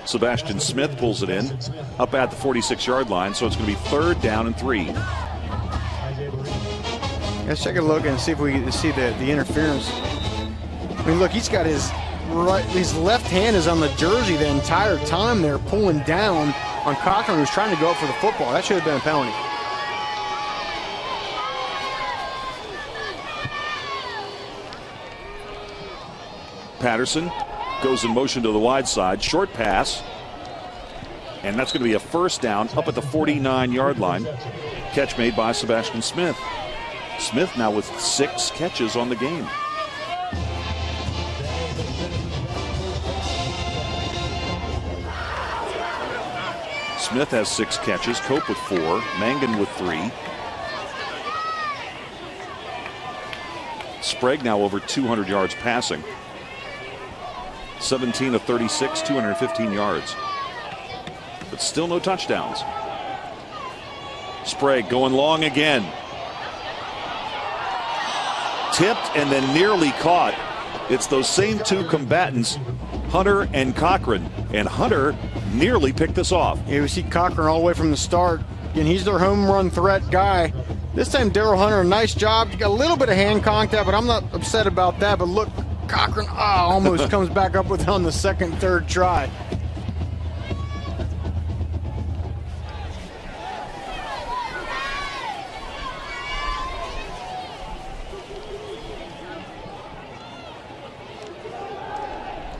A: Sebastian Smith pulls it in up at the 46-yard line, so it's going to be 3rd down and 3.
B: Let's take a look and see if we can see the interference. I mean, look, he's got his left hand is on the jersey the entire time they're pulling down on Cochran, who's trying to go up for the football. That should have been a penalty.
A: Patterson goes in motion to the wide side, short pass, and that's going to be a 1st down up at the 49-yard line. Catch made by Sebastian Smith. Smith now with 6 catches on the game. Smith has 6 catches, Cope with 4, Mangan with 3. Sprague now over 200 yards passing. 17 of 36, 215 yards. But still no touchdowns. Sprague going long again. Tipped and then nearly caught. It's those same two combatants, Hunter and Cochran. And Hunter nearly picked this off.
B: Yeah, we see Cochran all the way from the start. And he's their home run threat guy. This time, Daryl Hunter, nice job. You got a little bit of hand contact, but I'm not upset about that. But look, Cochran almost comes back up with it on the second, third try.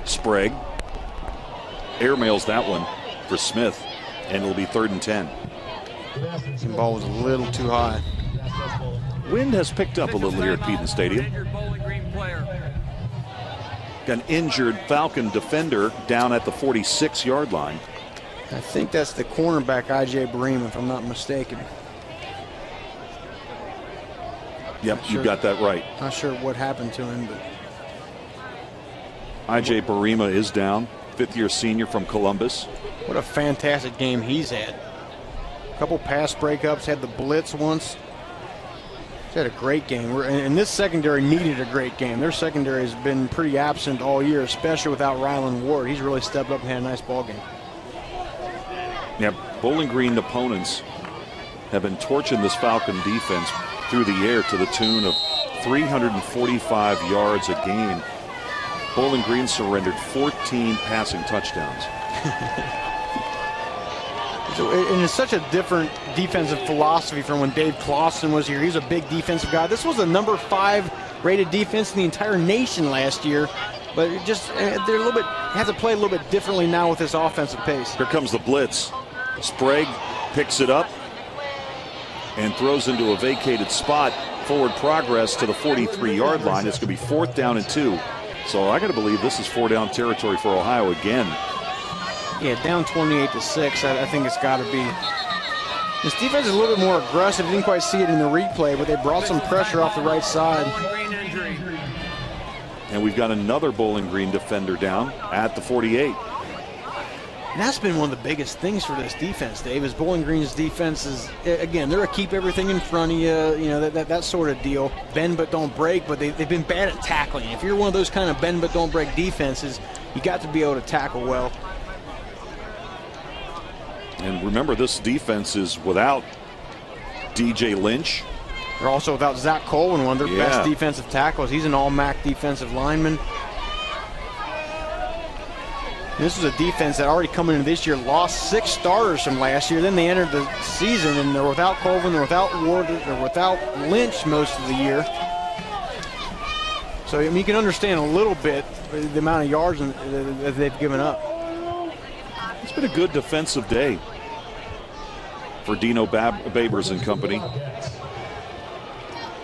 A: Sprague airmails that one for Smith, and it'll be 3rd and 10.
B: The ball was a little too high.
A: Wind has picked up a little here at Peden Stadium. Got an injured Falcon defender down at the 46-yard line.
B: I think that's the cornerback, I.J. Barima, if I'm not mistaken.
A: Yep, you got that right.
B: Not sure what happened to him, but
A: I.J. Barima is down, 5th-year senior from Columbus.
B: what a fantastic game he's had. A couple pass breakups, had the blitz once. He's had a great game. And this secondary needed a great game. Their secondary has been pretty absent all year, especially without Rylan Ward. He's really stepped up and had a nice ball game.
A: Yeah, Bowling Green opponents have been torching this Falcon defense through the air to the tune of 345 yards a game. Bowling Green surrendered 14 passing touchdowns.
B: And it's such a different defensive philosophy from when Dave Clawson was here. He's a big defensive guy. This was the number 5 rated defense in the entire nation last year. But it just they're a little bit have to play a little bit differently now with this offensive pace.
A: Here comes the blitz. Sprague picks it up and throws into a vacated spot. Forward progress to the 43-yard line. It's going to be 4th down and 2. So I got to believe this is 4-down territory for Ohio again.
B: Yeah, down 28-6. I think it's got to be. This defense is a little bit more aggressive. Didn't quite see it in the replay, but they brought some pressure off the right side.
A: And we've got another Bowling Green defender down at the 48.
B: And that's been one of the biggest things for this defense, Dave, is Bowling Green's defense is, again, they're a keep everything in front of you, that sort of deal. Bend but don't break, but they've been bad at tackling. If you're one of those kind of bend but don't break defenses, you got to be able to tackle well.
A: And remember, this defense is without DJ Lynch.
B: They're also without Zach Colvin, one of their best defensive tackles. He's an all-MAC defensive lineman. This was a defense that already coming into this year lost 6 starters from last year. Then they entered the season, and they're without Colvin, they're without Ward, they're without Lynch most of the year. So, I mean, you can understand a little bit the amount of yards that they've given up.
A: It's been a good defensive day for Dino Babers and company.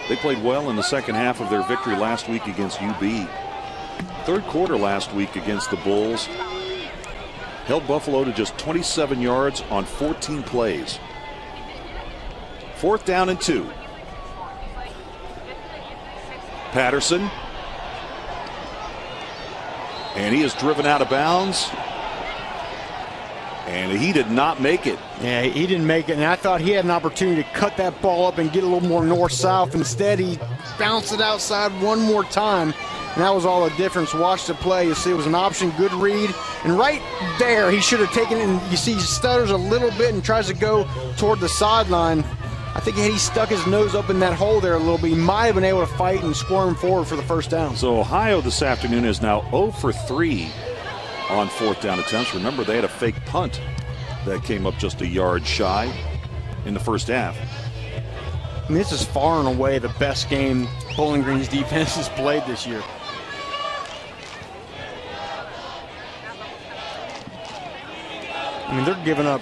A: They played well in the second half of their victory last week against UB. Third quarter last week against the Bulls held Buffalo to just 27 yards on 14 plays. 4th down and 2. Patterson. And he is driven out of bounds. And he did not make it.
B: Yeah, he didn't make it. And I thought he had an opportunity to cut that ball up and get a little more north-south. Instead, he bounced it outside one more time. And that was all the difference. Watch the play. You see it was an option, good read. And right there, he should have taken it. And you see he stutters a little bit and tries to go toward the sideline. I think had he stuck his nose up in that hole there a little bit, he might have been able to fight and squirm forward for the first down.
A: So Ohio this afternoon is now 0 for 3 on 4th down attempts. Remember, they had a fake punt that came up just a yard shy in the first half.
B: And this is far and away the best game Bowling Green's defense has played this year. I mean, they're giving up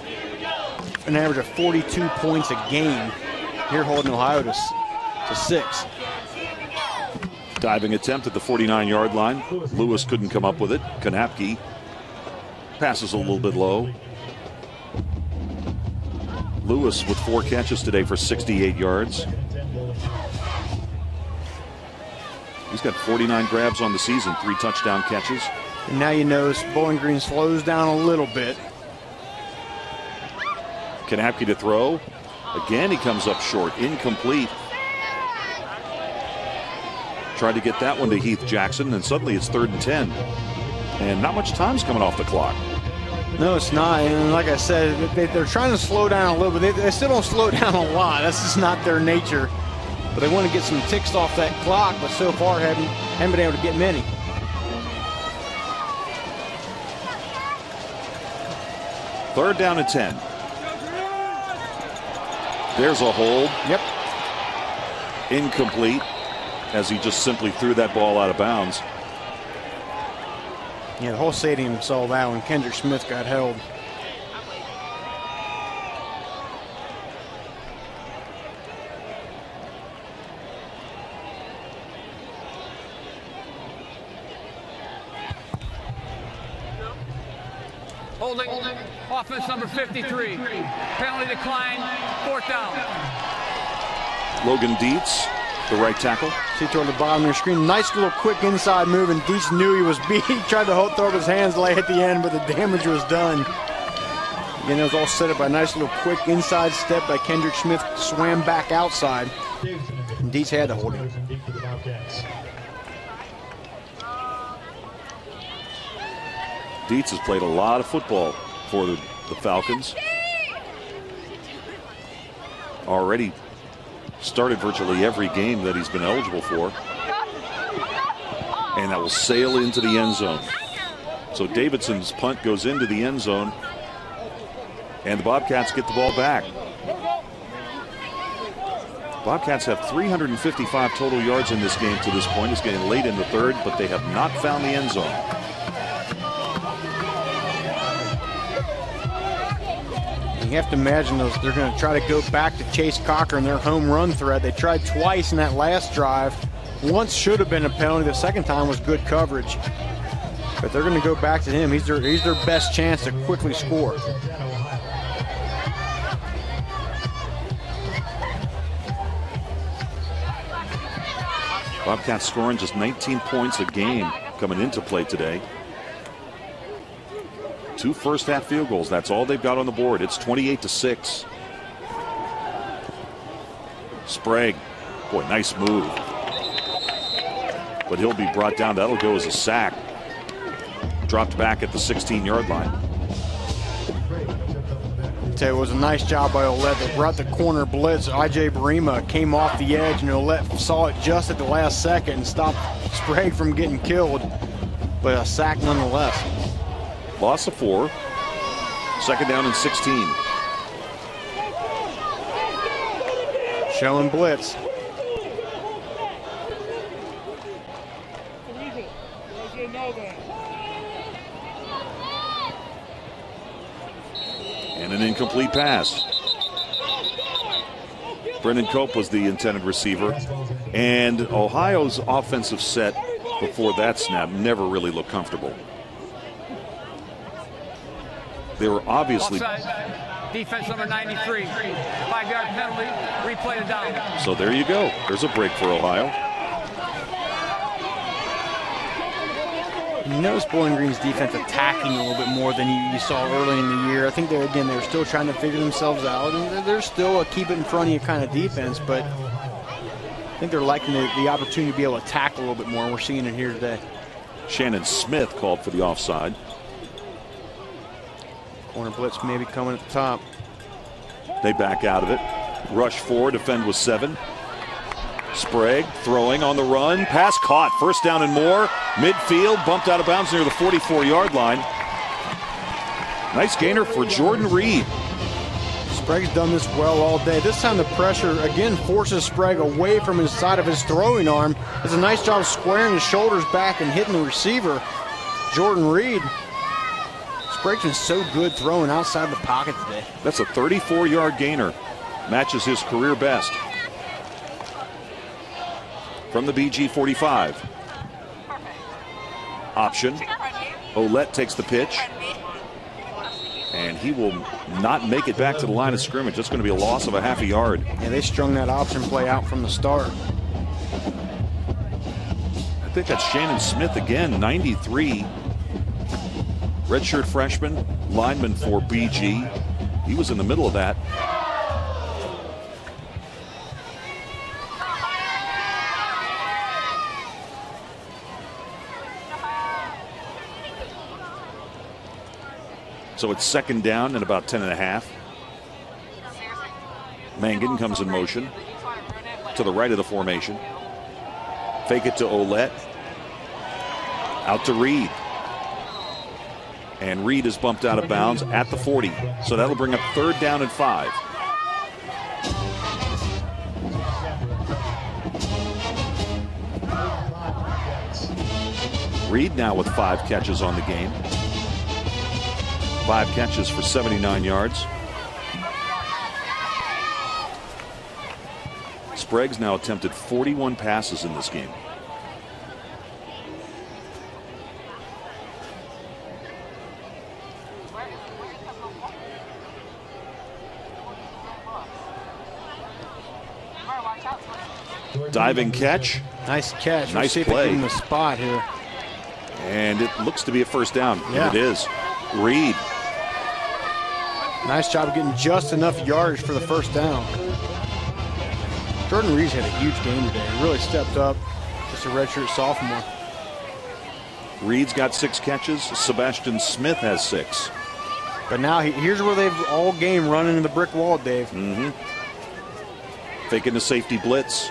B: an average of 42 points a game. Here holding Ohio to 6.
A: Diving attempt at the 49-yard line. Lewis couldn't come up with it. Kanapke passes a little bit low. Lewis with 4 catches today for 68 yards. He's got 49 grabs on the season, 3 touchdown catches.
B: And now you notice Bowling Green slows down a little bit.
A: Kanapke to throw. Again, he comes up short, incomplete. Tried to get that one to Heath Jackson, and suddenly it's 3rd and 10. And not much time's coming off the clock.
B: No, it's not. And like I said, they're trying to slow down a little bit. They still don't slow down a lot. That's just not their nature. But they want to get some ticks off that clock, but so far haven't been able to get many.
A: Third down and 10. There's a hold.
B: Yep.
A: Incomplete, as he just simply threw that ball out of bounds.
B: Yeah, the whole stadium saw that when Kendrick Smith got held.
C: Holding. Offense number 53. Penalty decline. 4th down.
A: Logan Dietz, the right tackle.
B: See toward the bottom of your screen. Nice little quick inside move, and Dietz knew he was beat. He tried to throw up his hands late at the end, but the damage was done. Again, it was all set up by a nice little quick inside step by Kendrick Smith. Swam back outside. And Dietz had to hold him.
A: Dietz has played a lot of football for the Falcons. Already started virtually every game that he's been eligible for. And that will sail into the end zone. So Davidson's punt goes into the end zone, and the Bobcats get the ball back. Bobcats have 355 total yards in this game to this point. It's getting late in the third, but they have not found the end zone.
B: You have to imagine they're going to try to go back to Chase Cocker in their home run threat. They tried twice in that last drive. Once should have been a penalty. The second time was good coverage. But they're going to go back to him. He's their best chance to quickly score.
A: Bobcats scoring just 19 points a game coming into play today. 2 first-half field goals. That's all they've got on the board. It's 28-6. Sprague. Boy, nice move. But he'll be brought down. That'll go as a sack. Dropped back at the 16-yard line.
B: It was a nice job by Ouellette that brought the corner blitz. I.J. Barima came off the edge, and Ouellette saw it just at the last second and stopped Sprague from getting killed. But a sack nonetheless.
A: Loss of 4. 2nd down and 16.
B: Showing blitz.
A: And an incomplete pass. Brendan Cope was the intended receiver. And Ohio's offensive set before that snap never really looked comfortable. They were obviously...
C: Offside. Defense number 93. 5-yard penalty. Replay it down.
A: So there you go. There's a break for Ohio.
B: You notice Bowling Green's defense attacking a little bit more than you saw early in the year. I think they're still trying to figure themselves out. And they're still a keep it in front of you kind of defense, but I think they're liking the opportunity to be able to attack a little bit more. We're seeing it here today.
A: Shannon Smith called for the offside.
B: Corner blitz maybe coming at the top.
A: They back out of it. Rush 4, defend with 7. Sprague throwing on the run. Pass caught. 1st down and more. Midfield, bumped out of bounds near the 44-yard line. Nice gainer for Jordan Reed.
B: Sprague's done this well all day. This time the pressure again forces Sprague away from his side of his throwing arm. Does a nice job squaring his shoulders back and hitting the receiver, Jordan Reed. Sprague's been so good throwing outside the pocket today.
A: That's a 34-yard gainer. Matches his career best. From the BG 45. Option. Ouellette takes the pitch. And he will not make it back to the line of scrimmage. That's going to be a loss of a half a yard.
B: Yeah, they strung that option play out from the start.
A: pick. That's Shannon Smith again, 93. Redshirt freshman, lineman for BG. He was in the middle of that. So it's second down and about 10.5. Mangan comes in motion to the right of the formation. Fake it to Olette. Out to Reed. And Reed is bumped out of bounds at the 40. So that'll bring up third down and 5. Reed now with 5 catches on the game. 5 catches for 79 yards. Sprague's now attempted 41 passes in this game. Diving catch.
B: Nice catch.
A: Nice
B: play.
A: play.
B: Give him the spot here.
A: And it looks to be a first down.
B: Yeah.
A: And it is. Reed.
B: Nice job of getting just enough yardage for the first down. Jordan Reed's had a huge game today. He really stepped up. Just a redshirt sophomore.
A: Reed's got 6 catches. Sebastian Smith has 6.
B: But now here's where they've all game running into the brick wall, Dave.
A: Mm-hmm. Faking the safety blitz.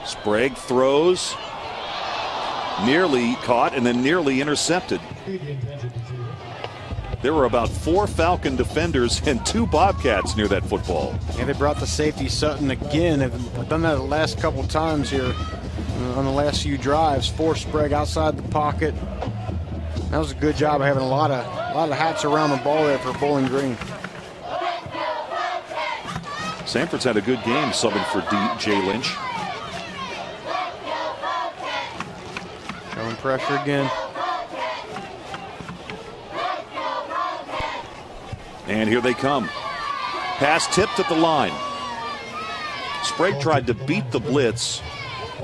A: Sprague throws. Nearly caught and then nearly intercepted. There were about 4 Falcon defenders and 2 Bobcats near that football.
B: And they brought the safety Sutton again. They've done that the last couple times here on the last few drives. Forced Sprague outside the pocket. That was a good job of having a lot of hats around the ball there for Bowling Green.
A: Sanford's had a good game subbing for Jay Lynch.
B: Showing pressure again.
A: And here they come. Pass tipped at the line. Sprague tried to beat the blitz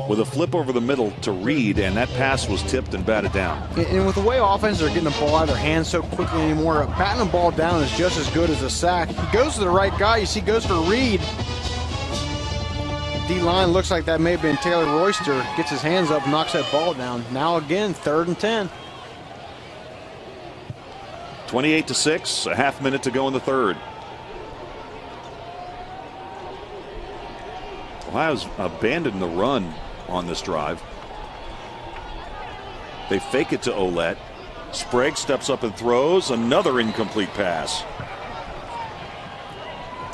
A: with a flip over the middle to Reed, and that pass was tipped and batted down.
B: And with the way offenses are getting the ball out of their hands so quickly anymore, batting the ball down is just as good as a sack. He goes to the right guy. You see, goes for Reed. D-line looks like that may have been Taylor Royster. Gets his hands up, knocks that ball down. Now again, 3rd and 10.
A: 28-6, a half minute to go in the third. Ohio's abandoned the run on this drive. They fake it to Olette. Sprague steps up and throws. Another incomplete pass.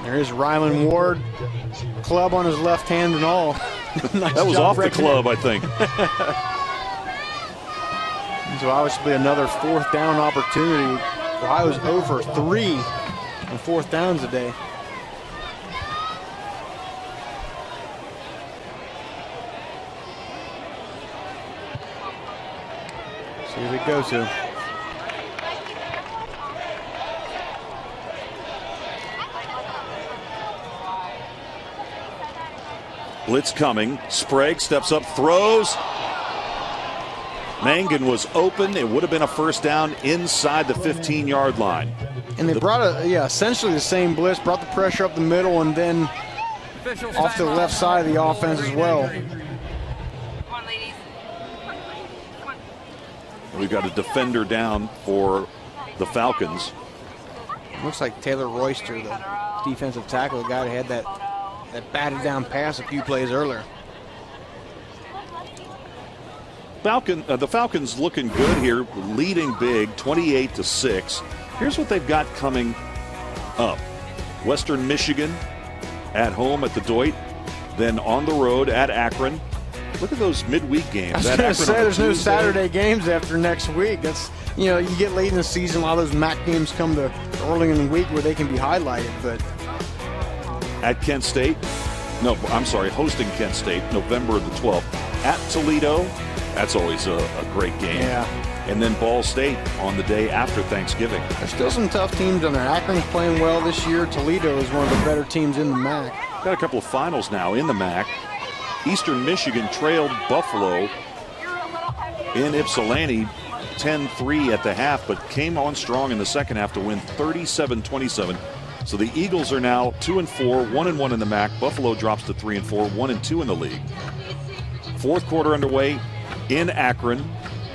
B: There is Rylan Ward. Club on his left hand and all. Nice
A: that was off the club, I think.
B: So obviously another 4th down opportunity. Ohio's over 3 on 4th downs today. See who they go to.
A: Blitz coming. Sprague steps up, throws. Mangan was open. It would have been a first down inside the 15-yard line.
B: And they brought essentially the same blitz, brought the pressure up the middle, and then off to the left side of the offense as well.
A: We've got a defender down for the Falcons.
B: Looks like Taylor Royster, the defensive tackle, the guy that had that batted down pass a few plays earlier.
A: The Falcons looking good here, leading big, 28-6. Here's what they've got coming up. Western Michigan at home at the Deutsch, then on the road at Akron. Look at those midweek games.
B: I was going to say there's no Saturday games after next week. That's, you get late in the season, a lot of those MAC games come to early in the week where they can be highlighted. But
A: at Kent State, hosting Kent State, November the 12th. At Toledo, that's always a great game.
B: Yeah.
A: And then Ball State on the day after Thanksgiving.
B: There's still some tough teams on there. Akron's playing well this year. Toledo is one of the better teams in the MAC.
A: Got a couple of finals now in the MAC. Eastern Michigan trailed Buffalo in Ypsilanti 10-3 at the half, but came on strong in the second half to win 37-27. So the Eagles are now 2-4, 1-1 in the MAC. Buffalo drops to 3-4, 1-2 in the league. Fourth quarter underway in Akron,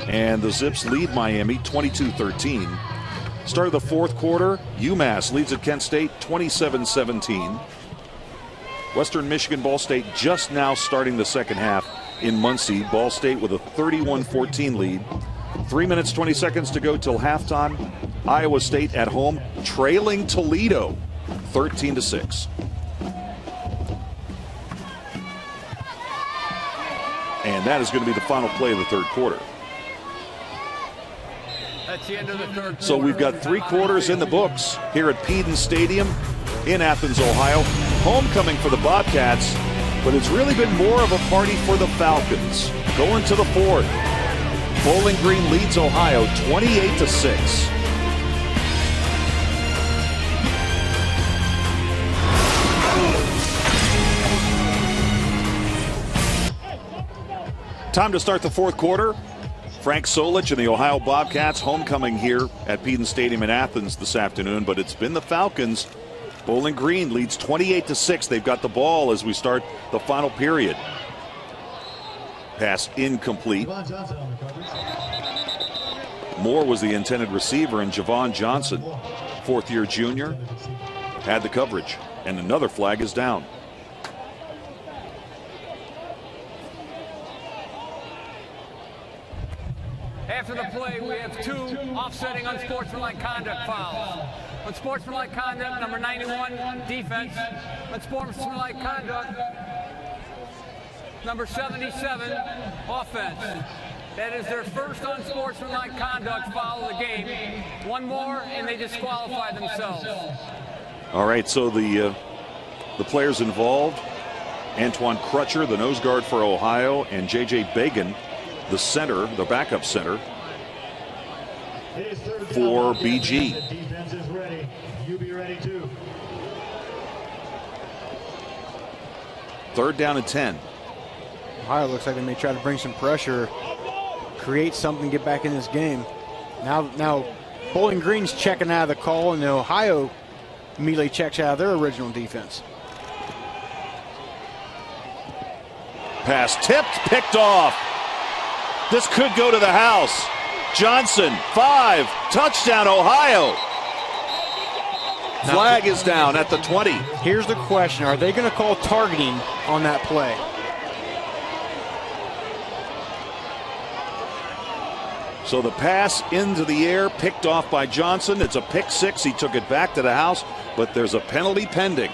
A: and the Zips lead Miami 22-13. Start of the fourth quarter, UMass leads at Kent State 27-17. Western Michigan Ball State just now starting the second half in Muncie. Ball State with a 31-14 lead. 3 minutes, 20 seconds to go till halftime. Iowa State at home trailing Toledo 13-6. And that is going to be the final play of the third quarter.
C: That's the end of the third quarter.
A: So we've got 3 quarters in the books here at Peden Stadium in Athens, Ohio. Homecoming for the Bobcats, but it's really been more of a party for the Falcons. Going to the fourth. Bowling Green leads Ohio 28-6. Time to start the fourth quarter. Frank Solich and the Ohio Bobcats homecoming here at Peden Stadium in Athens this afternoon, but it's been the Falcons. Bowling Green leads 28-6. They've got the ball as we start the final period. Pass incomplete. Moore was the intended receiver, and Javon Johnson, fourth-year junior, had the coverage. And another flag is down.
C: After the play, we have 2 offsetting unsportsmanlike conduct fouls. Unsportsmanlike conduct, number 91, defense. Unsportsmanlike conduct, number 77, offense. That is their first unsportsmanlike conduct foul of the game. One more, and they disqualify themselves.
A: All right, so the players involved, Antoine Crutcher, the nose guard for Ohio, and J.J. Bagan, the center, the backup center for BG.
D: The defense is ready. You be ready too.
A: Third down and 10.
B: Ohio looks like they may try to bring some pressure, create something, get back in this game. Now Bowling Green's checking out of the call, and Ohio immediately checks out of their original defense.
A: Pass tipped, picked off. This could go to the house. Johnson, 5, touchdown Ohio. Flag is down at the 20.
B: Here's the question. Are they going to call targeting on that play?
A: So the pass into the air, picked off by Johnson. It's a pick 6. He took it back to the house, but there's a penalty pending.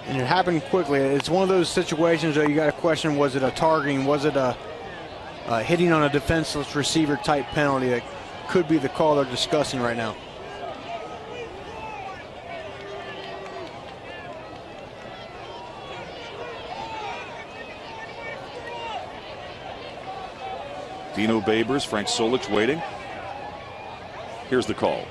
B: And it happened quickly. It's one of those situations where you got to question, was it a targeting? Was it a hitting on a defenseless receiver type penalty? That could be the call they're discussing right now.
A: Dino Babers, Frank Solich waiting. Here's the call.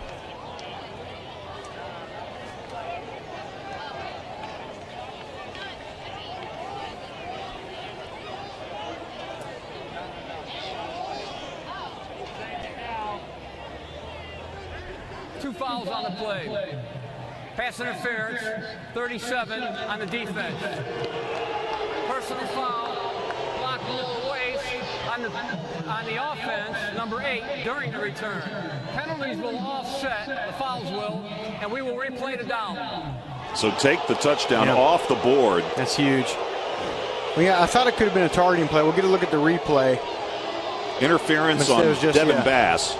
C: Fouls on the play. Pass interference, 37 on the defense. Personal foul, block below the waist on the offense, number 8, during the return. Penalties will offset, the fouls will, and we will replay the down.
A: So take the touchdown off the board.
B: That's huge. Well, yeah, I thought it could have been a targeting play. We'll get a look at the replay.
A: Interference on Devin Bass.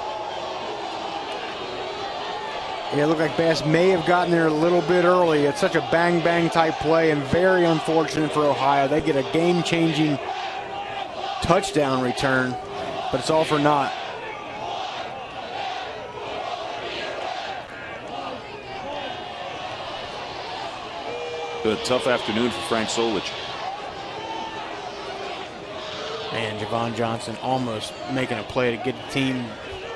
B: Yeah, it looked like Bass may have gotten there a little bit early. It's such a bang-bang type play and very unfortunate for Ohio. They get a game-changing touchdown return, but it's all for naught.
A: A tough afternoon for Frank Solich.
B: And Javon Johnson almost making a play to get the team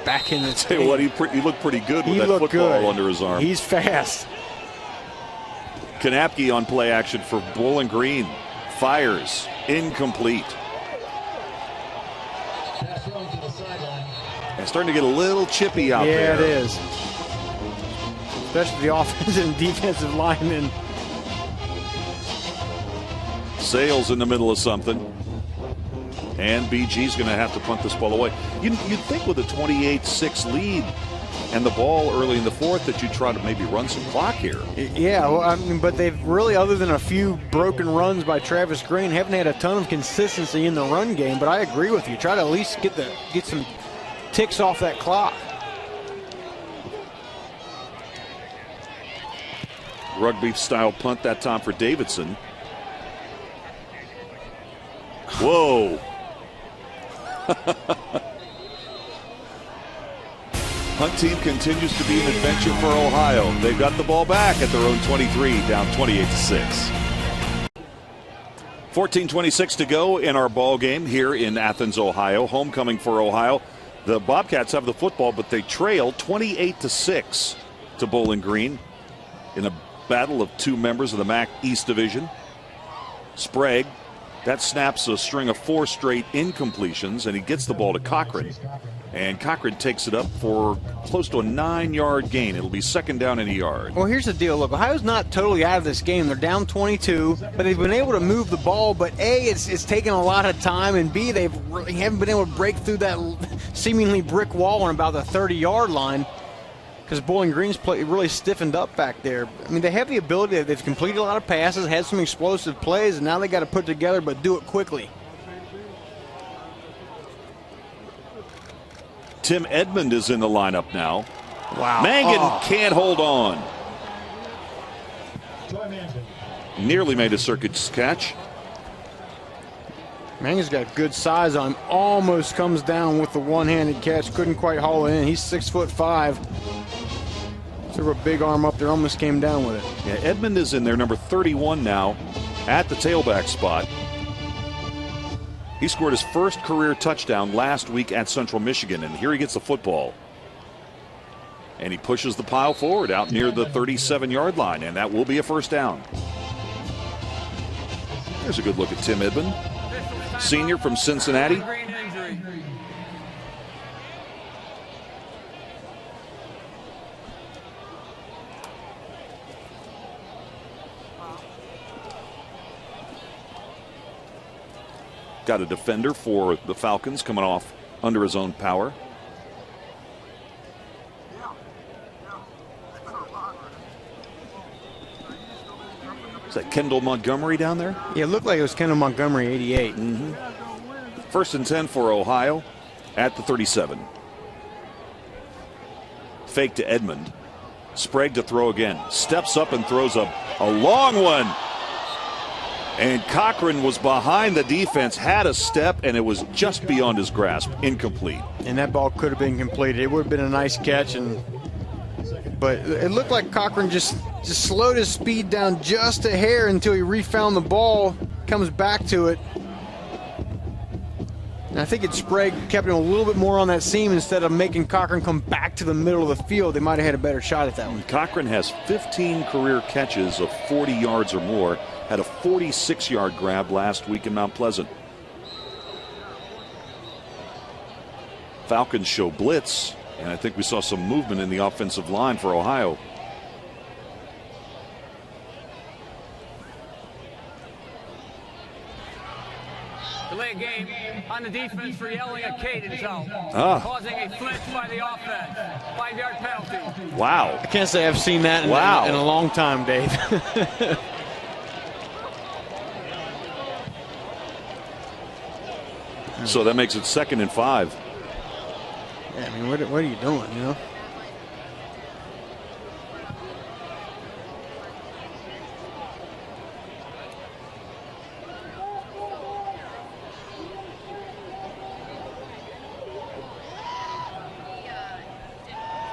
B: back in the
A: Tell you what, he looked pretty good with that football under his arm.
B: He's fast.
A: Kanapke on play action for Bowling Green. Fires. Incomplete. And starting to get a little chippy out there.
B: Yeah, it is. Especially the offensive and defensive linemen.
A: Sales in the middle of something. And BG's going to have to punt this ball away. You'd think with a 28-6 lead and the ball early in the fourth that you'd try to maybe run some clock here.
B: Yeah, well, I mean, but they've really, other than a few broken runs by Travis Green, haven't had a ton of consistency in the run game. But I agree with you. Try to at least get some ticks off that clock.
A: Rugby-style punt that time for Davidson. Whoa. Hunt team continues to be an adventure for Ohio. They've got the ball back at their own 23, down 28-6. 14:26 to go in our ball game here in Athens, Ohio. Homecoming for Ohio. The Bobcats have the football, but they trail 28-6 to Bowling Green in a battle of two members of the MAC East Division. Sprague, that snaps a string of 4 straight incompletions, and he gets the ball to Cochran. And Cochran takes it up for close to a 9-yard gain. It'll be second down and a yard.
B: Well, here's the deal. Look, Ohio's not totally out of this game. They're down 22, but they've been able to move the ball. But A, it's taken a lot of time, and B, they haven't been able to break through that seemingly brick wall on about the 30-yard line, because Bowling Green's really stiffened up back there. I mean, they have the ability. They've completed a lot of passes, had some explosive plays, and now they got to put it together, but do it quickly.
A: Tim Edmond is in the lineup now.
B: Wow.
A: Mangan can't hold on. Nearly made a circus catch.
B: Mangan's got good size on him. Almost comes down with the one-handed catch. Couldn't quite haul it in. He's 6'5". Threw a big arm up there. Almost came down with it.
A: Yeah, Edmond is in there, number 31 now, at the tailback spot. He scored his first career touchdown last week at Central Michigan, and here he gets the football. And he pushes the pile forward out near the 37-yard line, and that will be a first down. There's a good look at Tim Edmond, senior from Cincinnati. Got a defender for the Falcons coming off under his own power. Is that Kendall Montgomery down there?
B: Yeah, it looked like it was Kendall Montgomery, 88.
A: First and 10 for Ohio at the 37. Fake to Edmond. Sprague to throw again. Steps up and throws a long one. And Cochran was behind the defense, had a step, and it was just beyond his grasp. Incomplete.
B: And that ball could have been completed. It would have been a nice catch, but it looked like Cochran just slowed his speed down just a hair until he refound the ball, comes back to it. And I think Sprague kept him a little bit more on that seam instead of making Cochran come back to the middle of the field. They might have had a better shot at that one.
A: Cochran has 15 career catches of 40 yards or more. Had a 46-yard grab last week in Mount Pleasant. Falcons show blitz, and I think we saw some movement in the offensive line for Ohio.
C: Delay game on the defense for yelling at Caden out, causing a flinch by the offense. 5-yard penalty.
A: Wow.
B: I can't say I've seen that in a long time, Dave.
A: So that makes it 2nd and 5.
B: Yeah, I mean, what are you doing, you know?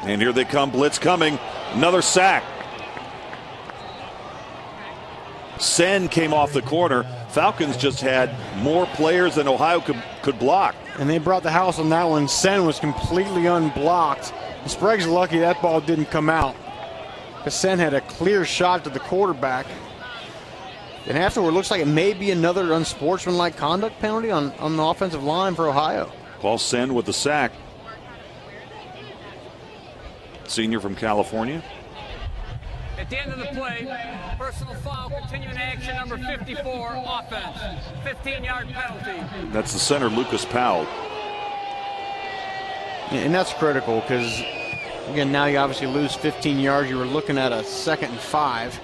A: And here they come, blitz coming. Another sack. Sen came off the corner. Falcons just had more players than Ohio could block.
B: And they brought the house on that one. Sen was completely unblocked. Sprague's lucky that ball didn't come out, because Sen had a clear shot to the quarterback. And afterward, it looks like it may be another unsportsmanlike conduct penalty on the offensive line for Ohio.
A: Paul Sen with the sack. Senior from California.
C: At the end of the play, personal foul, continuing action, number 54, offense. 15-yard penalty.
A: That's the center, Lucas Powell.
B: And that's critical because, again, now you obviously lose 15 yards. You were looking at a 2nd and 5.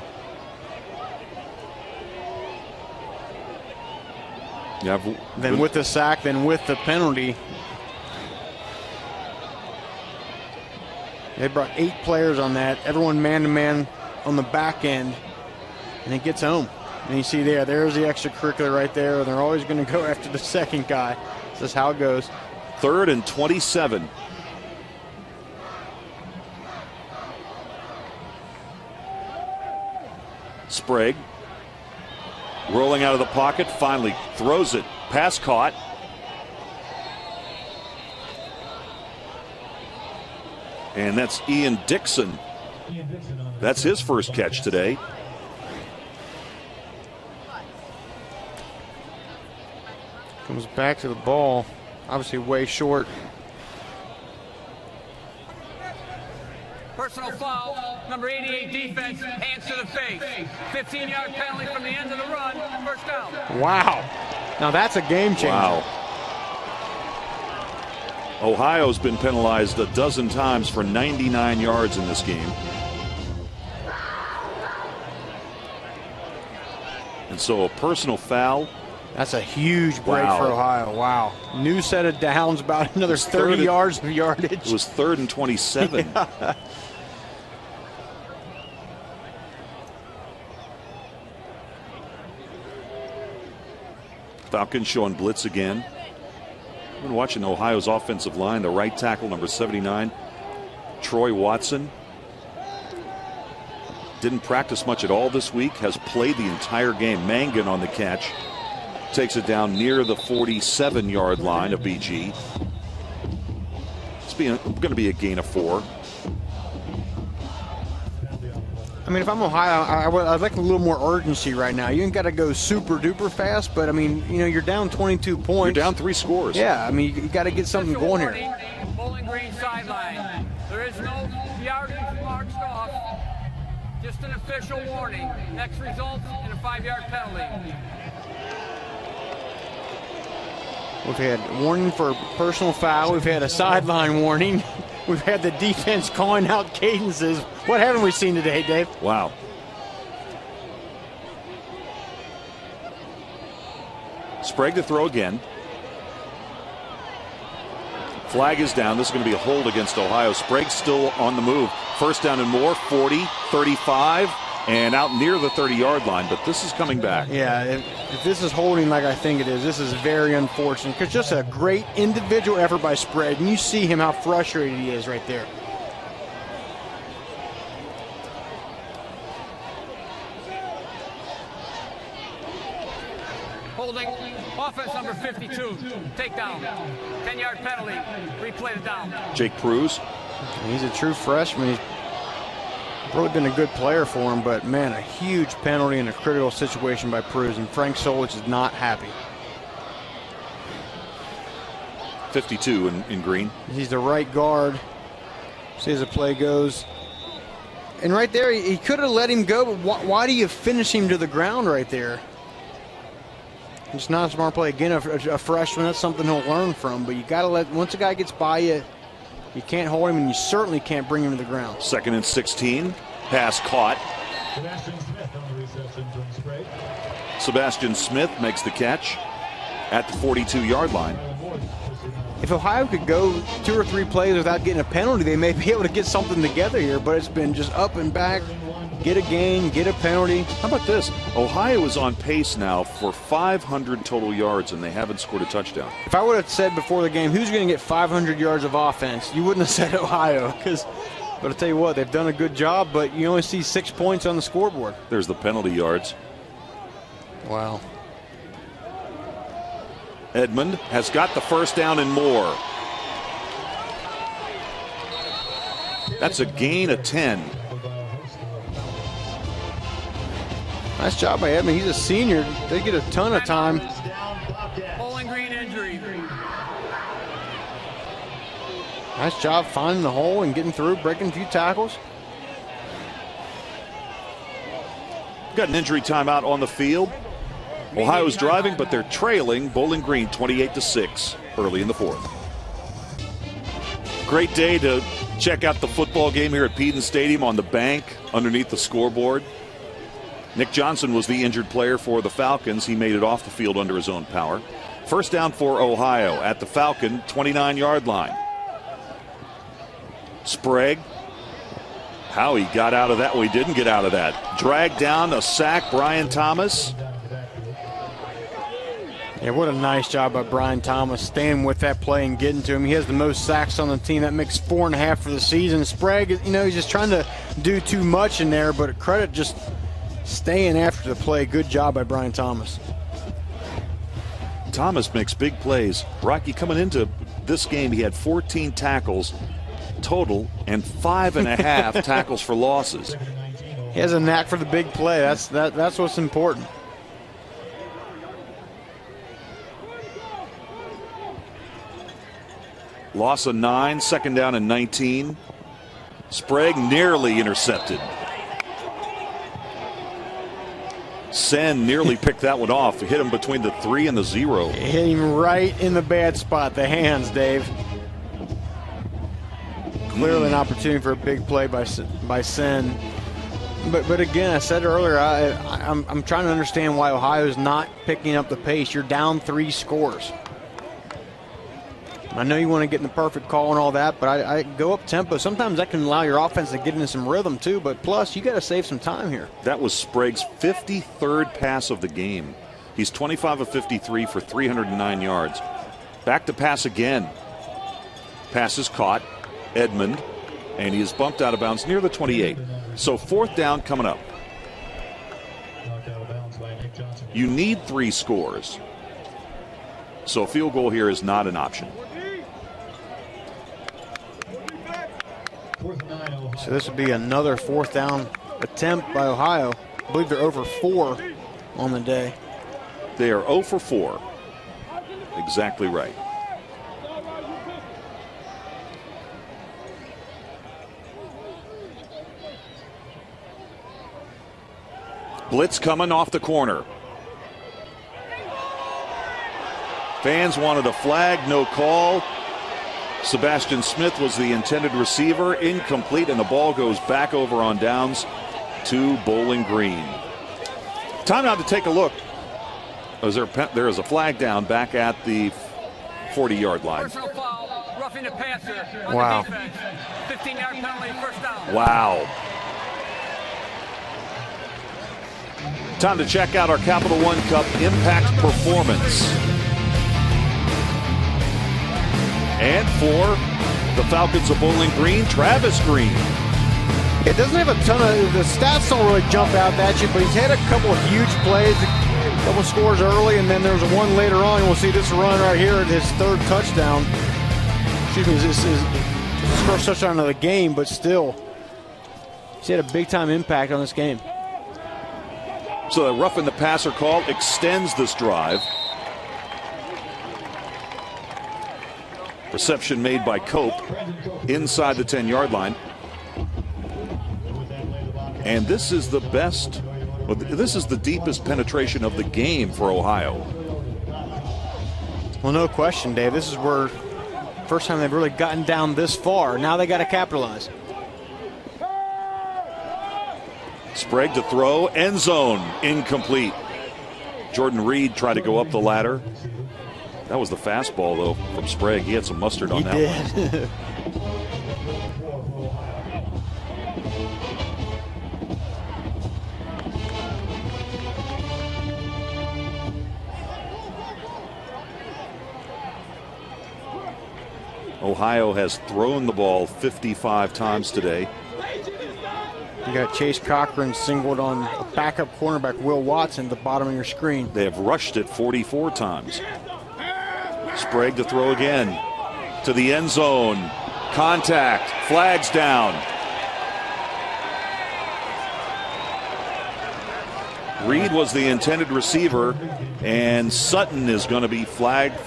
A: Yeah,
B: then with the sack, then with the penalty. They brought 8 players on that, everyone man-to-man on the back end, and it gets home. And you see there's the extracurricular right there. They're always going to go after the second guy. This is how it goes.
A: 3rd and 27. Sprague rolling out of the pocket, finally throws it, pass caught. And that's Ian Dixon. That's his first catch today.
B: Comes back to the ball, obviously way short.
C: Personal foul, number 88 defense, hands to the face. 15-yard penalty from the end of the run, first down.
B: Wow. Now that's a game changer.
A: Wow. Ohio's been penalized a dozen times for 99 yards in this game. And so a personal foul.
B: That's a huge break for Ohio. Wow. New set of downs, about another 30 yards of yardage.
A: It was 3rd and 27.
B: Yeah.
A: Falcons showing blitz again. I've been watching Ohio's offensive line. The right tackle, number 79, Troy Watson. Didn't practice much at all this week. Has played the entire game. Mangan on the catch. Takes it down near the 47-yard line of BG. It's going to be a gain of 4.
B: I mean, if I'm Ohio, I'd like a little more urgency right now. You ain't got to go super duper fast, but I mean, you know, you're down 22 points.
A: You're down 3 scores.
B: Yeah, I mean, you got to get something going here.
C: Bowling Green sideline. There is no yardage marched off. Just an official warning. Next results in a 5-yard penalty.
B: We've had warning for personal foul. We've had a sideline warning. We've had the defense calling out cadences. What haven't we seen today, Dave?
A: Wow. Sprague to throw again. Flag is down. This is going to be a hold against Ohio. Sprague still on the move. First down and more, 40, 35, and out near the 30-yard line, but this is coming back.
B: Yeah, if this is holding like I think it is, this is very unfortunate because just a great individual effort by Sprague, and you see him how frustrated he is right there.
C: Holding, offense number 52, takedown, 10-yard penalty, replay the down.
A: Jake Pruse.
B: He's a true freshman. He's really been a good player for him, but man, a huge penalty in a critical situation by Pruse, and Frank Solich is not happy.
A: 52 in green.
B: He's the right guard. See as the play goes. And right there, he could have let him go, but why do you finish him to the ground right there? It's not a smart play. Again, a freshman, that's something he'll learn from, but you got to once a guy gets by you, you can't hold him, and you certainly can't bring him to the ground.
A: 2nd and 16. Pass caught.
D: Sebastian Smith on the reception from Sprague.
A: Sebastian Smith makes the catch at the 42-yard line.
B: If Ohio could go 2 or 3 plays without getting a penalty, they may be able to get something together here, but it's been just up and back. Get a gain, get a penalty.
A: How about this? Ohio is on pace now for 500 total yards, and they haven't scored a touchdown.
B: If I would have said before the game, who's going to get 500 yards of offense, you wouldn't have said Ohio. But I'll tell you what, they've done a good job, but you only see 6 points on the scoreboard.
A: There's the penalty yards.
B: Wow.
A: Edmond has got the first down and more. That's a gain of 10.
B: Nice job by Edmond. He's a senior. They get a ton of time.
C: Bowling Green injury.
B: Nice job finding the hole and getting through, breaking a few tackles.
A: Got an injury timeout on the field. Ohio's driving, but they're trailing Bowling Green 28-6 early in the fourth. Great day to check out the football game here at Peden Stadium on the bank underneath the scoreboard. Nick Johnson was the injured player for the Falcons. He made it off the field under his own power. First down for Ohio at the Falcon 29-yard line. Sprague. How he got out of that. Well, he didn't get out of that. Dragged down, a sack, Brian Thomas.
B: Yeah, what a nice job by Brian Thomas staying with that play and getting to him. He has the most sacks on the team. That makes 4.5 for the season. Sprague, you know, he's just trying to do too much in there, but credit just staying after the play. Good job by Brian Thomas.
A: Thomas makes big plays. Rocky, coming into this game, he had 14 tackles total and 5.5 tackles for losses.
B: He has a knack for the big play. That's what's important.
A: Loss of 9, second down and 19. Sprague nearly intercepted. Sen nearly picked that one off. Hit him between the 3 and the 0.
B: Hit him right in the bad spot, the hands, Dave. Clearly an opportunity for a big play by Sen. But again, I said earlier, I'm trying to understand why Ohio's not picking up the pace. You're down 3 scores. I know you want to get in the perfect call and all that, but I go up tempo. Sometimes that can allow your offense to get into some rhythm too, but plus you got to save some time here.
A: That was Sprague's 53rd pass of the game. He's 25 of 53 for 309 yards. Back to pass again. Pass is caught. Edmond, and he is bumped out of bounds near the 28. So fourth down coming up. You need 3 scores. So a field goal here is not an option.
B: So this would be another fourth down attempt by Ohio. I believe they're over 4 on the day.
A: They are 0 for 4. Exactly right. Blitz coming off the corner. Fans wanted a flag, no call. Sebastian Smith was the intended receiver, incomplete, and the ball goes back over on downs to Bowling Green. Time now to take a look. There is a flag down back at the 40-yard line.
C: Personal foul, roughing the passer on
B: Wow.
C: the defense. 15-yard penalty, first down.
A: Wow. Time to check out our Capital One Cup Impact Performance. And for the Falcons of Bowling Green, Travis Green.
B: It doesn't have a ton of, the stats don't really jump out at you, but he's had a couple of huge plays, a couple scores early, and then there was one later on. We'll see this run right here at his 3rd touchdown. Excuse me, this is his first touchdown of the game, but still, he's had a big-time impact on this game.
A: So the roughing the passer call extends this drive. Reception made by Cope inside the 10-yard line. And this is the best, well, this is the deepest penetration of the game for Ohio.
B: Well, no question, Dave. This is where first time they've really gotten down this far. Now they got to capitalize.
A: Sprague to throw, end zone, incomplete. Jordan Reed tried to go up the ladder. That was the fastball, though, from Sprague. He had some mustard on that one. Ohio has thrown the ball 55 times today.
B: You got Chase Cochran singled on a backup cornerback, Will Watson, at the bottom of your screen.
A: They have rushed it 44 times. Sprague to throw again to the end zone. Contact. Flags down. Reed was the intended receiver, and Sutton is going to be flagged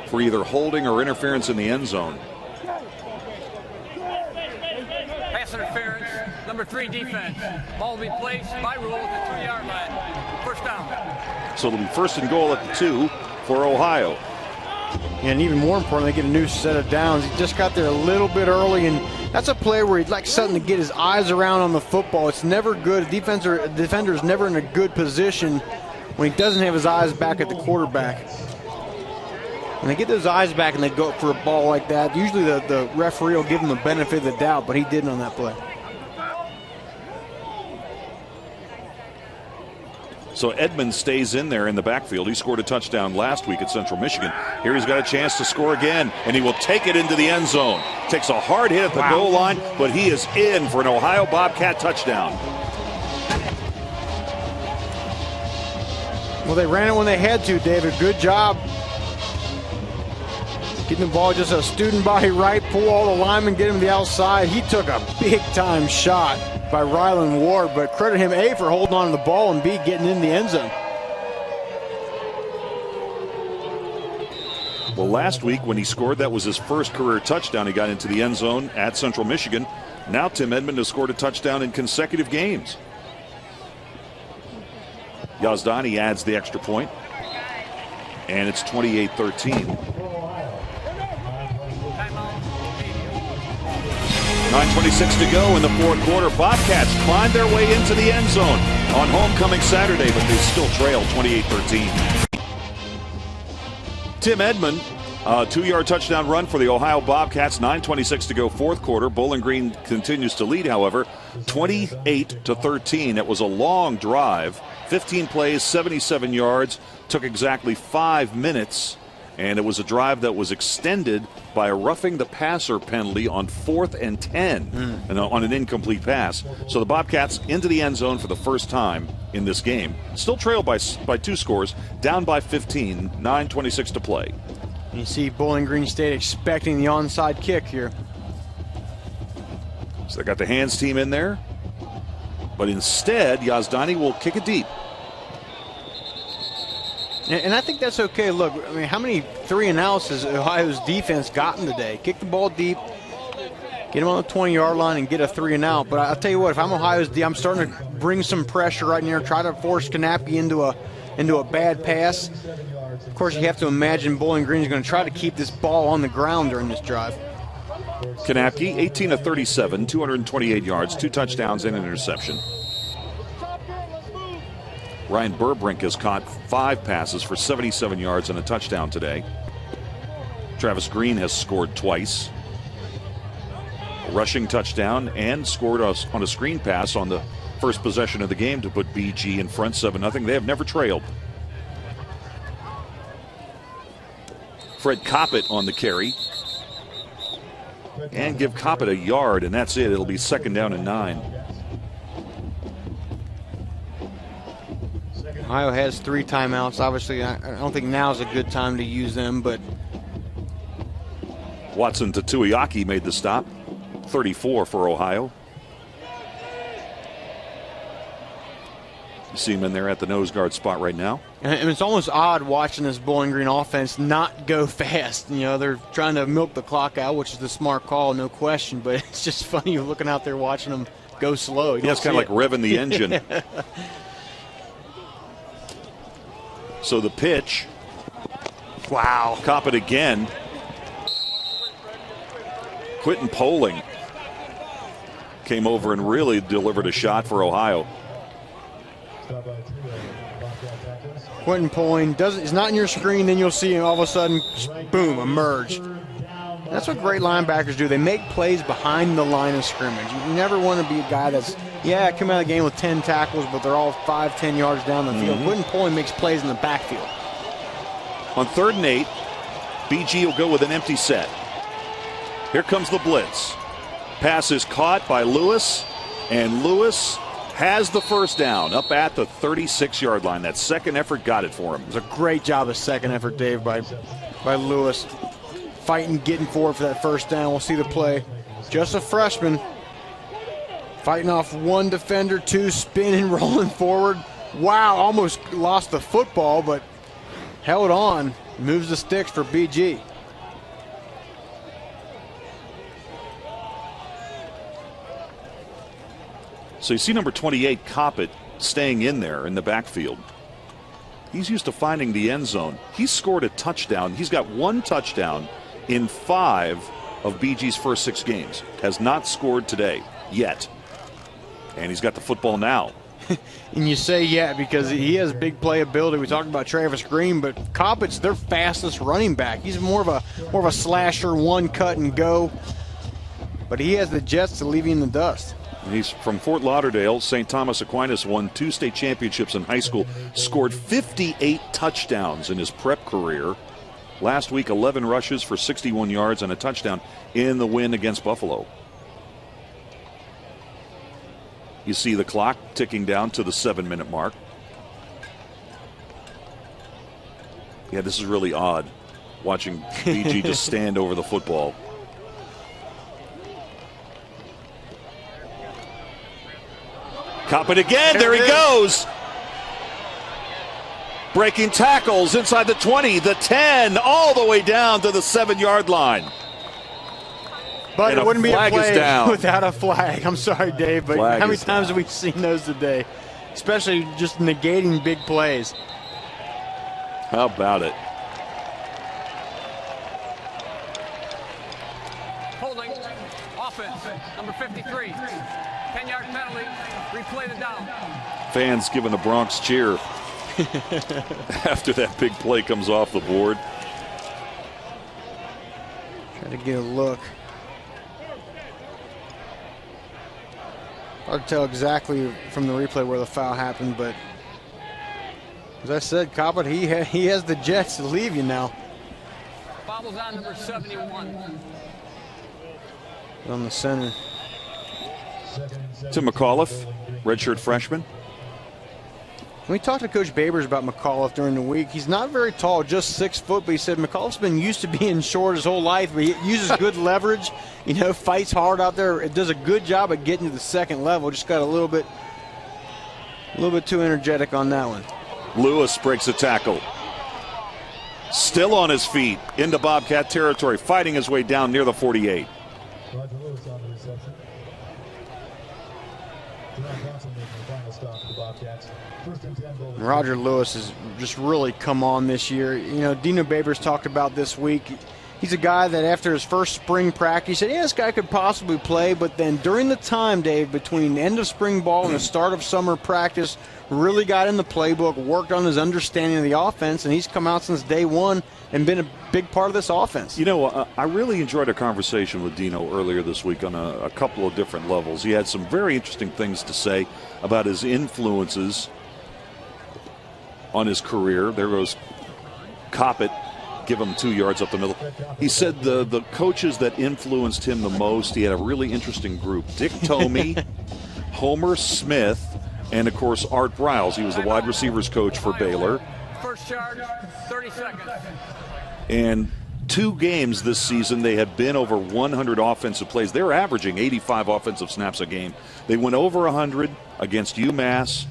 A: for either holding or interference in the end zone.
C: Pass interference, number 3 defense. Ball will be placed by rule at the 3-yard line. First down.
A: So it'll be first and goal at the 2 for Ohio.
B: And even more important, they get a new set of downs. He just got there a little bit early, and that's a play where he'd like Sutton to get his eyes around on the football. It's never good. A defender is never in a good position when he doesn't have his eyes back at the quarterback. When they get those eyes back and they go up for a ball like that, usually the referee will give him the benefit of the doubt, but he didn't on that play.
A: So Edmonds stays in there in the backfield. He scored a touchdown last week at Central Michigan. Here he's got a chance to score again, and he will take it into the end zone. Takes a hard hit at the goal line, but he is in for an Ohio Bobcat touchdown.
B: Well, they ran it when they had to, David. Good job. Getting the ball just a student body right, pull all the linemen, get him to the outside. He took a big-time shot by Rylan Ward, but credit him, A, for holding on to the ball, and B, getting in the end zone.
A: Well, last week when he scored, that was his first career touchdown. He got into the end zone at Central Michigan. Now Tim Edmond has scored a touchdown in consecutive games. Yazdani adds the extra point, and it's 28-13. 9:26 to go in the fourth quarter. Bobcats climb their way into the end zone on homecoming Saturday, but they still trail 28-13. Tim Edmond, a 2-yard touchdown run for the Ohio Bobcats. 9:26 to go, fourth quarter. Bowling Green continues to lead, however, 28-13. It was a long drive, 15 plays, 77 yards, took exactly 5 minutes. And it was a drive that was extended by a roughing the passer penalty on 4th and 10 and on an incomplete pass. So the Bobcats into the end zone for the first time in this game. Still trailed by 2 scores, down by 15, 9:26 to play.
B: You see Bowling Green State expecting the onside kick here.
A: So they got the hands team in there. But instead, Yazdani will kick it deep.
B: And I think that's okay. Look, I mean, how many 3-and-outs has Ohio's defense gotten today? Kick the ball deep, get him on the 20-yard line, and get a 3-and-out. But I'll tell you what, if I'm Ohio's D, I'm starting to bring some pressure right in there, try to force Kanapke into a bad pass. Of course, you have to imagine Bowling Green is going to try to keep this ball on the ground during this drive.
A: Kanapke, 18 of 37, 228 yards, 2 touchdowns and an interception. Ryan Burbrink has caught 5 passes for 77 yards and a touchdown today. Travis Green has scored twice. A rushing touchdown and scored on a screen pass on the first possession of the game to put BG in front 7-0. They have never trailed. Fred Coppett on the carry. And give Coppett a yard, and that's it. It'll be 2nd down and 9.
B: Ohio has 3 timeouts. Obviously, I don't think now is a good time to use them, but
A: Watson Tatuiaki made the stop. 34 for Ohio. You see him in there at the nose guard spot right now.
B: And it's almost odd watching this Bowling Green offense not go fast. You know, they're trying to milk the clock out, which is the smart call, no question, but it's just funny looking out there watching them go slow.
A: Yeah, it's kind of like revving the engine. So the pitch.
B: Wow.
A: Coppett again. Quentin Poling came over and really delivered a shot for Ohio.
B: Quentin Poling is not in your screen, then you'll see him all of a sudden, boom, emerge. That's what great linebackers do. They make plays behind the line of scrimmage. You never want to be a guy that's, come out of the game with 10 tackles, but they're all 5-10 yards down the field. Quentin Poling makes plays in the backfield.
A: On 3rd and 8, BG will go with an empty set. Here comes the blitz. Pass is caught by Lewis, and Lewis has the first down up at the 36-yard line. That second effort got it for him.
B: It was a great job of second effort, Dave, by Lewis. Fighting, getting forward for that first down. We'll see the play. Just a freshman. Fighting off 1 defender, 2 spinning, rolling forward. Wow, almost lost the football, but held on. Moves the sticks for BG.
A: So you see number 28, Coppett, staying in there in the backfield. He's used to finding the end zone. He's scored a touchdown. He's got 1 touchdown in 5 of BG's first 6 games. Has not scored today yet. And he's got the football now.
B: And you say yeah because he has big playability. We talked about Travis Green, but Coppett's their fastest running back. He's more of a slasher, one cut and go. But he has the jets to leave you in the dust.
A: He's from Fort Lauderdale. St. Thomas Aquinas won 2 state championships in high school. Scored 58 touchdowns in his prep career. Last week, 11 rushes for 61 yards and a touchdown in the win against Buffalo. You see the clock ticking down to the 7-minute mark. Yeah, this is really odd, watching BG just stand over the football. Coppett again. There he goes. Breaking tackles inside the 20, the 10, all the way down to the 7-yard line.
B: But
A: and
B: it wouldn't be a play
A: without
B: a flag. I'm sorry, Dave, but
A: flag
B: how many times have we seen those today? Especially just negating big plays.
A: How about it?
C: Holding. Offense. Number 53. 10-yard penalty. Replay the down.
A: Fans giving the Bronx cheer after that big play comes off the board.
B: Try to get a look. Hard to tell exactly from the replay where the foul happened, but as I said, Coppett, he has the jets to leave you now.
C: Foul's on number 71.
B: On the center.
A: Tim McAuliffe, redshirt freshman.
B: We talked to Coach Babers about McAuliffe during the week. He's not very tall, just 6 foot, but he said McAuliffe's been used to being short his whole life, but he uses good leverage, fights hard out there. It does a good job at getting to the second level. Just got a little bit too energetic on that one.
A: Lewis breaks a tackle. Still on his feet into Bobcat territory, fighting his way down near the 48.
D: Roger Lewis on the reception. Jerome Johnson making the final stop for the Bobcats. First and 10 goal.
B: Roger Lewis has just really come on this year. Dino Babers talked about this week. He's a guy that after his first spring practice, he said, yeah, this guy could possibly play. But then during the time, Dave, between the end of spring ball and the start of summer practice, really got in the playbook, worked on his understanding of the offense, and he's come out since day one and been a big part of this offense.
A: I really enjoyed a conversation with Dino earlier this week on a couple of different levels. He had some very interesting things to say about his influences on his career. There goes Coppett, give him 2 yards up the middle. He said the coaches that influenced him the most, he had a really interesting group. Dick Tomey, Homer Smith, and, of course, Art Briles. He was the wide receivers coach for Baylor.
C: First charge, 30 seconds.
A: And 2 games this season, they had been over 100 offensive plays. They're averaging 85 offensive snaps a game. They went over 100 against UMass,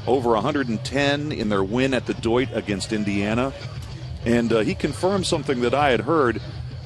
A: over 110 in their win at the Deut against Indiana. And he confirmed something that I had heard,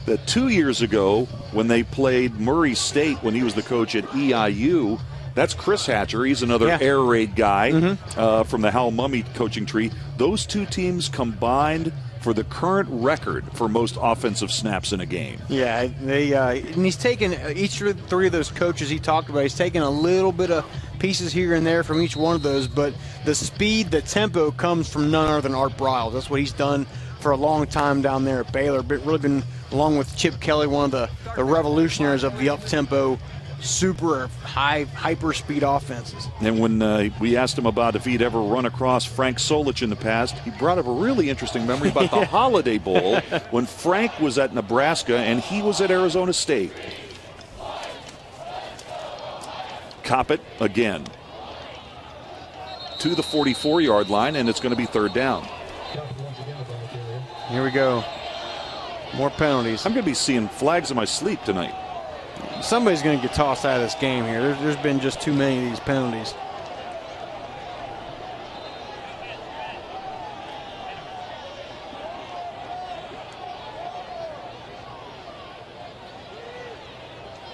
A: that 2 years ago when they played Murray State when he was the coach at EIU, that's Chris Hatcher. He's another air raid guy from the Hal Mumme coaching tree. Those 2 teams combined for the current record for most offensive snaps in a game.
B: Yeah, and he's taken each of the 3 of those coaches he talked about. He's taken a little bit of pieces here and there from each one of those, but the speed, the tempo comes from none other than Art Briles. That's what he's done for a long time down there at Baylor. But really been, along with Chip Kelly, one of the revolutionaries of the up-tempo, super high, hyper-speed offenses.
A: And when we asked him about if he'd ever run across Frank Solich in the past, he brought up a really interesting memory about the Holiday Bowl when Frank was at Nebraska and he was at Arizona State. Coppett again to the 44-yard line, and it's going to be 3rd down.
B: Here we go. More penalties.
A: I'm going to be seeing flags in my sleep tonight.
B: Somebody's going to get tossed out of this game here. There's been just too many of these penalties.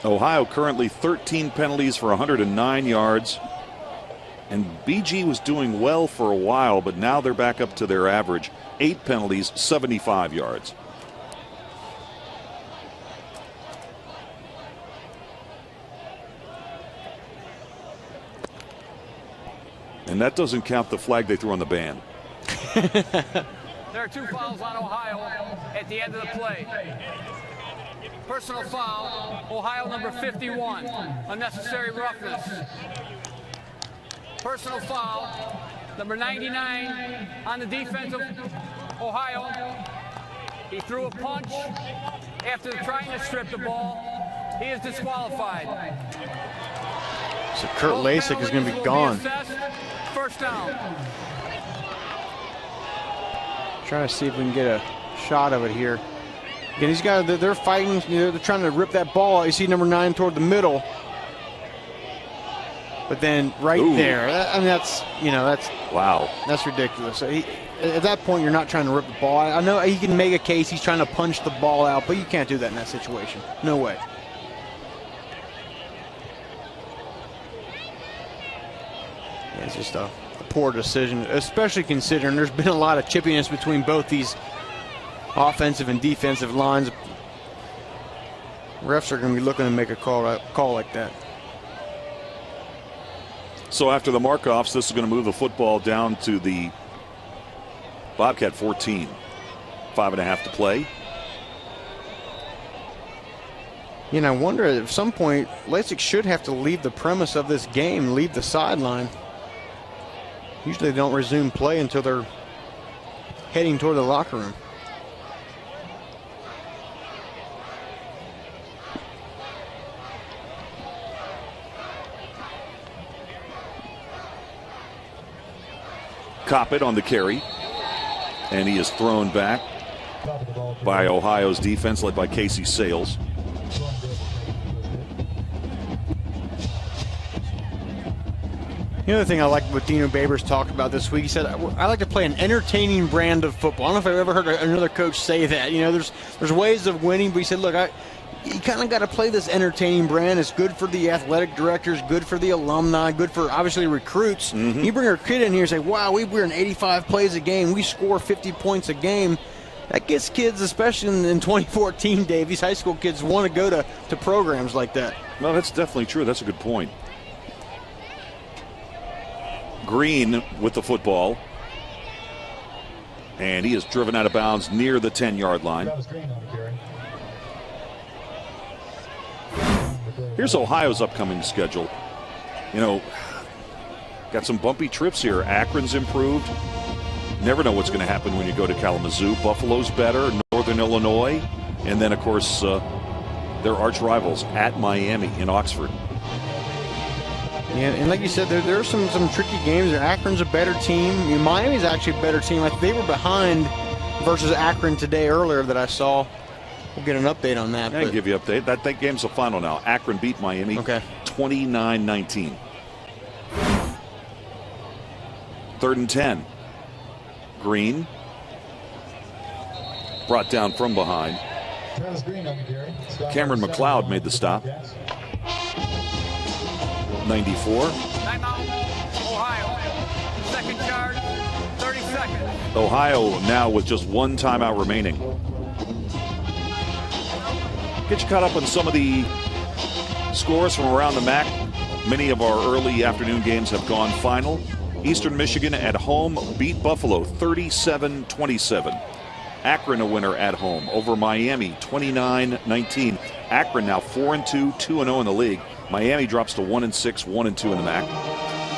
A: Ohio currently 13 penalties for 109 yards. And BG was doing well for a while, but now they're back up to their average. 8 penalties, 75 yards. And that doesn't count the flag they threw on the band.
C: There are 2 fouls on Ohio at the end of the play. Personal foul, Ohio number 51, unnecessary roughness. Personal foul, number 99 on the defense of Ohio. He threw a punch after trying to strip the ball. He is disqualified.
B: So Kurt Lasik is going to be gone.
C: First down.
B: Trying to see if we can get a shot of it here. Again, these guys, they're fighting. They're trying to rip that ball out. You see number 9 toward the middle. But then right there, I mean, that's wow. That's ridiculous. So at that point, you're not trying to rip the ball. I know he can make a case. He's trying to punch the ball out, but you can't do that in that situation. No way. Yeah, it's just a poor decision, especially considering there's been a lot of chippiness between both these offensive and defensive lines. Refs are going to be looking to make a call like that.
A: So after the mark-offs, this is going to move the football down to the Bobcat 14. 5.5 to play.
B: You know, I wonder at some point, Lasik should have to leave the premise of this game, leave the sideline. Usually they don't resume play until they're heading toward the locker room.
A: Coppett on the carry, and he is thrown back by Ohio's defense led by Casey Sales.
B: The other thing I like what Dino Babers talked about this week, he said, I like to play an entertaining brand of football. I don't know if I've ever heard another coach say that. You know, there's ways of winning, but he said, look, you kind of got to play this entertaining brand. It's good for the athletic directors, good for the alumni, good for, obviously, recruits. Mm-hmm. You bring a kid in here and say, wow, we're in 85 plays a game. We score 50 points a game. That gets kids, especially in 2014, Dave, these high school kids want to go to programs like that.
A: No, that's definitely true. That's a good point. Green with the football. And he is driven out of bounds near the 10-yard line. Here's Ohio's upcoming schedule. You know, got some bumpy trips here. Akron's improved. Never know what's going to happen when you go to Kalamazoo. Buffalo's better. Northern Illinois. And then, of course, their arch rivals at Miami in Oxford.
B: Yeah, and like you said, there are some tricky games. Akron's a better team. Miami's actually a better team. They were behind versus Akron today earlier that I saw. We'll get an update on that.
A: I can give you an update. That game's the final now. Akron beat Miami 29-19. 3rd and 10. Green. Brought down from behind. Cameron McLeod made the stop. 94.
C: Timeout, Ohio. Second charge, 30 seconds.
A: Ohio now with just one timeout remaining. Get you caught up on some of the scores from around the MAC. Many of our early afternoon games have gone final. Eastern Michigan at home beat Buffalo 37-27. Akron a winner at home over Miami 29-19. Akron now 4-2, 2-0 in the league. Miami drops to 1-6, 1-2 in the MAC.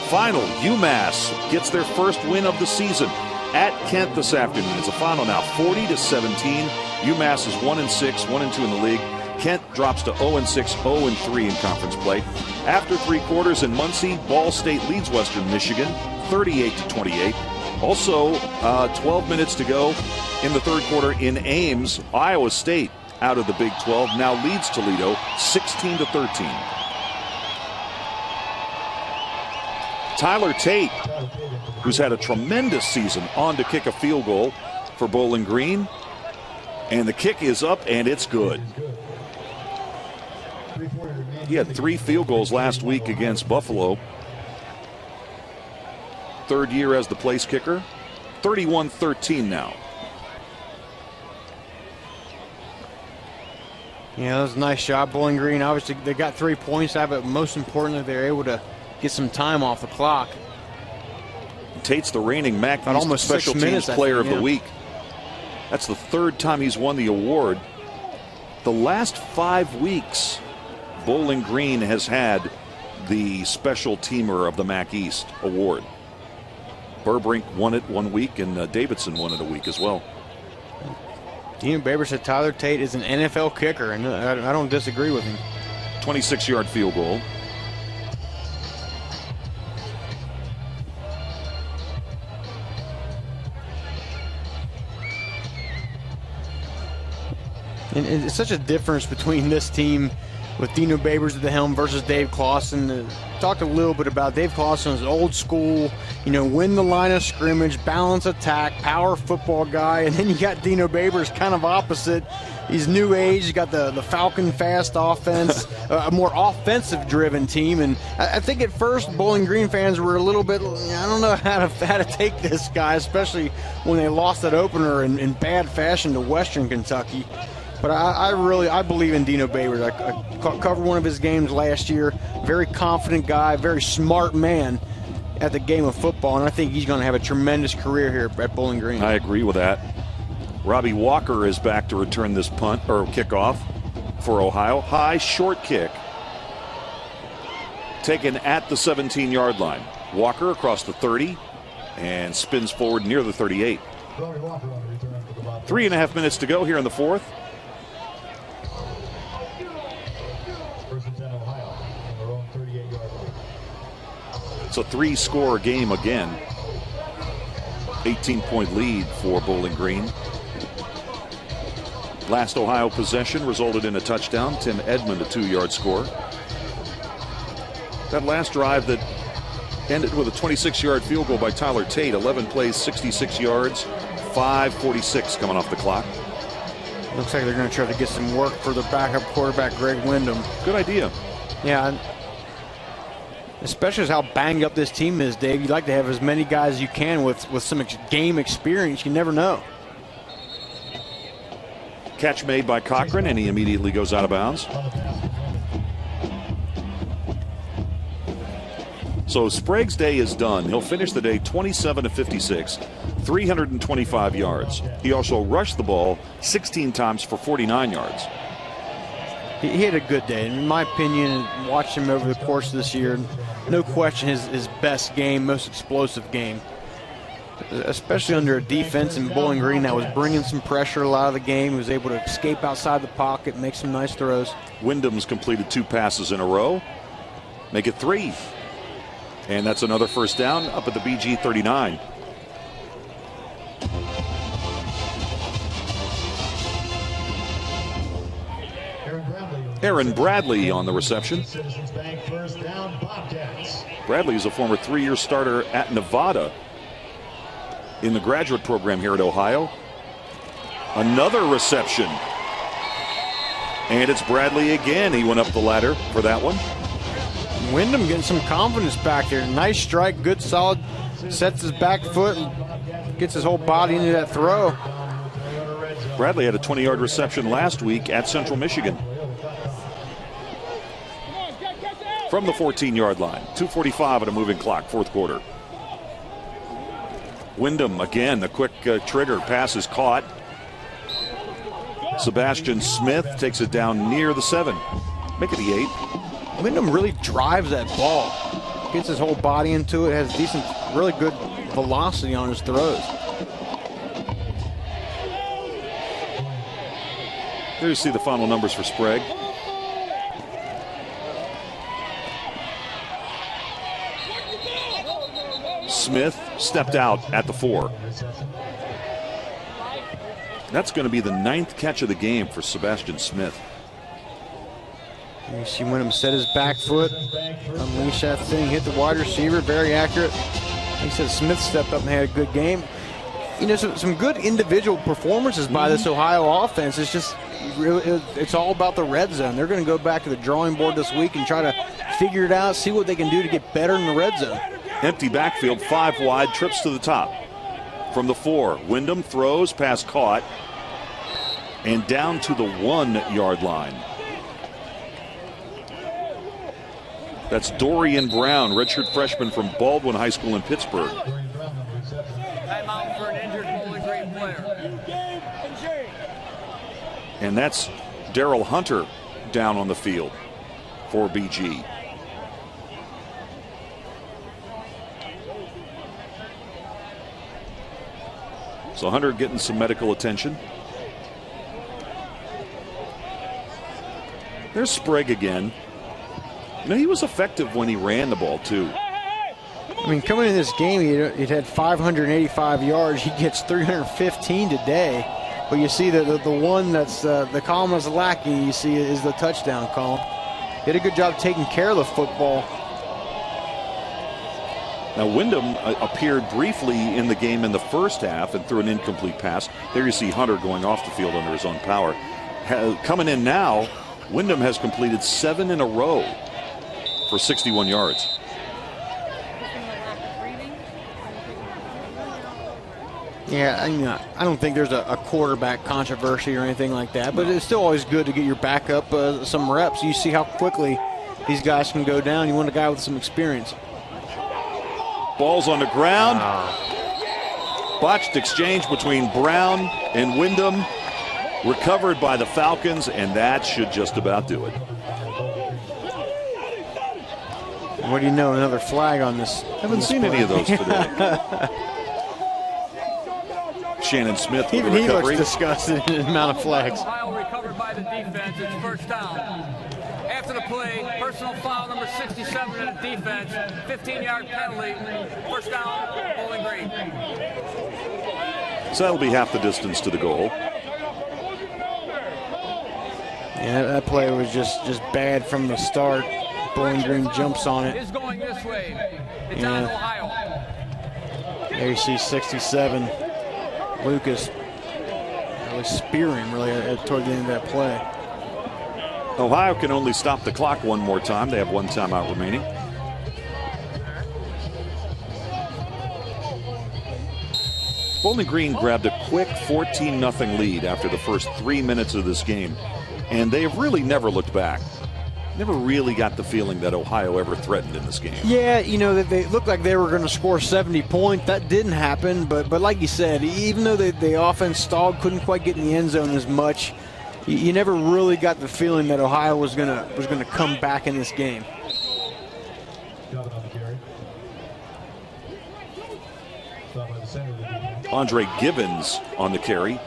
A: Final, UMass gets their first win of the season at Kent this afternoon. It's a final now, 40-17. UMass is 1-6, 1-2 in the league. Kent drops to 0-6, 0-3 in conference play. After 3 quarters in Muncie, Ball State leads Western Michigan 38-28. Also, 12 minutes to go in the 3rd quarter in Ames. Iowa State out of the Big 12 now leads Toledo 16-13. Tyler Tate, who's had a tremendous season, on to kick a field goal for Bowling Green. And the kick is up, and it's good. He had 3 field goals last week against Buffalo. 3rd year as the place kicker. 31-13 now.
B: Yeah, that was a nice job, Bowling Green. Obviously, they got 3 points out of it. Most importantly, they were able to get some time off the clock.
A: Tate's the reigning MAC East Special Teams Player of the Week. That's the 3rd time he's won the award. The last 5 weeks, Bowling Green has had the Special Teamer of the MAC East award. Burbrink won it 1 week, and Davidson won it a week as well.
B: Dino Baber said Tyler Tate is an NFL kicker, and I don't disagree with him.
A: 26-yard field goal.
B: And it's such a difference between this team with Dino Babers at the helm versus Dave Clawson. Talked a little bit about Dave Clawson is old school, win the line of scrimmage, balance attack, power football guy. And then you got Dino Babers kind of opposite. He's new age. He's got the Falcon fast offense, a more offensive driven team. And I think at first Bowling Green fans were a little bit, I don't know how to take this guy, especially when they lost that opener in bad fashion to Western Kentucky. But I believe in Dino Babers. I covered one of his games last year. Very confident guy, very smart man at the game of football, and I think he's going to have a tremendous career here at Bowling Green.
A: I agree with that. Robbie Walker is back to return this punt or kickoff for Ohio. High short kick taken at the 17-yard line. Walker across the 30 and spins forward near the 38. 3.5 minutes to go here in the 4th. It's a 3-score game again. 18-point lead for Bowling Green. Last Ohio possession resulted in a touchdown. Tim Edmond, a 2-yard score. That last drive that ended with a 26-yard field goal by Tyler Tate. 11 plays, 66 yards, 5:46 coming off the clock.
B: Looks like they're going to try to get some work for the backup quarterback, Greg Wyndham.
A: Good idea.
B: Yeah, especially as how banged up this team is, Dave. You'd like to have as many guys as you can with some game experience. You never know.
A: Catch made by Cochran, and he immediately goes out of bounds. So Sprague's day is done. He'll finish the day 27 of 56, 325 yards. He also rushed the ball 16 times for 49 yards.
B: He had a good day. In my opinion, watched him over the course of this year, no question his best game, most explosive game. Especially under a defense in Bowling Green that was bringing some pressure a lot of the game. He was able to escape outside the pocket, make some nice throws.
A: Wyndham's completed 2 passes in a row. Make it 3. And that's another first down up at the BG 39. Aaron Bradley on the reception. Bradley is a former 3-year starter at Nevada in the graduate program here at Ohio. Another reception. And it's Bradley again. He went up the ladder for that one.
B: Wyndham getting some confidence back there. Nice strike, good solid. Sets his back foot and gets his whole body into that throw.
A: Bradley had a 20-yard reception last week at Central Michigan. From the 14-yard line. 2:45 at a moving clock, 4th quarter. Wyndham again, the quick trigger pass is caught. Sebastian Smith takes it down near the 7. Make it the 8.
B: Wyndham really drives that ball. Gets his whole body into it, has decent, really good velocity on his throws.
A: There you see the final numbers for Sprague. Smith stepped out at the 4. That's going to be the 9th catch of the game for Sebastian Smith.
B: You see Wyndham set his back foot, unleash that thing, hit the wide receiver, very accurate. He said Smith stepped up and had a good game. some good individual performances by this Ohio offense. It's just it's all about the red zone. They're going to go back to the drawing board this week and try to figure it out, see what they can do to get better in the red zone.
A: Empty backfield, 5 wide, trips to the top. From the 4, Wyndham throws, pass caught, and down to the 1-yard line. That's Dorian Brown, redshirt freshman from Baldwin High School in Pittsburgh.
C: Timeout for an injured Bowling Green player.
A: And that's Darrell Hunter down on the field for BG. So Hunter getting some medical attention. There's Sprague again. He was effective when he ran the ball, too.
B: I mean, coming into this game, he'd had 585 yards. He gets 315 today. But you see that the one that's the column is lacking, you see, is the touchdown column. He did a good job taking care of the football.
A: Now, Wyndham appeared briefly in the game in the first half and threw an incomplete pass. There you see Hunter going off the field under his own power. Coming in now, Wyndham has completed 7 in a row for 61 yards.
B: Yeah, I don't think there's a quarterback controversy or anything like that, but it's still always good to get your backup some reps. You see how quickly these guys can go down. You want a guy with some experience.
A: Ball's on the ground. Botched exchange between Brown and Wyndham. Recovered by the Falcons, and that should just about do it.
B: What do you know? Another flag on this.
A: Haven't seen any of those today. Shannon Smith with
B: Even
A: the
B: he
A: recovery.
B: looks disgusted in the amount of flags.
C: Ohio recovered by the defense. It's first down. After the play, personal foul number 67 in the defense. 15-yard penalty. First down, Bowling Green.
A: So that'll be half the distance to the goal.
B: Yeah, that play was just bad from the start. Bowling Green jumps on it.
C: Is going this way. It's on Ohio.
B: There you see 67. Lucas really spearing toward the end of that play.
A: Ohio can only stop the clock one more time. They have 1 timeout remaining. Bowling Green grabbed a quick 14-0 lead after the first 3 minutes of this game, and they have really never looked back. Never really got the feeling that Ohio ever threatened in this game.
B: Yeah, that they looked like they were going to score 70 points. That didn't happen, but like you said, even though the offense stalled, couldn't quite get in the end zone as much, you never really got the feeling that Ohio was going to come back in this game.
A: Andre Gibbons on the carry.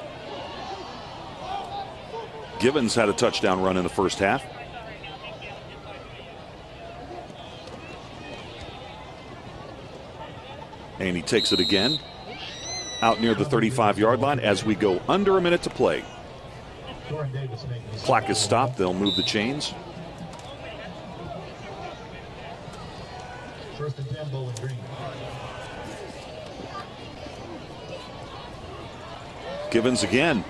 A: Gibbons had a touchdown run in the first half. And he takes it again out near the 35-yard line as we go under a minute to play. Clock is stopped. They'll move the chains.
D: First and 10, Bowling Green.
A: Gibbons again.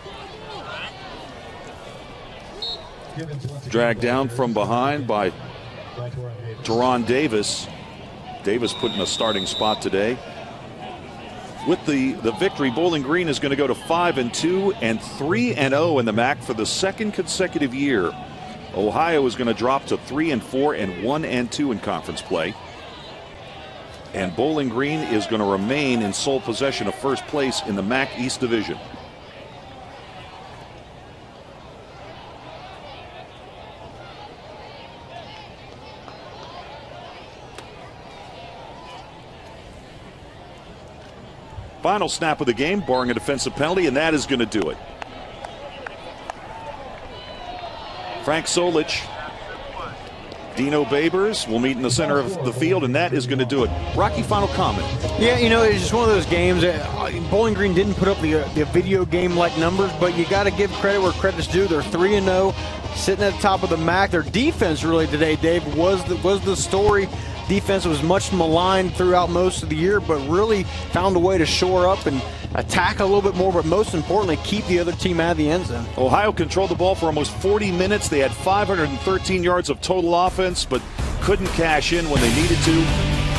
A: Dragged down from behind by Teron Davis. Davis put in a starting spot today. With the victory, Bowling Green is going to go to 5-2 and 3-0 in the MAC for the second consecutive year. Ohio is going to drop to 3-4 and 1-2 in conference play. And Bowling Green is going to remain in sole possession of first place in the MAC East Division. Final snap of the game, barring a defensive penalty, and that is going to do it. Frank Solich, Dino Babers will meet in the center of the field, and that is going to do it. Rocky, final comment.
B: Yeah, it's just one of those games. Bowling Green didn't put up the video game-like numbers, but you got to give credit where credit's due. They're 3-0, sitting at the top of the MAC. Their defense really today, Dave, was the story. defense was much maligned throughout most of the year, but really found a way to shore up and attack a little bit more, but most importantly, keep the other team out of the end zone.
A: Ohio controlled the ball for almost 40 minutes. They had 513 yards of total offense, but couldn't cash in when they needed to.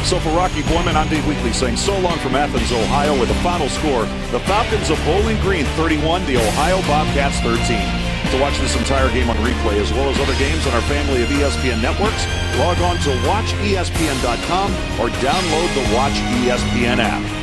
A: So for Rocky Boyman, I'm Dave Weekley saying so long from Athens, Ohio, with the final score: the Falcons of Bowling Green 31, the Ohio Bobcats 13. To watch this entire game on replay, as well as other games on our family of ESPN networks, log on to watchespn.com or download the Watch ESPN app.